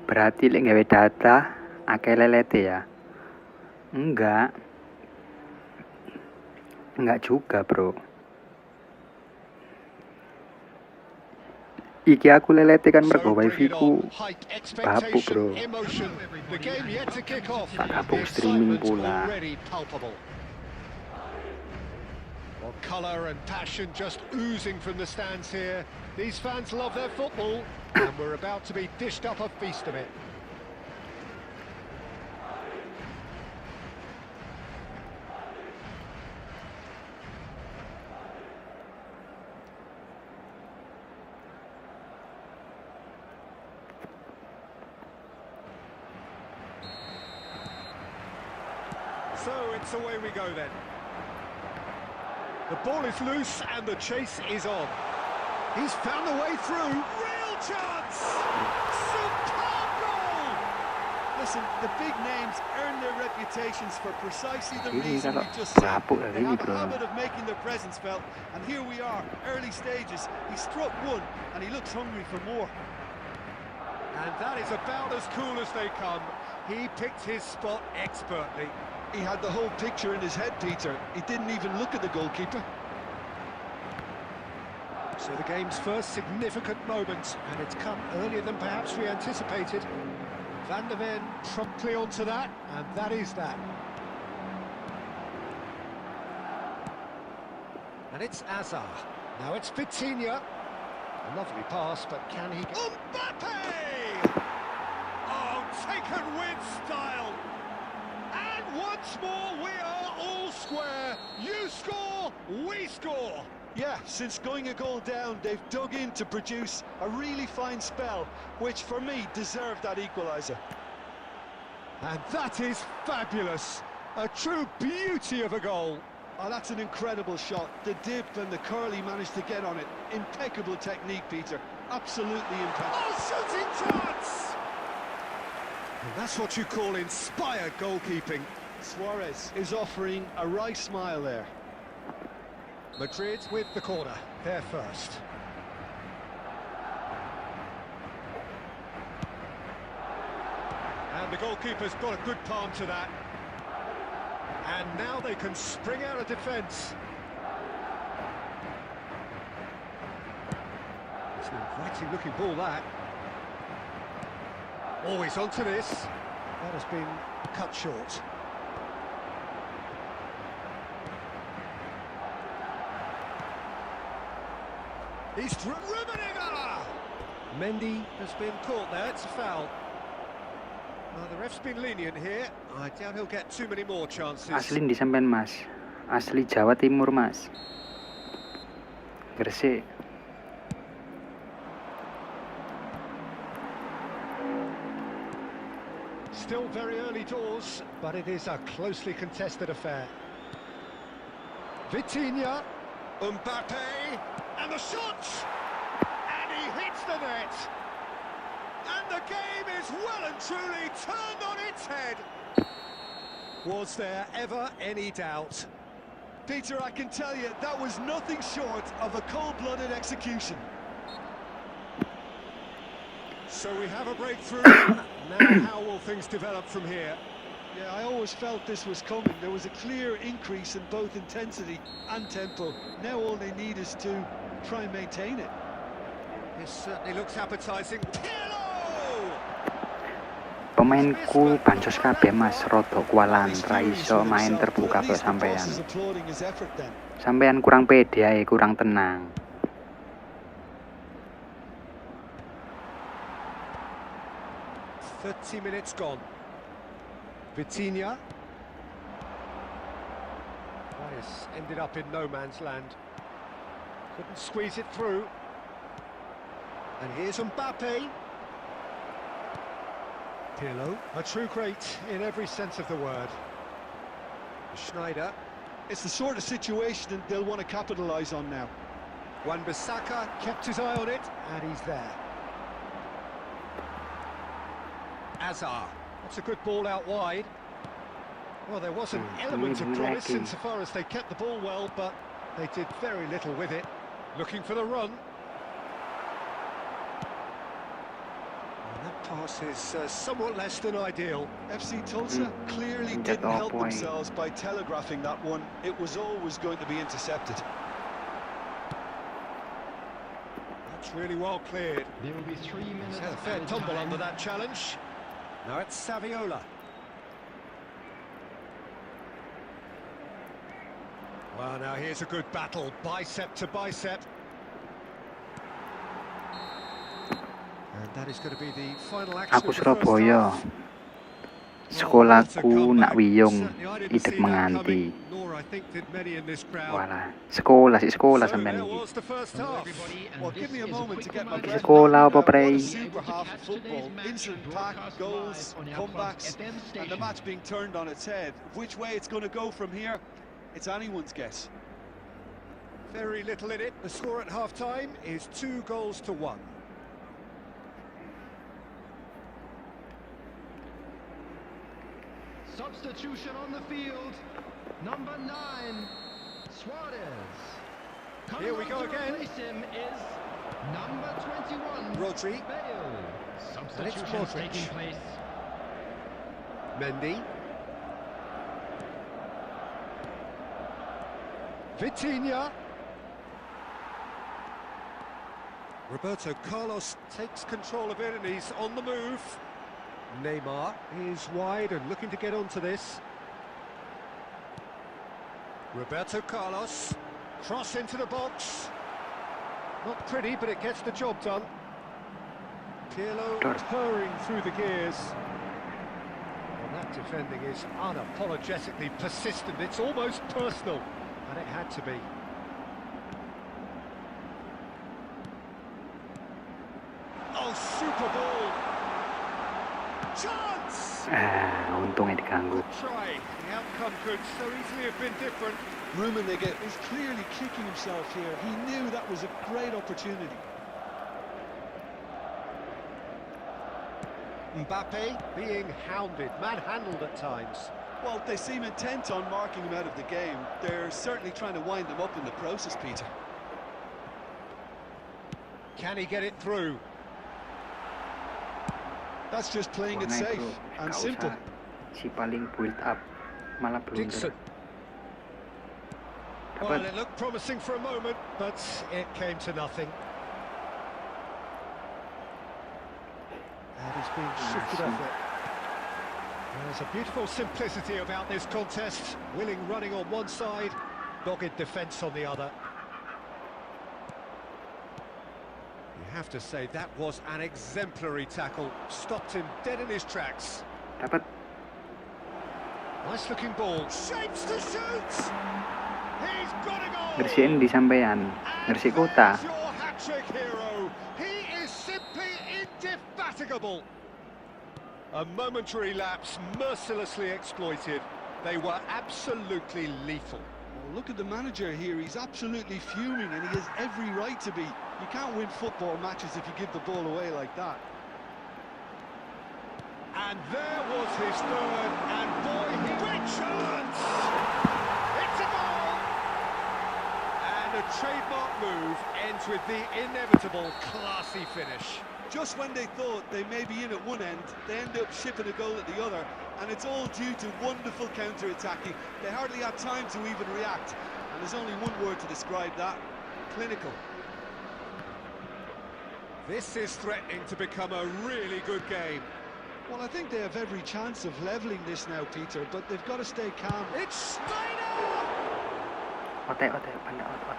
Berarti lek gawe data akeh lelete ya? Enggak juga bro. Iki aku lelete kan mergo wifi ku bapuk bro. Tak gabung streaming pula. Well, colour and passion just oozing from the stands here. These fans love their football, and we're about to be dished up a feast of it. So it's away we go then. The ball is loose and the chase is on. He's found a way through. Real chance! Superb goal! Listen, the big names earn their reputations for precisely the Ini reason kalau we just said. bapuk They ini have a bro. habit of making their presence felt, and here we are, early stages. He struck one, and he looks hungry for more. And that is about as cool as they come. He picked his spot expertly. He had the whole picture in his head, Peter. He didn't even look at the goalkeeper. So the game's first significant moment, and it's come earlier than perhaps we anticipated. Van der Ven promptly onto that, and that is that. And it's Azar. Now it's Vitinha. A lovely pass, but can he... Mbappe! Oh, taken with style. And once more, we are all square. You score, we score. Yeah, since going a goal down, they've dug in to produce a really fine spell, which for me deserved that equaliser. And that is fabulous. A true beauty of a goal. Oh, that's an incredible shot. The dip and the curl he managed to get on it. Impeccable technique, Peter. Absolutely impeccable. Oh, shooting chance! And that's what you call inspired goalkeeping. Suarez is offering a right smile there. Madrid with the corner, they're first. And the goalkeeper's got a good palm to that. And now they can spring out of defence. It's an inviting looking ball, that. Oh, he's onto this. That has been cut short. He's Rummenigge! Mendy has been caught there, it's a foul. The ref's been lenient here. I doubt he'll get too many more chances. Asli di sampean mas. Asli Jawa Timur mas. Gresik. Still very early doors, but it is a closely contested affair. Vitinha. Mbappe, and the shot! And he hits the net! And the game is well and truly turned on its head! Was there ever any doubt? Peter, I can tell you, that was nothing short of a cold-blooded execution. So we have a breakthrough. Now how will things develop from here? Yeah, I always felt this was coming. There was a clear increase in both intensity and tempo. Now all they need is to try and maintain it. This certainly looks appetizing. Pirlo! Pemainku bancos kabeh mas, rodok kualan, ra iso main terbuka kok sampean. Sampean kurang pede ae, kurang tenang. 30 minutes gone. Vitinha. This ended up in no man's land. Couldn't squeeze it through. And here's Mbappe. Pirlo, a true great in every sense of the word. Schneider. It's the sort of situation that they'll want to capitalise on now. Wan-Bissaka kept his eye on it, and he's there. Azar. That's a good ball out wide. Well, there was an element of promise insofar as they kept the ball well, but they did very little with it. Looking for the run. And that pass is somewhat less than ideal. FC Tulsa clearly didn't help themselves by telegraphing that one. It was always going to be intercepted. That's really well cleared. There will be 3 minutes. He's had a fair tumble under that challenge. Now it's Saviola. Well, now here's a good battle, bicep to bicep. And that is going to be the final action. Aku Surabaya. Sekolahku nak wiyung, hidup menganti. Walah, sekolah sampean iki. Well, give me a moment to get my breath. Sekolah apa prei? Super half of football, instant pack, goals, comebacks, and the match being turned on its head. Which way it's going to go from here, it's anyone's guess. Very little in it. The score at half-time is 2-1. Substitution on the field. Number 9, Suarez. Here we go again. Replace him is number 21, Rodri. Bale. Substitution Modric. taking place. Mendy. Vitinha. Roberto Carlos takes control of it and he's on the move. Neymar is wide and looking to get onto this. Roberto Carlos, cross into the box. Not pretty, but it gets the job done. Pirlo purring through the gears. And that defending is unapologetically persistent. It's almost personal, and it had to be. Oh, super ball! Chance! Untungnya diganggu. Try. The outcome could so easily have been different. Rummenigge is clearly kicking himself here. He knew that was a great opportunity. Mbappe being hounded, manhandled at times. Well, they seem intent on marking him out of the game. They're certainly trying to wind him up in the process, Peter. Can he get it through? That's just playing it safe and simple. Si paling build up malah blunder. Dixon. Well, it looked promising for a moment, but it came to nothing. And he's being shifted off it. There's a beautiful simplicity about this contest. Willing running on one side, dogged defence on the other. You have to say that was an exemplary tackle. Stopped him dead in his tracks. Dapat. Nice looking ball. Shapes to shoot. He's got a goal. Bersihin di sampean. Bersih kota. Your hat-trick hero. He is simply indefatigable. A momentary lapse mercilessly exploited. They were absolutely lethal. Well, look at the manager here. He's absolutely fuming, and he has every right to be. You can't win football matches if you give the ball away like that. And there was his third, and boy, great chance! It's a goal! And a trademark move ends with the inevitable classy finish. Just when they thought they may be in at one end, they end up shipping a goal at the other, and it's all due to wonderful counter-attacking. They hardly had time to even react, and there's only one word to describe that: clinical. This is threatening to become a really good game. Well, I think they have every chance of levelling this now, Peter, but they've got to stay calm. It's Snyder! Otek, pandai otek.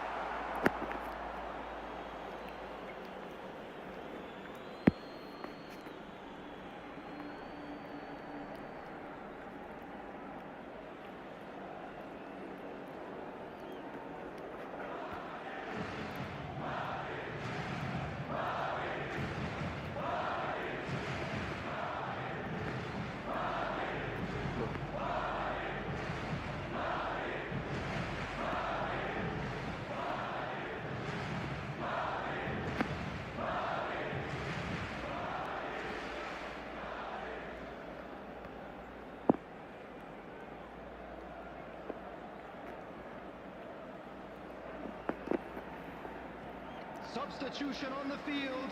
Substitution on the field.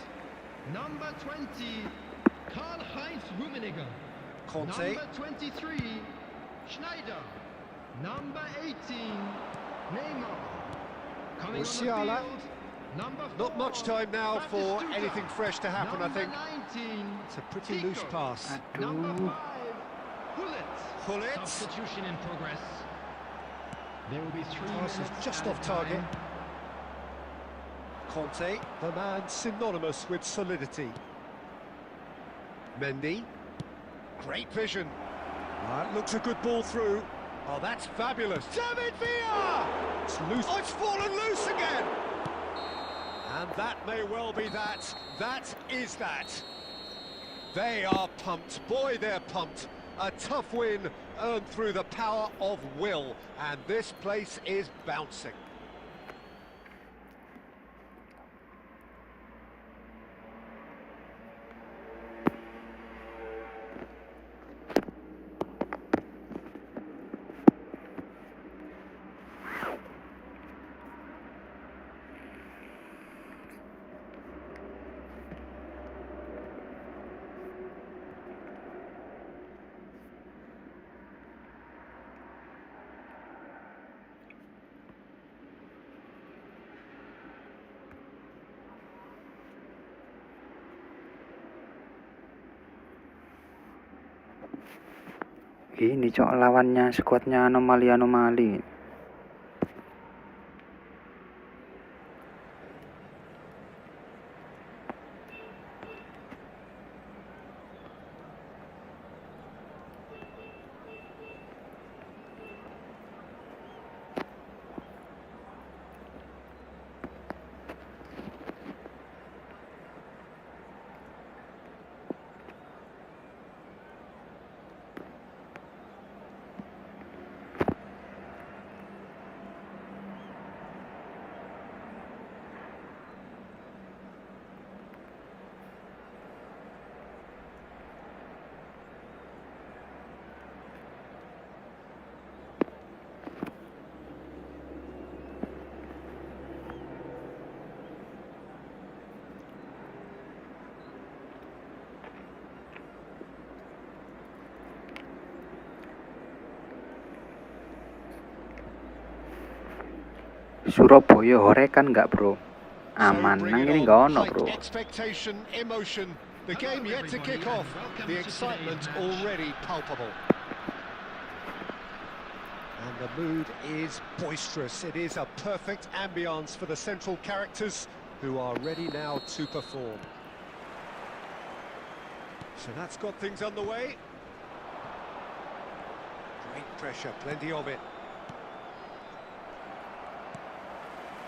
Number 20, Karl-Heinz Rummenigge. Conte. Number 23, Schneider. Number 18, Neymar. Coming Musiala. on the field, number 4. Not much time now for Batistuta. anything fresh to happen, I think. Number 19, It's a pretty loose Tico. pass. Number Aduh. 5, Hullet. Hullet. Substitution in progress. There will be 3 Pass is minutes just added off target. time. Conte, the man synonymous with solidity. Mendy. Great vision. That looks a good ball through. Oh, that's fabulous. David Villa! It's loose. Oh, it's fallen loose again! And that may well be that. That is that. They are pumped. Boy, they're pumped. A tough win earned through the power of will. And this place is bouncing. Ini cok lawannya skuadnya anomali. Surabaya HOROR kan nggak bro, aman. Nang ini nggak ono bro. Expectation, emotion, the game yet to kick off, the excitement already palpable. And the mood is boisterous. It is a perfect ambience for the central characters who are ready now to perform. So that's got things underway. Great pressure, plenty of it.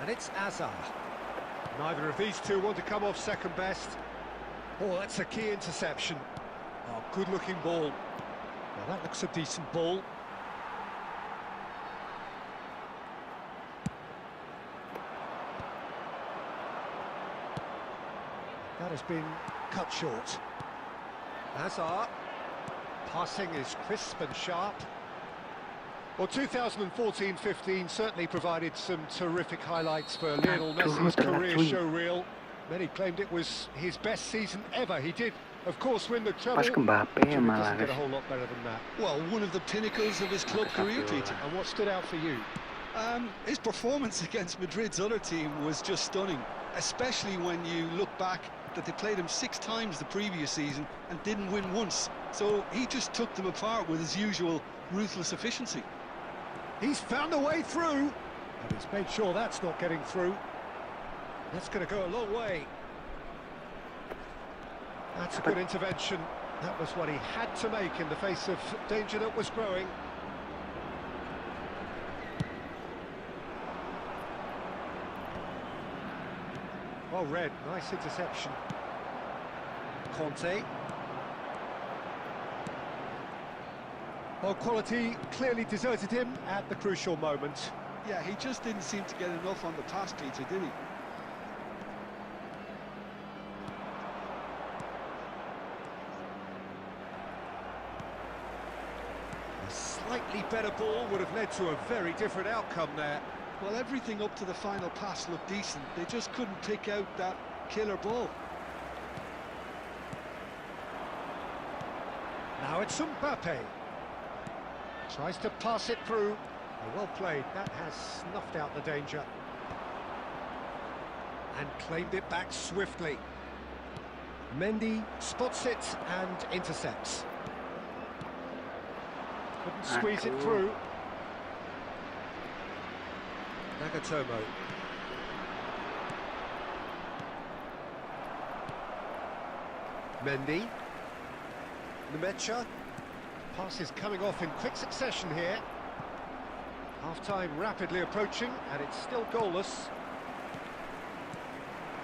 And it's Azar. Neither of these two want to come off second best. Oh, that's a key interception. Oh, good-looking ball. Well, that looks a decent ball. That has been cut short. Hazard. Passing is crisp and sharp. Well, 2014-15 certainly provided some terrific highlights for Lionel Messi's career showreel. Many claimed it was his best season ever. He did, of course, win the treble. Pas ke Mbappe But it malah doesn't get a guys. whole lot better than that. Well, one of the pinnacles of his club career, Peter. And what stood out for you? His performance against Madrid's other team was just stunning, especially when you look back that they played him 6 times the previous season and didn't win once. So he just took them apart with his usual ruthless efficiency. He's found a way through, and he's made sure that's not getting through. That's going to go a long way. That's a good intervention. That was what he had to make in the face of danger that was growing. Well read, nice interception. Conte. Well, quality clearly deserted him at the crucial moment. Yeah, he just didn't seem to get enough on the pass, Peter, did he? A slightly better ball would have led to a very different outcome there. Well, everything up to the final pass looked decent. They just couldn't pick out that killer ball. Now it's Mbappe. Tries to pass it through. Well played. That has snuffed out the danger. And claimed it back swiftly. Mendy spots it and intercepts. Couldn't squeeze it through. Nagatomo. Mendy. Nemecha. Pass is coming off in quick succession here. Half-time rapidly approaching, and it's still goalless.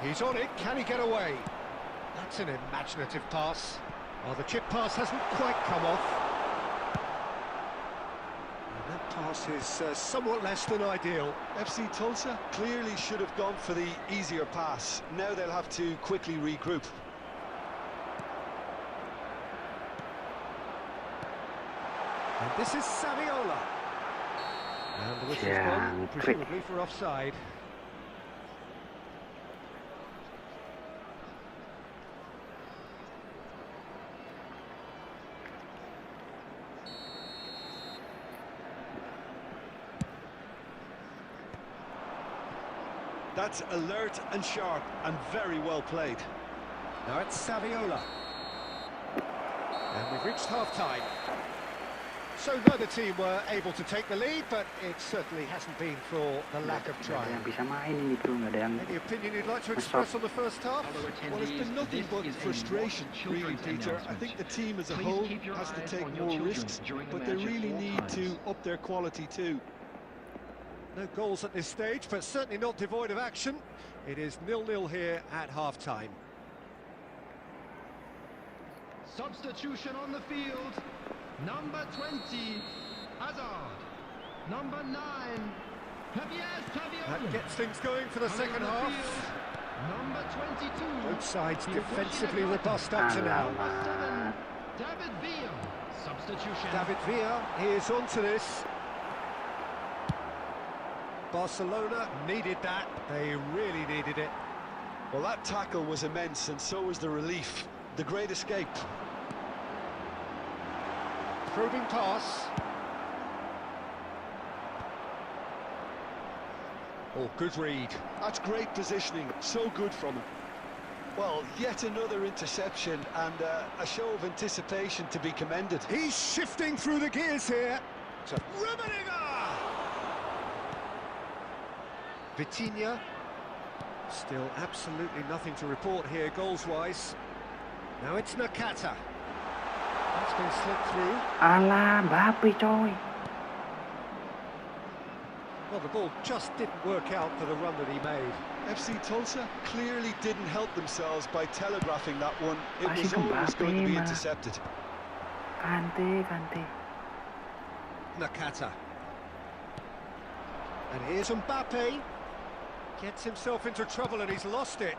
He's on it, can he get away? That's an imaginative pass. Well, the chip pass hasn't quite come off. And that pass is somewhat less than ideal. FC Tulsa clearly should have gone for the easier pass. Now they'll have to quickly regroup. And this is Saviola. And the whistle's gone, presumably for offside. That's alert and sharp and very well played. Now it's Saviola. And we've reached half-time. So neither team were able to take the lead, but it certainly hasn't been for the lack of trying. Any opinion you'd like to express on the first half? Well, it's been nothing but frustration, really, Peter. I think the team as a whole has to take more risks, but they really need to up their quality too. No goals at this stage, but certainly not devoid of action. It is 0-0 here at half-time. Substitution on the field. Number 20, Hazard. Number 9, Saviola. That gets things going for the second half. Number 22. Both sides defensively robust up to now. Number 7, David Villa. Substitution. David Villa, he is onto this. Barcelona needed that. They really needed it. Well, that tackle was immense, and so was the relief. The great escape. Probing pass. Oh, good read. That's great positioning, so good from him. Well, yet another interception and a show of anticipation to be commended. He's shifting through the gears here. To Rummenigge! Vitinha. Still absolutely nothing to report here goals-wise. Now it's Nakata. That's been slipped through. Alah, Mbappe coy. Well, the ball just didn't work out for the run that he made. FC Tulsa clearly didn't help themselves by telegraphing that one. It Masih was ke always Mbappe, going to be malah. intercepted. Kante. Nakata. And here's Mbappe. Gets himself into trouble and he's lost it.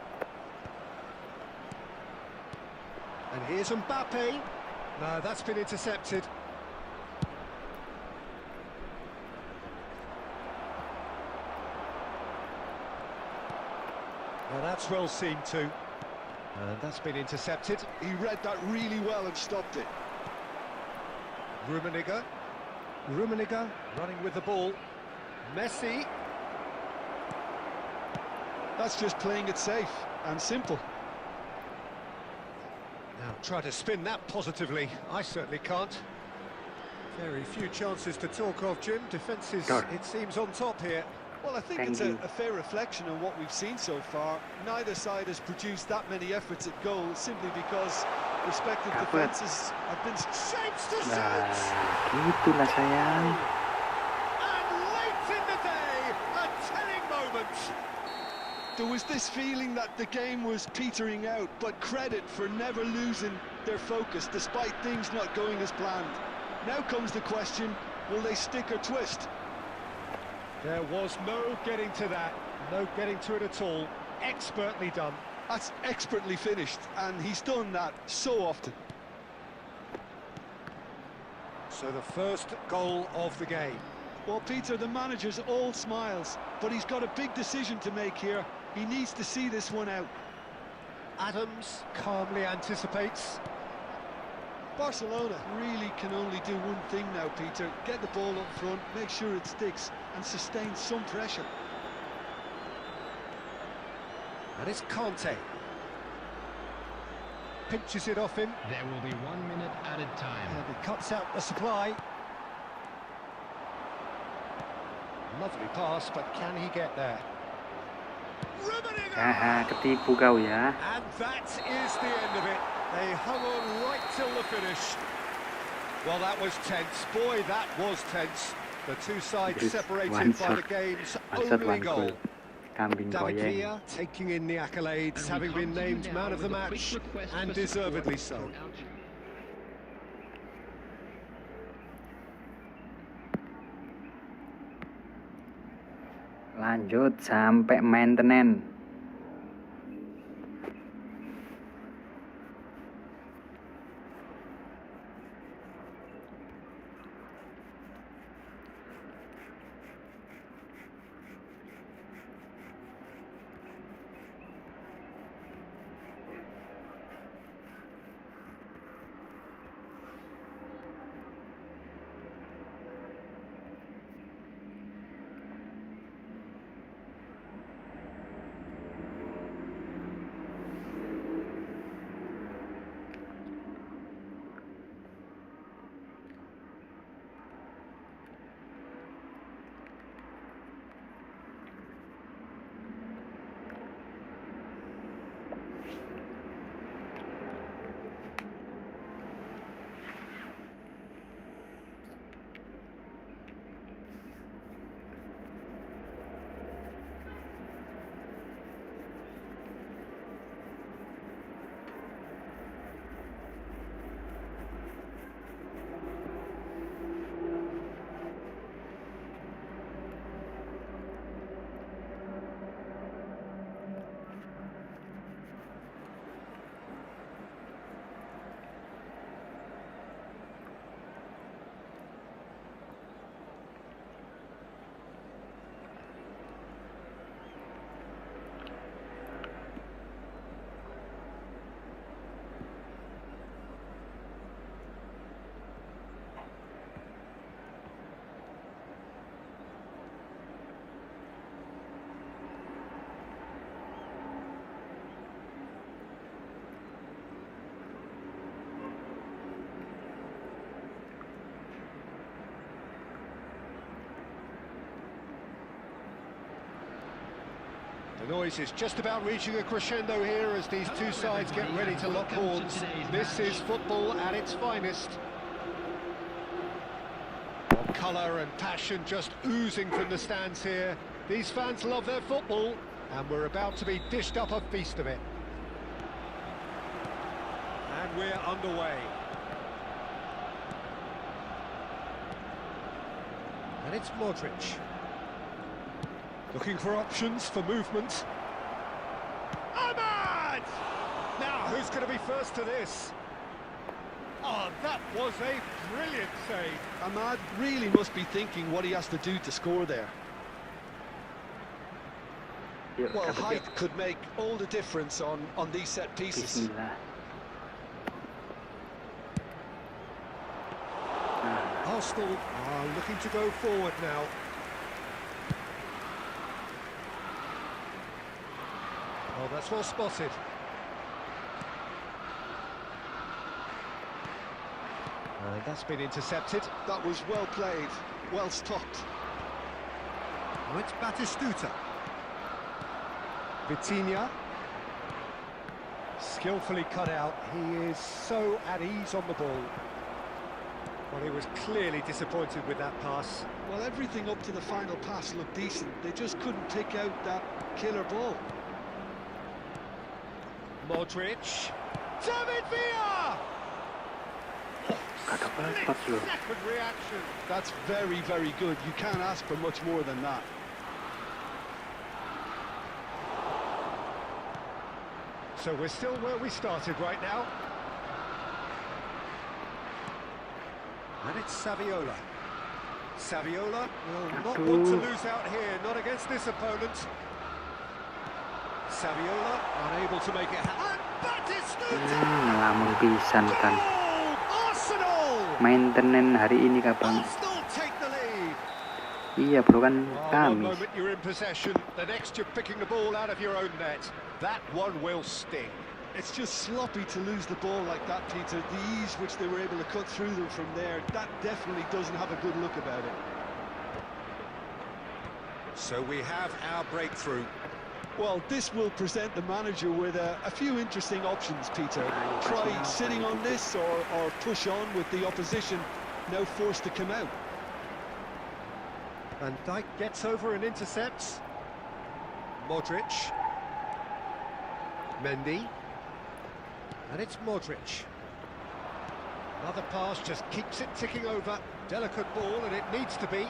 And here's Mbappe. No, that's been intercepted. Now that's well seen too. And that's been intercepted. He read that really well and stopped it. Rummenigge running with the ball. Messi. That's just playing it safe and simple. Now try to spin that positively. I certainly can't. Very few chances to talk of, Jim. Defence is, it seems, on top here. Well, I think it's a fair reflection on what we've seen so far. Neither side has produced that many efforts at goal simply because respective defences have been shapes to Nah, shoot. gitulah sayang. And late in the day, a telling moment. There was this feeling that the game was petering out, but credit for never losing their focus despite things not going as planned. Now comes the question, will they stick or twist? There was no getting to that, no getting to it at all. Expertly done. That's expertly finished, and he's done that so often. So the first goal of the game. Well, Peter, the manager's all smiles, but he's got a big decision to make here. He needs to see this one out. Adams calmly anticipates. Barcelona really can only do one thing now, Peter. Get the ball up front, make sure it sticks, and sustain some pressure. And it's Conte. Pinches it off him. There will be 1 minute added time. And he cuts out the supply. Lovely pass, but can he get there? Haha, ketipu kau ya. And that is the end of it. They hung on right till the finish. Well, that was tense. Boy, that was tense. The two sides separated by the game's only goal. Kambing David goyang. Villa taking in the accolades, having been named man of the match, and deservedly so. Lanjut sampai maintenance. The noise is just about reaching a crescendo here as these two sides get ready to lock horns. This is football at its finest. Colour and passion just oozing from the stands here. These fans love their football, and we're about to be dished up a feast of it. And we're underway. And it's Modric. Looking for options for movement. Ahmad! Now who's going to be first to this? Oh, that was a brilliant save. Ahmad really must be thinking what he has to do to score there. Yuk, Well, dapat height yuk. could make all the difference on these set pieces. Bismillah. Arsenal are looking to go forward now. Oh, that's well spotted. That's been intercepted. That was well played, well stopped. Oh, it's Batistuta. Vitinha. Skillfully cut out. He is so at ease on the ball. Well, he was clearly disappointed with that pass. Well, everything up to the final pass looked decent. They just couldn't pick out that killer ball. Modric. David Villa! Kada dapat loh. Second reaction. That's very, very good. You can't ask for much more than that. So we're still where we started right now. And it's Saviola. Saviola will not want to lose out here, not against this opponent. Saviola unable to make it happen. And Batistuta! Ngelamun pisan kan. Goal! Arsenal! Maintenance hari ini kapan? Arsenal take the lead. Iya bro, kan One Kamis. moment you're in possession, the next you're picking the ball out of your own net. That one will sting. It's just sloppy to lose the ball like that, Peter. The ease which they were able to cut through them from there, that definitely doesn't have a good look about it. So we have our breakthrough. Well, this will present the manager with a few interesting options, Peter. Try sitting on this or push on with the opposition now forced to come out. Van Dijk gets over and intercepts. Modric. Mendy. And it's Modric. Another pass just keeps it ticking over. Delicate ball, and it needs to be.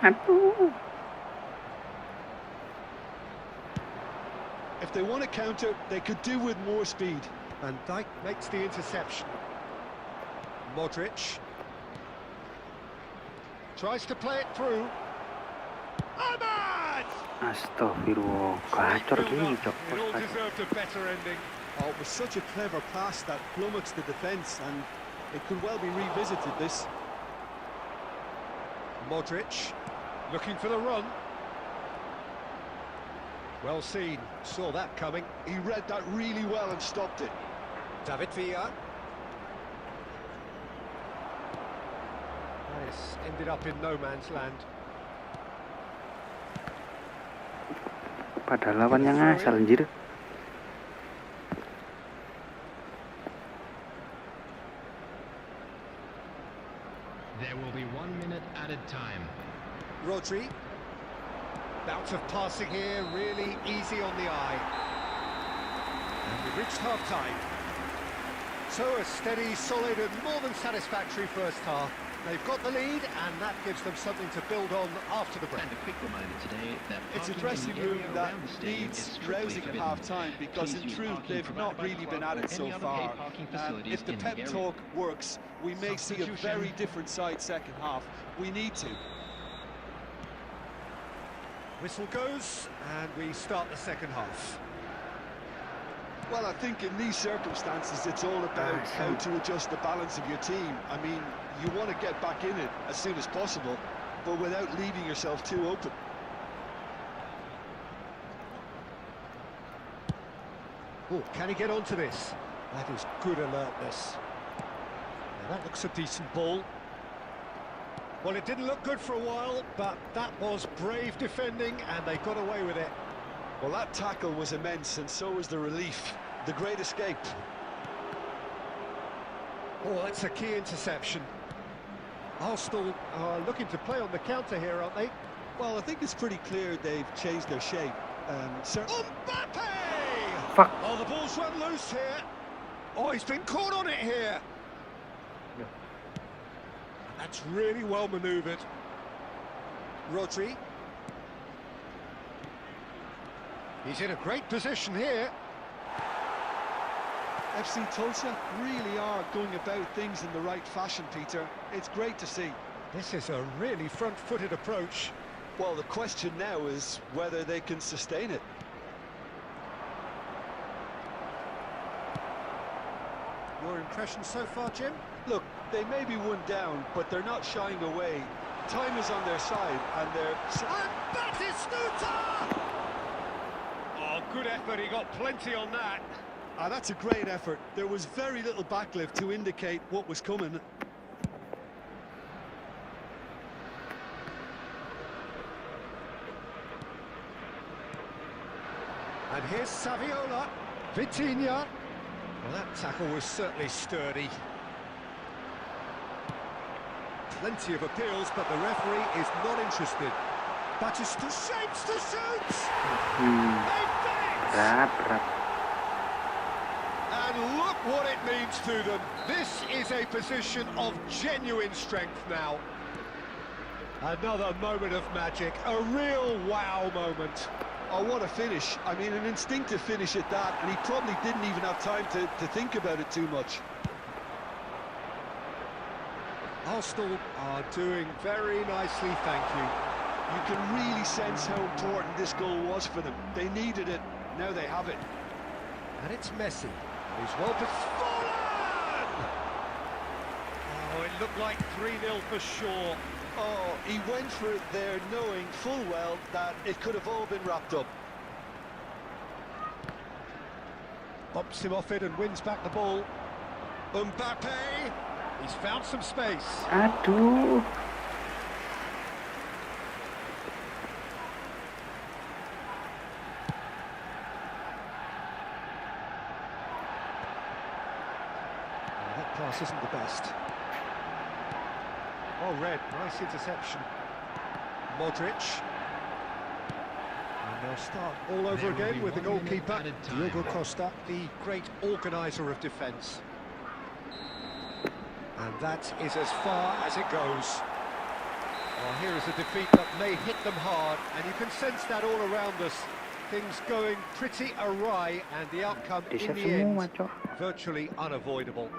Aduh. If they want to counter, they could do with more speed. Van Dijk makes the interception. Modric. Tries to play it through. Ahmad! Astagfirullah, gacor gini cok. It all deserved a better ending. Oh, it was such a clever pass that flummoxed the defence, and it could well be revisited, this. Modric looking for the run. Well seen, saw that coming. He read that really well and stopped it. David Villa. This ended up in no man's land. Padahal lawannya ngasal anjir. There will be 1 minute added time. Rodri. Bout of passing here, really easy on the eye. And we've reached half-time. So a steady, solid and more than satisfactory first half. They've got the lead, and that gives them something to build on after the break. And a quick reminder today that It's a parking in dressing the room area that around the stadium needs is strictly rousing at forbidden. half-time, because Please in use truth parking they've not provided by really the been club at it or so any other far. paid parking facilities If the in the pep area. talk works, we may see a very different side second half. We need to. Whistle goes, and we start the second half. Well, I think in these circumstances it's all about how to adjust the balance of your team. I mean, you want to get back in it as soon as possible, but without leaving yourself too open. Oh, can he get onto this? That is good alertness. Now that looks a decent ball. Well, it didn't look good for a while, but that was brave defending, and they got away with it. Well, that tackle was immense, and so was the relief. The great escape. Oh, that's a key interception. Arsenal are looking to play on the counter here, aren't they? Well, I think it's pretty clear they've changed their shape. Mbappe! Fuck. Oh, the ball's run loose here. Oh, he's been caught on it here. That's really well manoeuvred. Rodri. He's in a great position here. FC Tulsa really are going about things in the right fashion, Peter. It's great to see. This is a really front-footed approach. Well, the question now is whether they can sustain it. Your impression so far, Jim? Look, they may be one down, but they're not shying away. Time is on their side, and they're... And Batistuta! Oh, good effort, he got plenty on that. Ah, that's a great effort. There was very little backlift to indicate what was coming. And here's Saviola. Vitinha. Well, that tackle was certainly sturdy. Plenty of appeals, but the referee is not interested. Batistuta shapes to shoot! They've done it! And look what it means to them. This is a position of genuine strength now. Another moment of magic, a real wow moment. Oh, what a finish. I mean, an instinctive finish at that, and he probably didn't even have time to think about it too much. Arsenal are doing very nicely, thank you. You can really sense how important this goal was for them. They needed it, now they have it. And it's Messi. He's well fallen! Oh, it looked like 3-0 for sure. Oh, he went for it there knowing full well that it could have all been wrapped up. Bumps him off it and wins back the ball. Mbappe! He's found some space. Aduh. That pass isn't the best. Oh, Red, nice interception. Modric. And they'll start all over again with the goalkeeper, Diogo Costa, the great organiser of defence. And that is as far as it goes. Well, here is a defeat that may hit them hard, and you can sense that all around us. Things going pretty awry, and the outcome in the end, virtually unavoidable.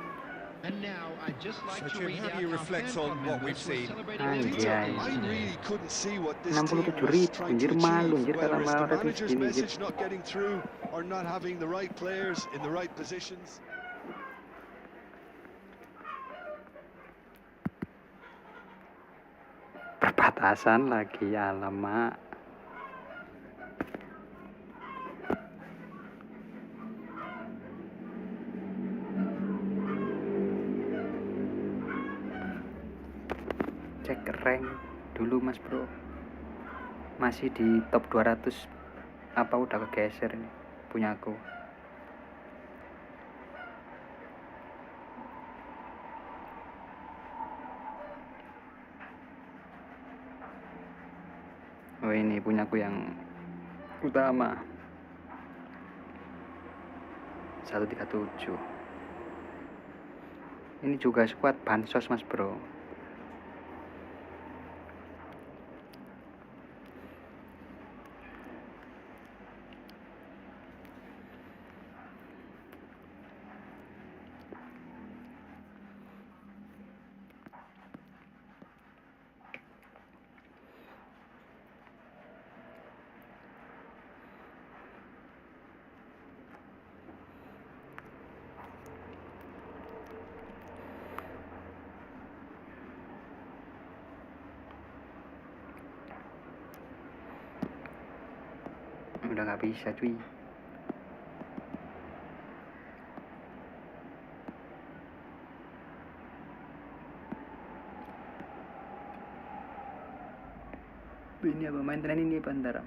And now, I'd just like So, to Jim, read how do out you how reflect fan on club what we've members were seen? celebrating Anjay. their I victory today. really couldn't see what this team 67 was ribu, trying to anjir malu, achieve, anjir whether kalau it's the malah manager's segini, anjir. message not getting through or not having the right players in the right positions. Perbatasan lagi, alamak. Cek rank dulu mas bro, masih di top 200 apa udah kegeser ini punyaku. Oh, ini punyaku yang utama 137. Ini juga squad bansos mas bro. Udah nggak bisa cuy. Ini apa main tren ini bentar.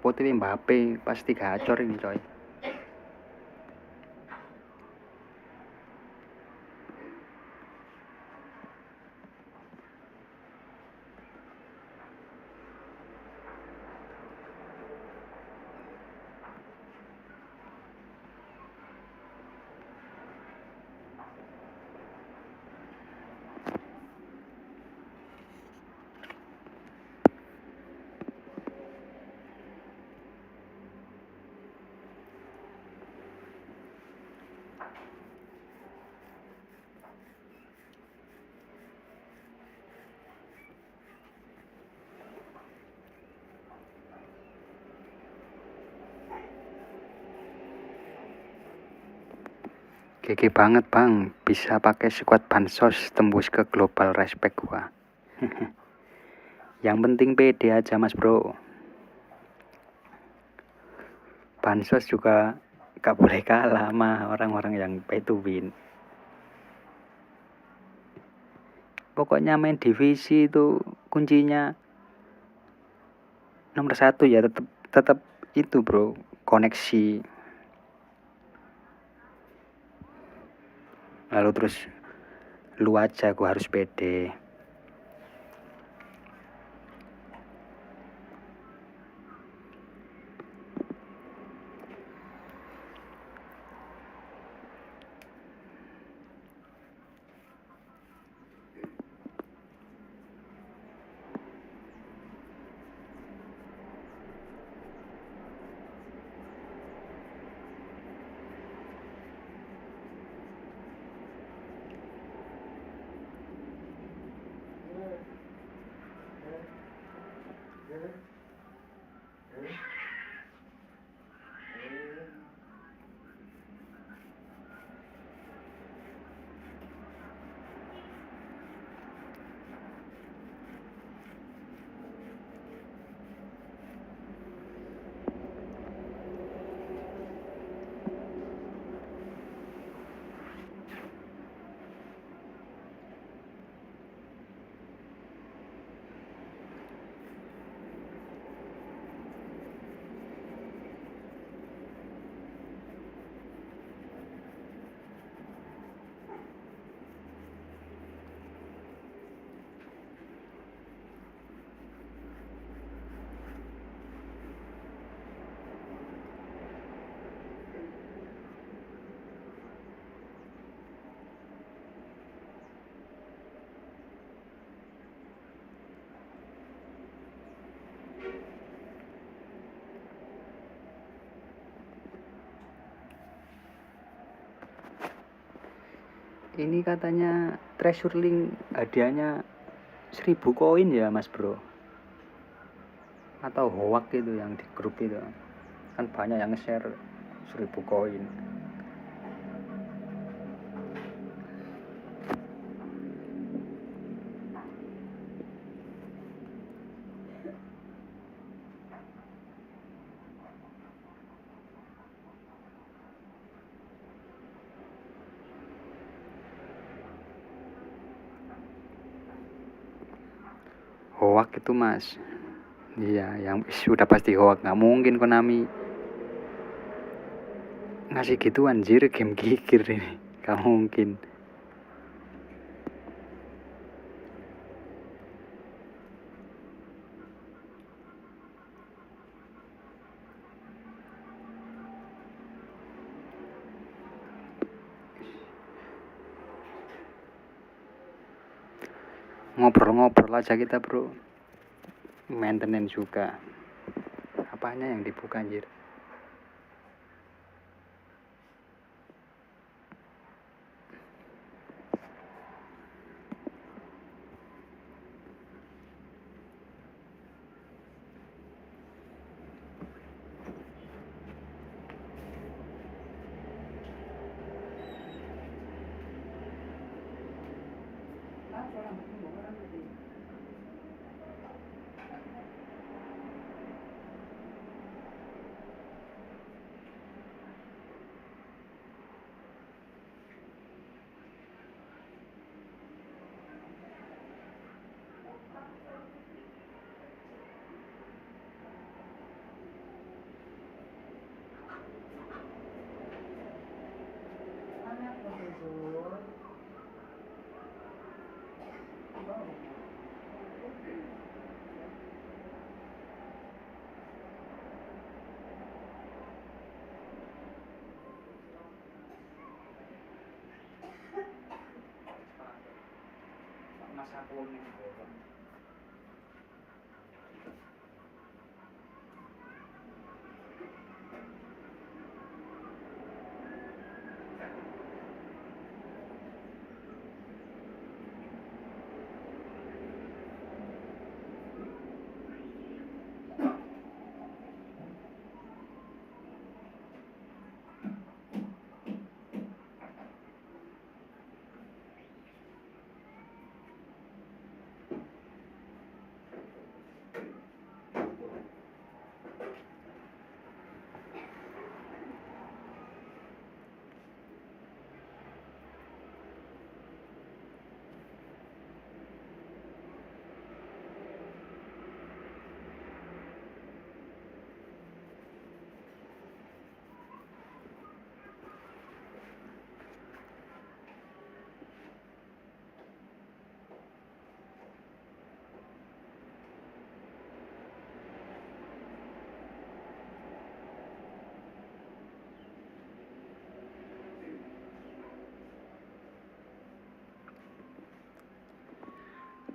Foto Mbappe pasti gacor ini coy. Gigi banget bang, bisa pakai squad bansos tembus ke global, respect gua. Yang penting pede aja mas bro. Bansos juga gak boleh kalah sama orang-orang yang pay to win. Pokoknya main divisi itu kuncinya nomor 1 ya, tetap itu bro, koneksi. Lalu terus lu aja gua harus pede. Ini katanya treasure link hadiahnya 1000 koin ya mas bro, atau hoak itu yang di grup itu kan banyak yang share 1000 koin. Hoak itu mas, iya yang sudah pasti hoak, nggak mungkin Konami ngasih gitu anjir, game gigir ini nggak mungkin. Ngobrol-ngobrol aja kita bro, maintenance juga. Apanya yang dibuka anjir? Mas AKUN ini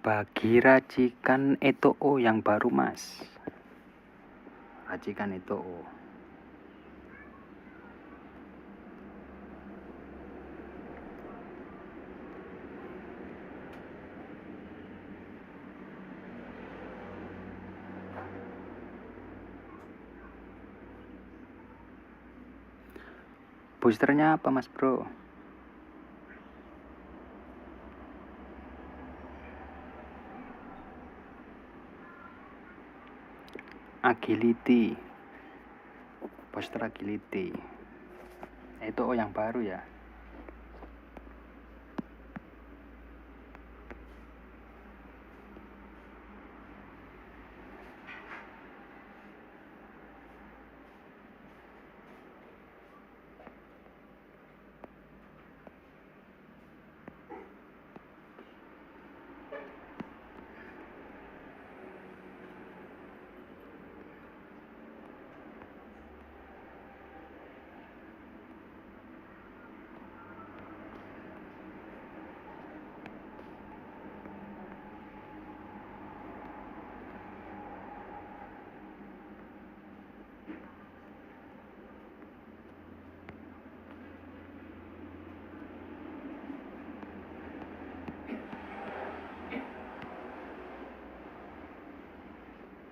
berbagi racikan Etoo yang baru, Mas. Racikan Etoo. Boosternya apa, Mas Bro? Agility. Booster agility. Itu yang baru ya.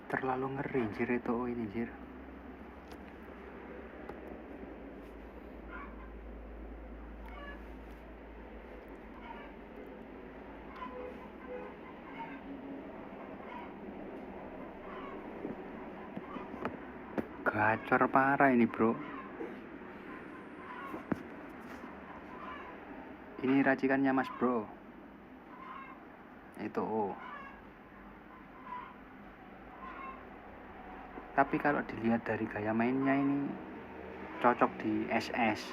Terlalu ngeri jir Etoo ini jir. Gacor parah ini, bro. Ini racikannya, Mas Bro. Etoo. Tapi kalau dilihat dari gaya mainnya ini cocok di SS.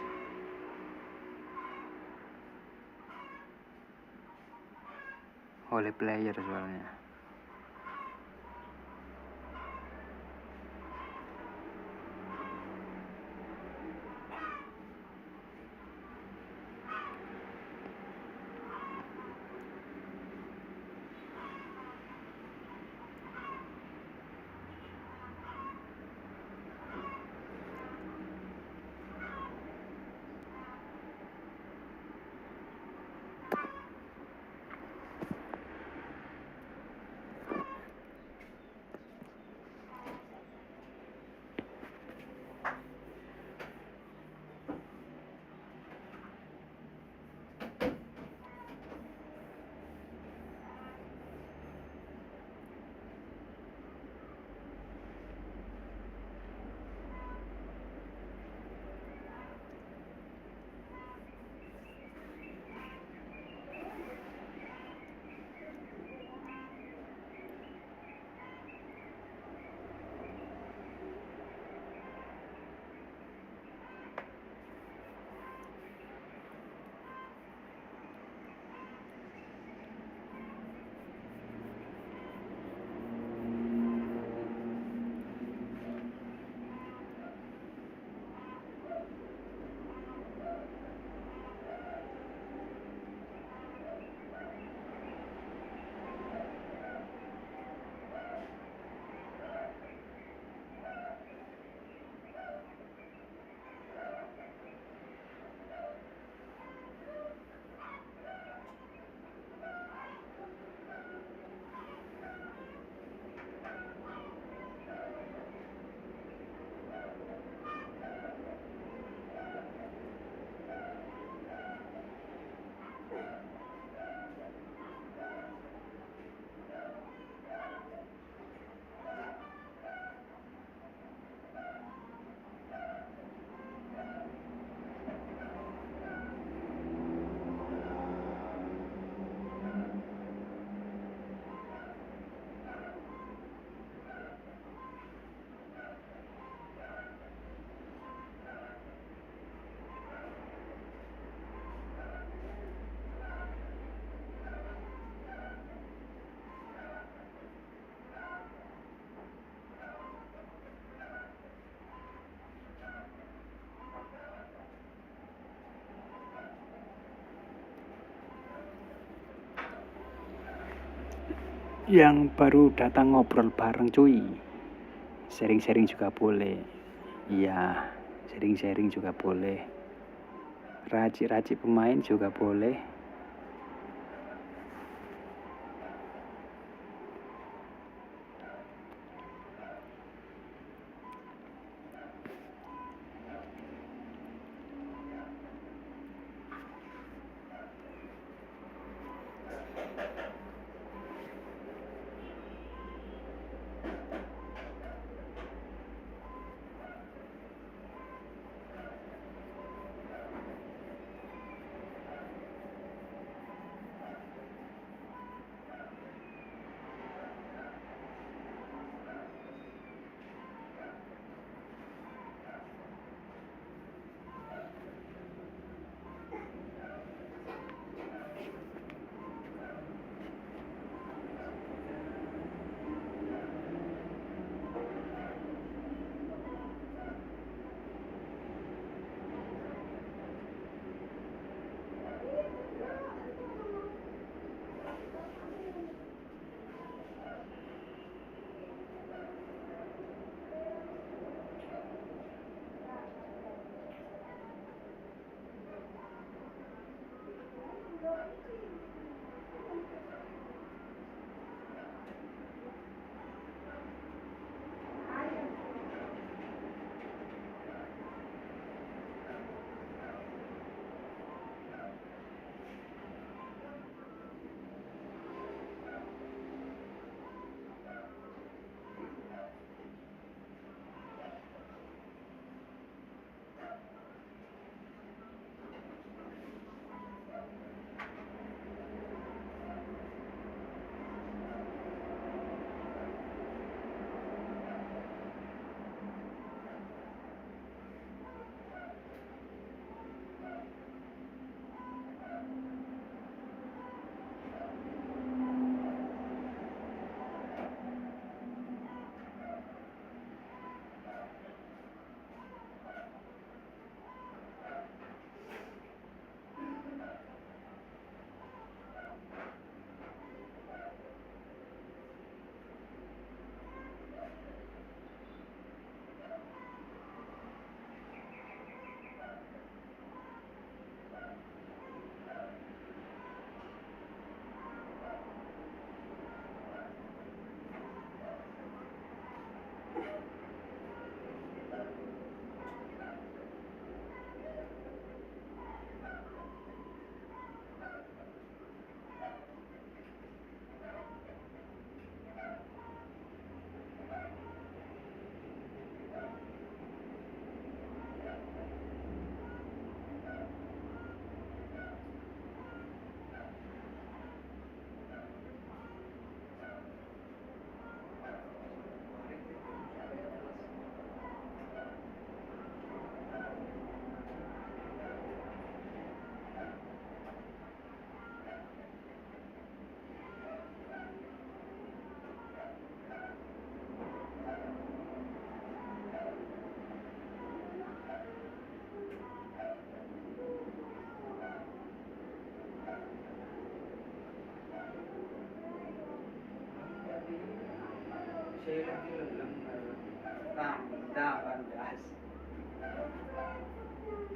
Oleh player soalnya. yang baru datang ngobrol bareng cuy, sharing-sharing juga boleh. Iya, sharing-sharing juga boleh, racik-racik pemain juga boleh.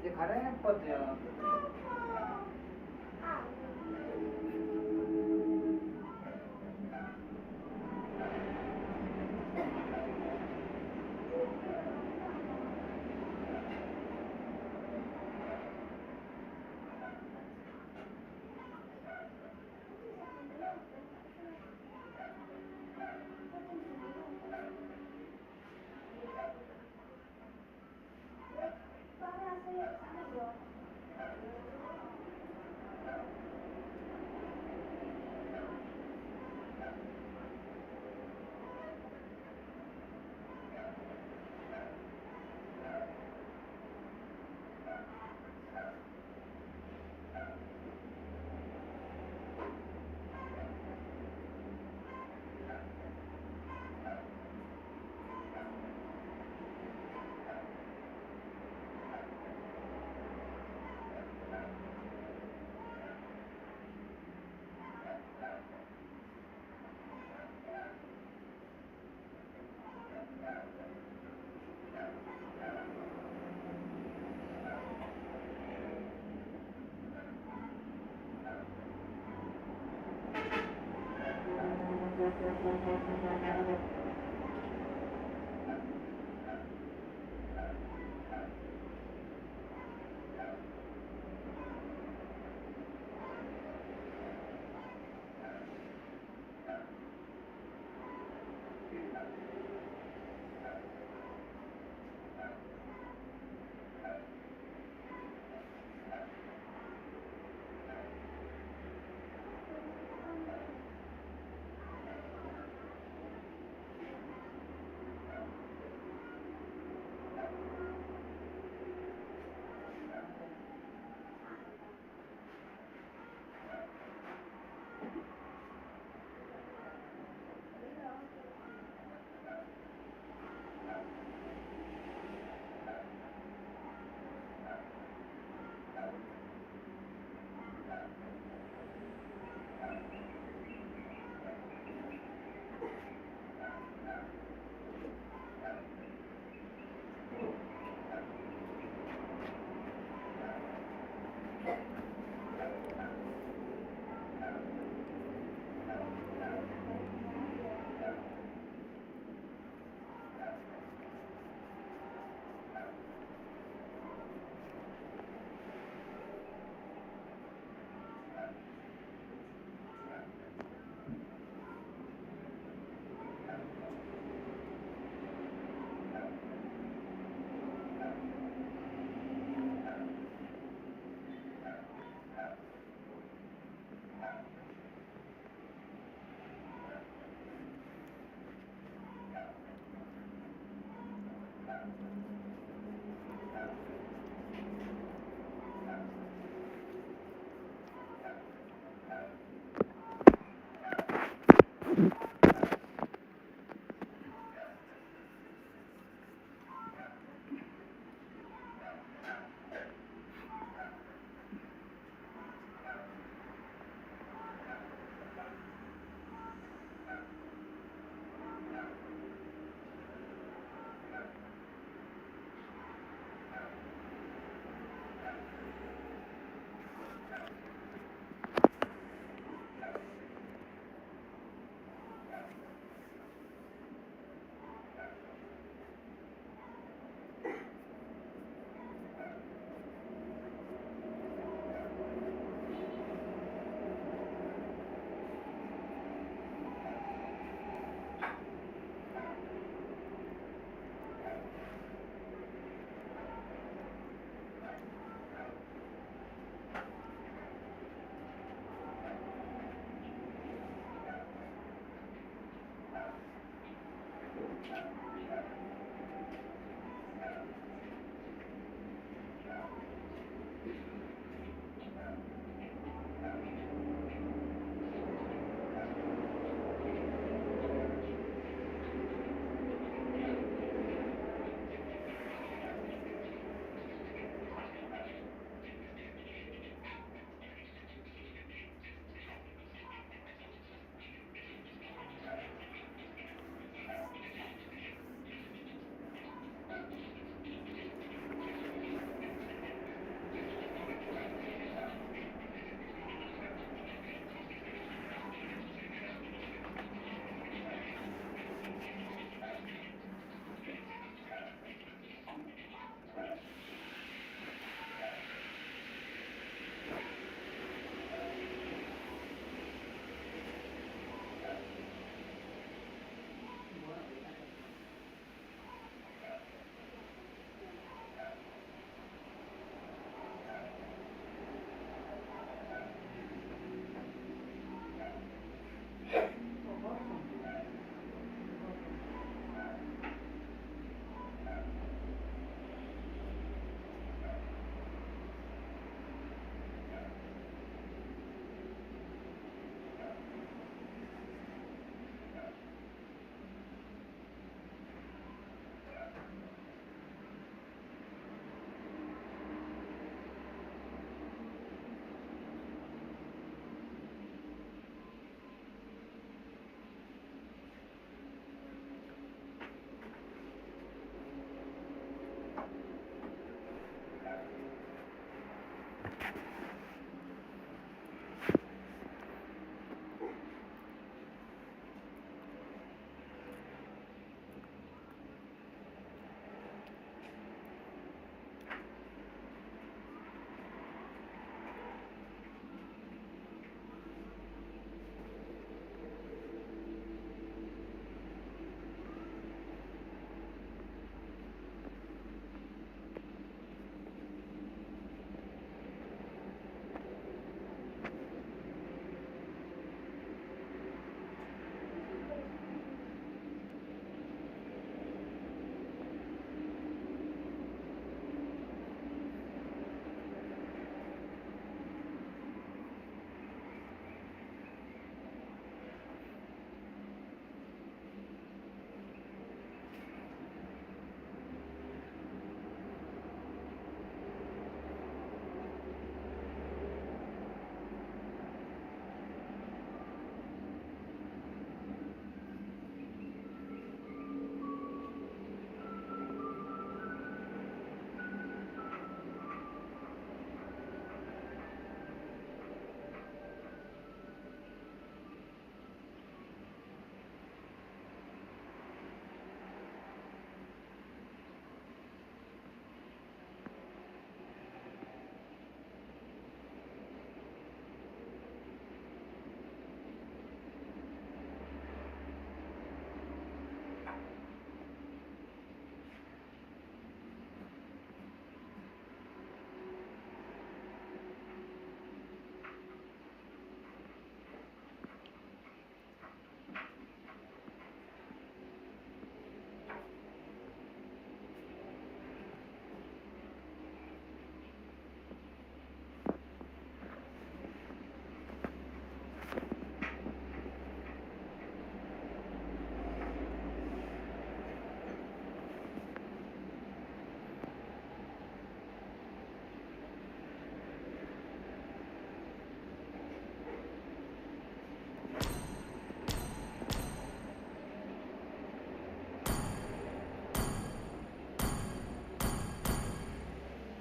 Ya repot ya.